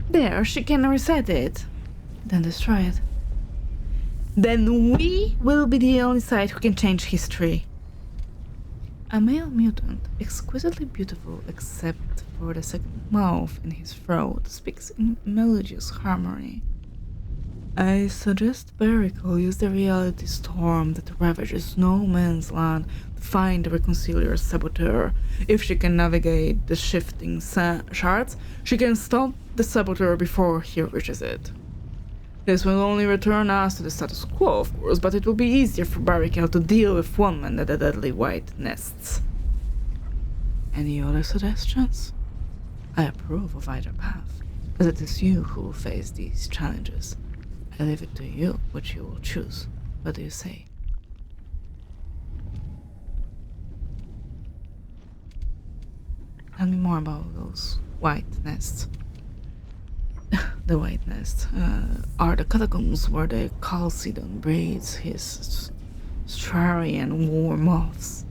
There, she can reset it, then destroy it. Then we will be the only side who can change history. A male mutant, exquisitely beautiful except for the second mouth in his throat, speaks in melodious harmony. I suggest Berical use the reality storm that ravages no man's land to find the reconcilier's saboteur. If she can navigate the shifting shards, she can stop the saboteur before he reaches it. This will only return us to the status quo, of course, but it will be easier for Berical to deal with one man than the deadly white nests. Any other suggestions? I approve of either path, as it is you who will face these challenges. I leave it to you which you will choose. What do you say? Tell me more about those white nests. The white nests are the catacombs where the Chalcedon breeds his Strarian war moths.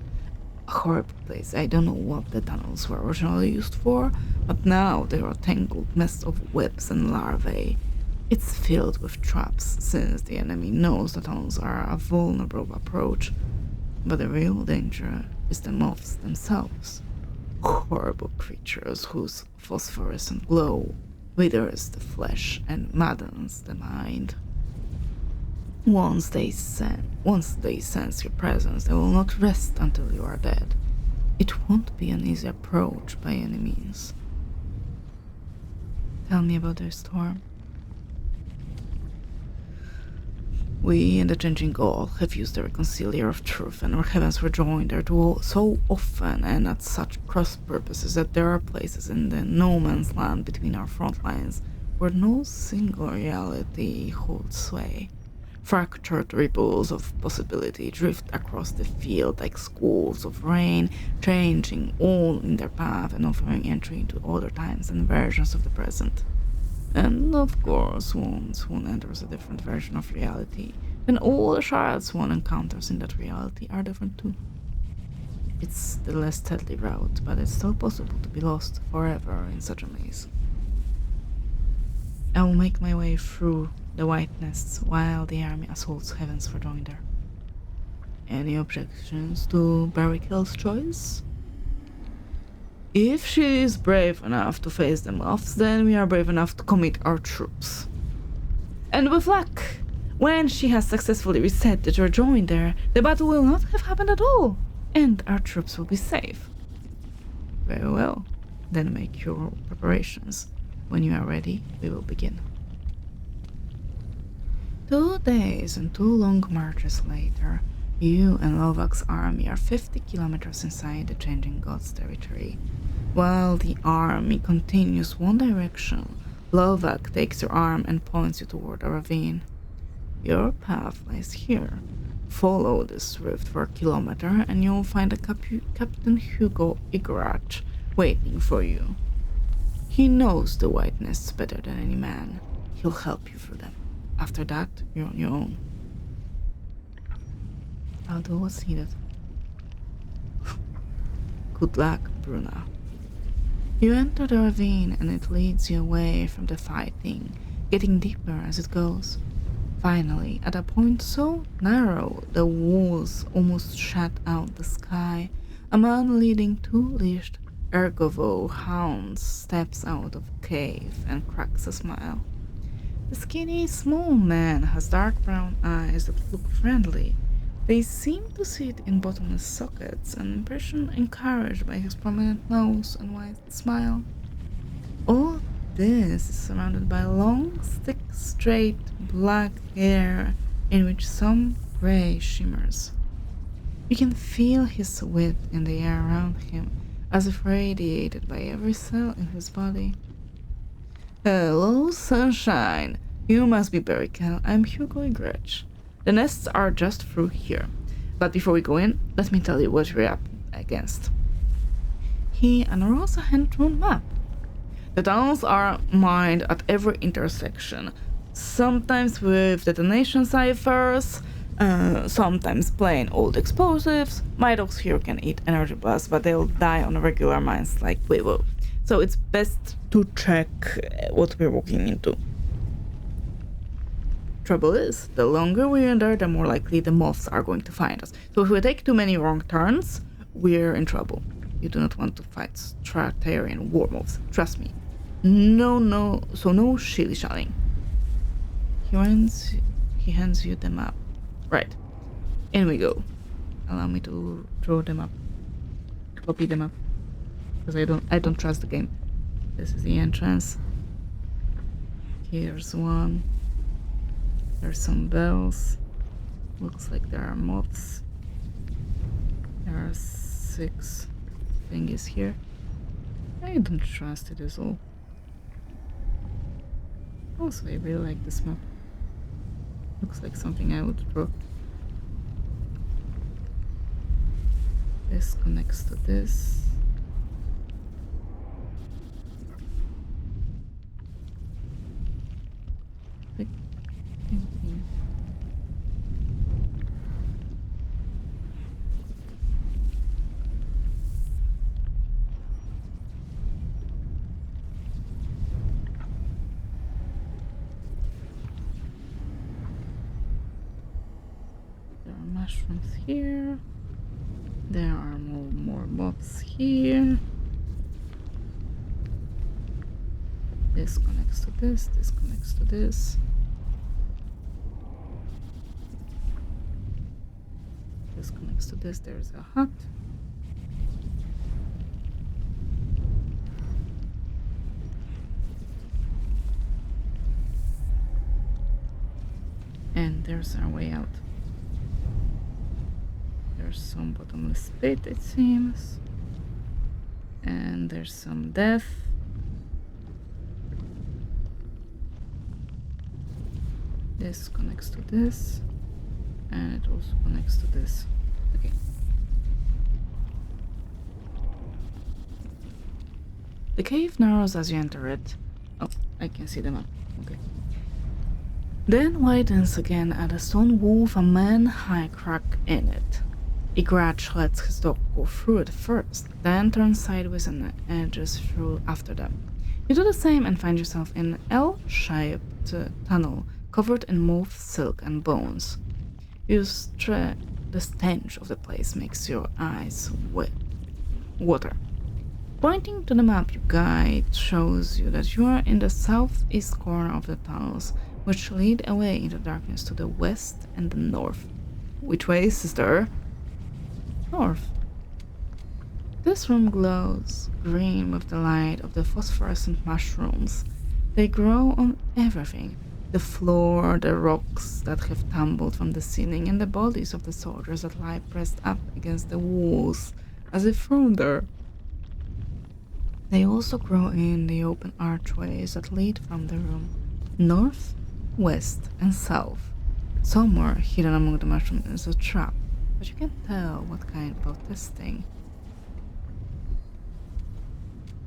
A horrible place. I don't know what the tunnels were originally used for, but now they are a tangled mess of webs and larvae. It's filled with traps, since the enemy knows the tunnels are a vulnerable approach. But the real danger is the moths themselves. Horrible creatures whose phosphorescent glow withers the flesh and maddens the mind. Once they sense your presence, they will not rest until you are dead. It won't be an easy approach by any means. Tell me about their storm. We and the changing god have used the reconcilier of truth and Heaven's Rejoinder so often and at such cross purposes that there are places in the no man's land between our front lines where no single reality holds sway. Fractured ripples of possibility drift across the field like squalls of rain, changing all in their path and offering entry into other times and versions of the present. And of course, once one enters a different version of reality, then all the shards one encounters in that reality are different too. It's the less deadly route, but it's still possible to be lost forever in such a maze. I will make my way through the white nests while the army assaults Heaven's Rejoinder. Any objections to Barricale's choice? If she is brave enough to face the moths, then we are brave enough to commit our troops. And with luck, When she has successfully reset the rejoin there, the battle will not have happened at all, and our troops will be safe. Very well. Then make your preparations. When you are ready, we will begin. 2 days and 2 long marches later, you and Lovak's army are 50 kilometers inside the Changing Gods territory. While the army continues one direction, Lovak takes your arm and points you toward a ravine. Your path lies here. Follow this rift for a kilometer and you'll find a Captain Hugo Igrach waiting for you. He knows the White Nests better than any man. He'll help you through them. After that, you're on your own. I'll do what's needed. Good luck, Bruna. You enter the ravine and it leads you away from the fighting, getting deeper as it goes. Finally, at a point so narrow the walls almost shut out the sky, a man leading 2 leashed Ergovo hounds steps out of a cave and cracks a smile. The skinny, small man has dark brown eyes that look friendly. They seem to sit in bottomless sockets, an impression encouraged by his prominent nose and wide smile. All this is surrounded by long, thick, straight, black hair in which some gray shimmers. You can feel his width in the air around him, as if radiated by every cell in his body. Hello, sunshine. You must be Berikel. I'm Hugo Igrach. The nests are just through here. But before we go in, let me tell you what we're up against. He unrolls a hand-drawn map. The tunnels are mined at every intersection, sometimes with detonation ciphers, sometimes plain old explosives. My dogs here can eat energy blasts, but they'll die on regular mines like we will. So it's best to check what we're walking into. Trouble is, the longer we're in there, the more likely the moths are going to find us. So if we take too many wrong turns, we're in trouble. You do not want to fight Stratarian war moths, trust me. No, so no shilly-shallying. He hands you the map. Right, in we go. Allow me to draw them up, copy them up, because I don't trust the game. This is the entrance. Here's one. There's some bells. Looks like there are moths. There are 6 thingies here. I don't trust it at all. Also, I really like this map. Looks like something I would draw. This connects to this. There are mushrooms here. There are more mobs here. This connects to this, this connects to this. This connects to this, there's a hut. And there's our way out. There's some bottomless pit, it seems. And there's some death. This connects to this. And it also connects to this. Okay. The cave narrows as you enter it. Oh, I can see the map. Okay. Then widens again at a stone wall with a man-high crack in it. Igrach lets his dog go through it first, then turns sideways and edges through after them. You do the same and find yourself in an L-shaped tunnel covered in moth, silk, and bones. The stench of the place makes your eyes water. Pointing to the map your guide shows you that you are in the southeast corner of the tunnels, which lead away into darkness to the west and the north. Which way, sister? North. This room glows green with the light of the phosphorescent mushrooms. They grow on everything. The floor, the rocks that have tumbled from the ceiling, and the bodies of the soldiers that lie pressed up against the walls, as if thrown there. They also grow in the open archways that lead from the room, north, west, and south. Somewhere hidden among the mushrooms is a trap, but you can't tell what kind without testing.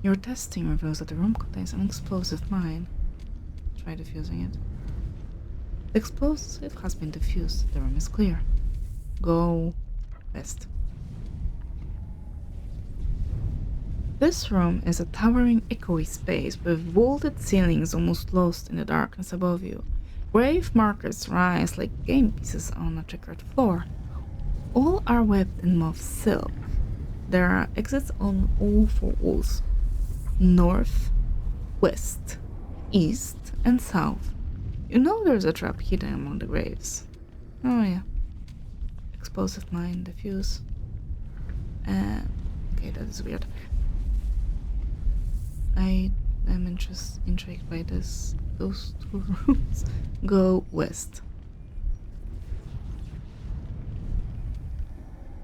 Your testing reveals that the room contains an explosive mine. Try defusing it. The explosive has been defused. The room is clear. Go west. This room is a towering, echoey space with vaulted ceilings almost lost in the darkness above you. Grave markers rise like game pieces on a checkered floor. All are webbed in moth silk. There are exits on all four walls. North, west, east, and south. You know there's a trap hidden among the graves. Oh yeah. Explosive mine, defuse. Okay, that is weird. I am intrigued by those two rooms. Go west.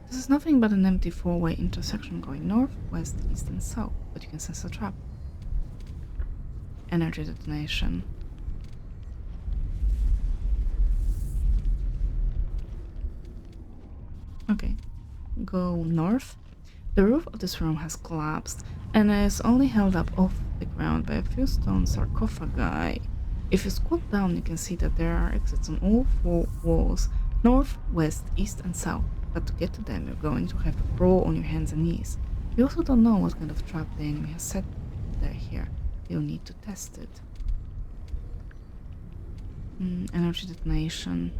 This is nothing but an empty four-way intersection going north, west, east, and south, but you can sense a trap. Energy detonation. Okay, go north. The roof of this room has collapsed and is only held up off the ground by a few stone sarcophagi. If you squat down, you can see that there are exits on all four walls, north, west, east, and south. But to get to them, you're going to have to crawl on your hands and knees. You also don't know what kind of trap the enemy has set there here. You'll need to test it. Energy detonation.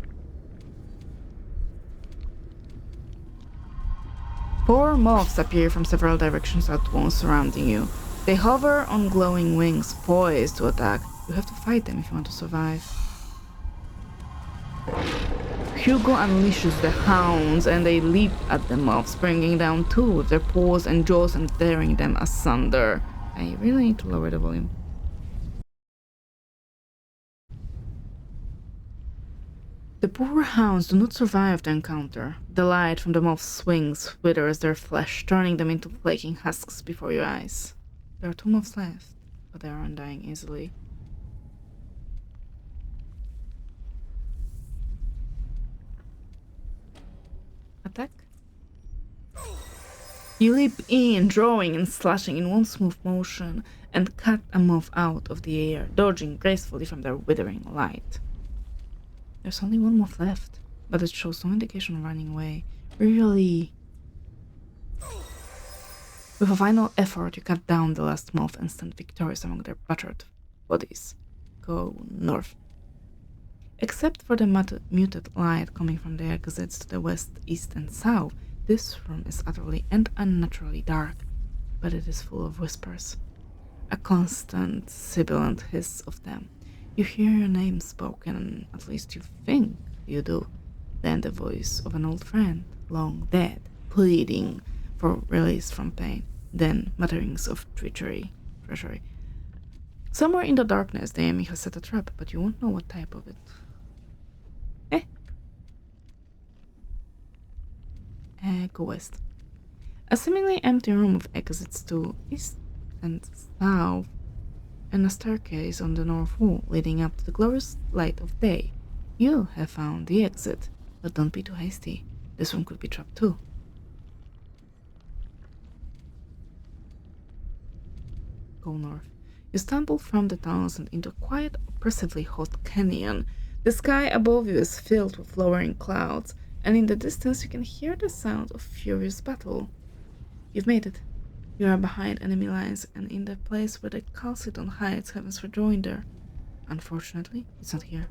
4 moths appear from several directions at once surrounding you. They hover on glowing wings, poised to attack. You have to fight them if you want to survive. Hugo unleashes the hounds and they leap at the moths, bringing down 2 with their paws and jaws and tearing them asunder. I really need to lower the volume. The poor hounds do not survive the encounter. The light from the moth's wings withers their flesh, turning them into flaking husks before your eyes. There are 2 moths left, but they are undying easily. Attack? You leap in, drawing and slashing in one smooth motion, and cut a moth out of the air, dodging gracefully from their withering light. There's only 1 moth left, but it shows no indication of running away. Really? With a final effort, you cut down the last moth and stand victorious among their battered bodies. Go north. Except for the muted light coming from the exits to the west, east, and south, this room is utterly and unnaturally dark, but it is full of whispers. A constant, sibilant hiss of them. You hear your name spoken, at least you think you do. Then the voice of an old friend, long dead, pleading for release from pain. Then mutterings of treachery. Somewhere in the darkness, the enemy has set a trap, but you won't know what type of it. Go west. A seemingly empty room with exits to east and south, and a staircase on the north wall leading up to the glorious light of day. You have found the exit, but don't be too hasty. This one could be trapped too. Go north. You stumble from the tunnels and into a quiet, oppressively hot canyon. The sky above you is filled with lowering clouds, and in the distance you can hear the sound of furious battle. You've made it. You are behind enemy lines and in the place where the Chalcedon hides heaven's rejoinder. Unfortunately, it's not here.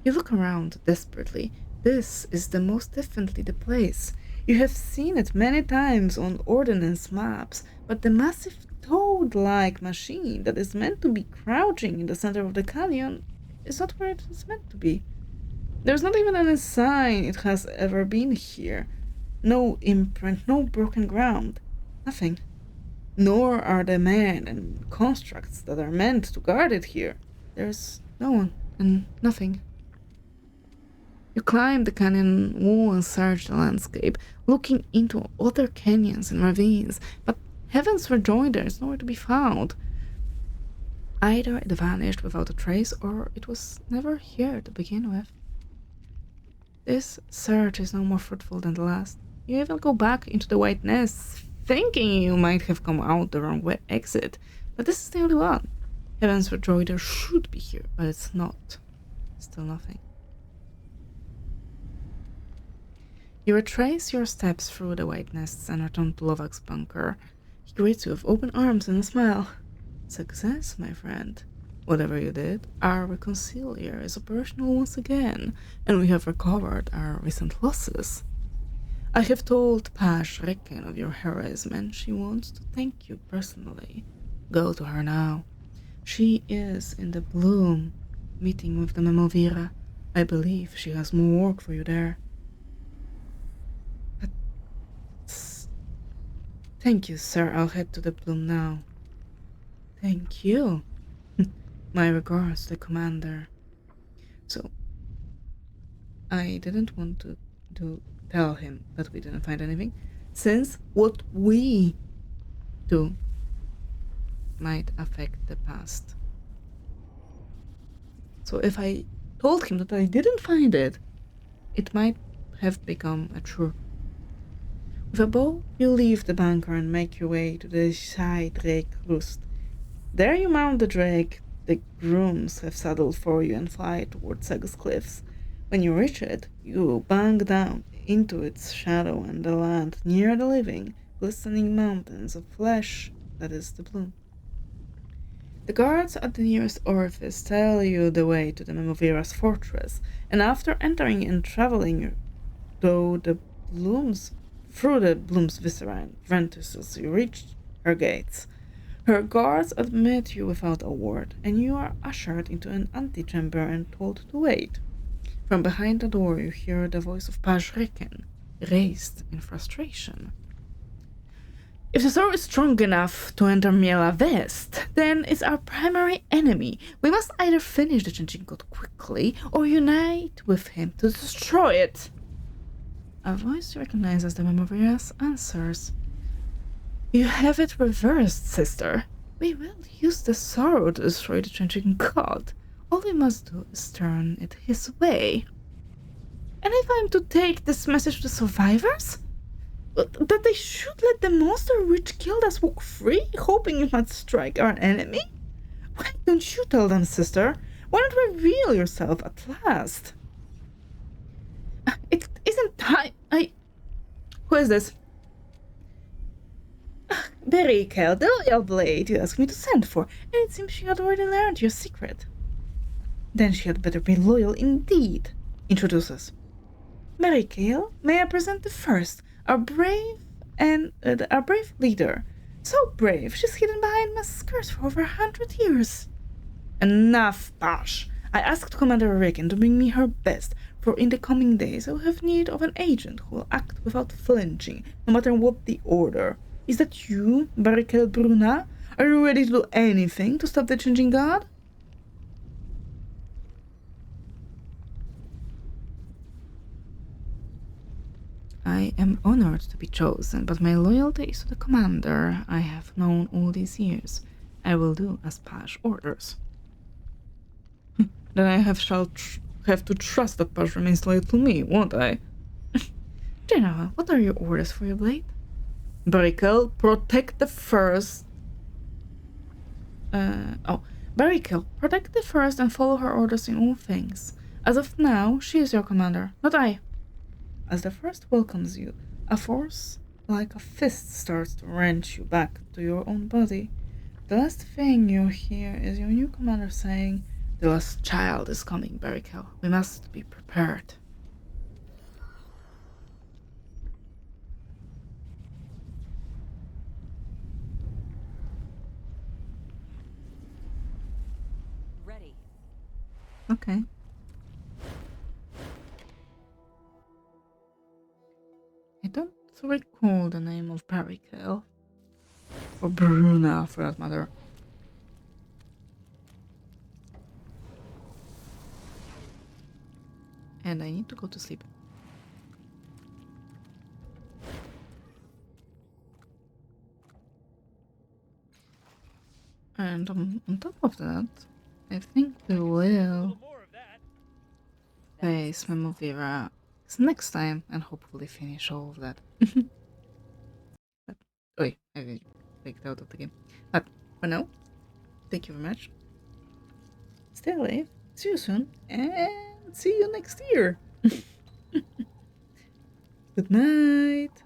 You look around desperately. This is the most definitely the place. You have seen it many times on ordnance maps, but the massive toad-like machine that is meant to be crouching in the center of the canyon is not where it is meant to be. There's not even any sign it has ever been here. No imprint, no broken ground. Nothing. Nor are the men and constructs that are meant to guard it here. There's no one and nothing. You climb the canyon wall and search the landscape, looking into other canyons and ravines, but heavens rejoinder is nowhere to be found. Either it vanished without a trace, or it was never here to begin with. This search is no more fruitful than the last. You even go back into the white nests, thinking you might have come out the wrong way exit, but this is the only one. Heavens rejoinder should be here, but it's not. Still nothing. You retrace your steps through the white nests and return to Lovak's bunker. He greets you with open arms and a smile. Success, my friend. Whatever you did, our reconcilier is operational once again, and we have recovered our recent losses. I have told Pash Recken of your heroism, and she wants to thank you personally. Go to her now. She is in the Bloom, meeting with the Memovira. I believe she has more work for you there. Thank you, sir. I'll head to the Bloom now. Thank you. My regards, the commander. So, I didn't want to tell him that we didn't find anything, since what we do might affect the past. So if I told him that I didn't find it, it might have become a truth. With a bow, you leave the bunker and make your way to the Shai Drake Roost. There you mount the drake the grooms have saddled for you and fly towards Sagus Cliffs. When you reach it, you bang down into its shadow and the land near the living, glistening mountains of flesh that is the Bloom. The guards at the nearest orifice tell you the way to the Memovira's fortress, and after entering and traveling through the Bloom's viscera ventuses, you reach her gates. Her guards admit you without a word, and you are ushered into an antechamber and told to wait. From behind the door you hear the voice of Page Recken, raised in frustration. If the sword is strong enough to enter Miela West, then it's our primary enemy. We must either finish the changing god quickly or unite with him to destroy it. A voice you recognize as the Memovira's answers. You have it reversed, sister. We will use the sorrow to destroy the changing god. All we must do is turn it his way. And if I'm to take this message to the survivors? That they should let the monster which killed us walk free, hoping it might strike our enemy? Why don't you tell them, sister? Why not reveal yourself at last? It isn't time. Who is this? Berikel, the loyal blade you asked me to send for, and it seems she had already learned your secret. Then she had better be loyal indeed. Introduce us. Berikel, may I present the first, our brave leader. So brave, she's hidden behind my skirts for over 100 years. Enough, Pash. I asked Commander Recken to bring me her best, for in the coming days I will have need of an agent who will act without flinching, no matter what the order. Is that you, Berikel Bruna? Are you ready to do anything to stop the changing god? I am honored to be chosen, but my loyalty is to the commander I have known all these years. I will do as Pash orders. Then I have to trust that Pash remains loyal to me, won't I? General, what are your orders for your blade? Berikel, protect the first. Berikel, protect the first and follow her orders in all things. As of now, she is your commander, not I. As the first welcomes you, a force like a fist starts to wrench you back to your own body. The last thing you hear is your new commander saying, "The last child is coming, Berikel. We must be prepared." Ready. Okay. I don't recall the name of Barricade. Or Bruna, for that matter. And I need to go to sleep. And on top of that, I think we A will little more of that. face Memovira next time and hopefully finish all of that. But, oi, I clicked out of the game. But for now, thank you very much. Stay alive, see you soon, and see you next year. Good night.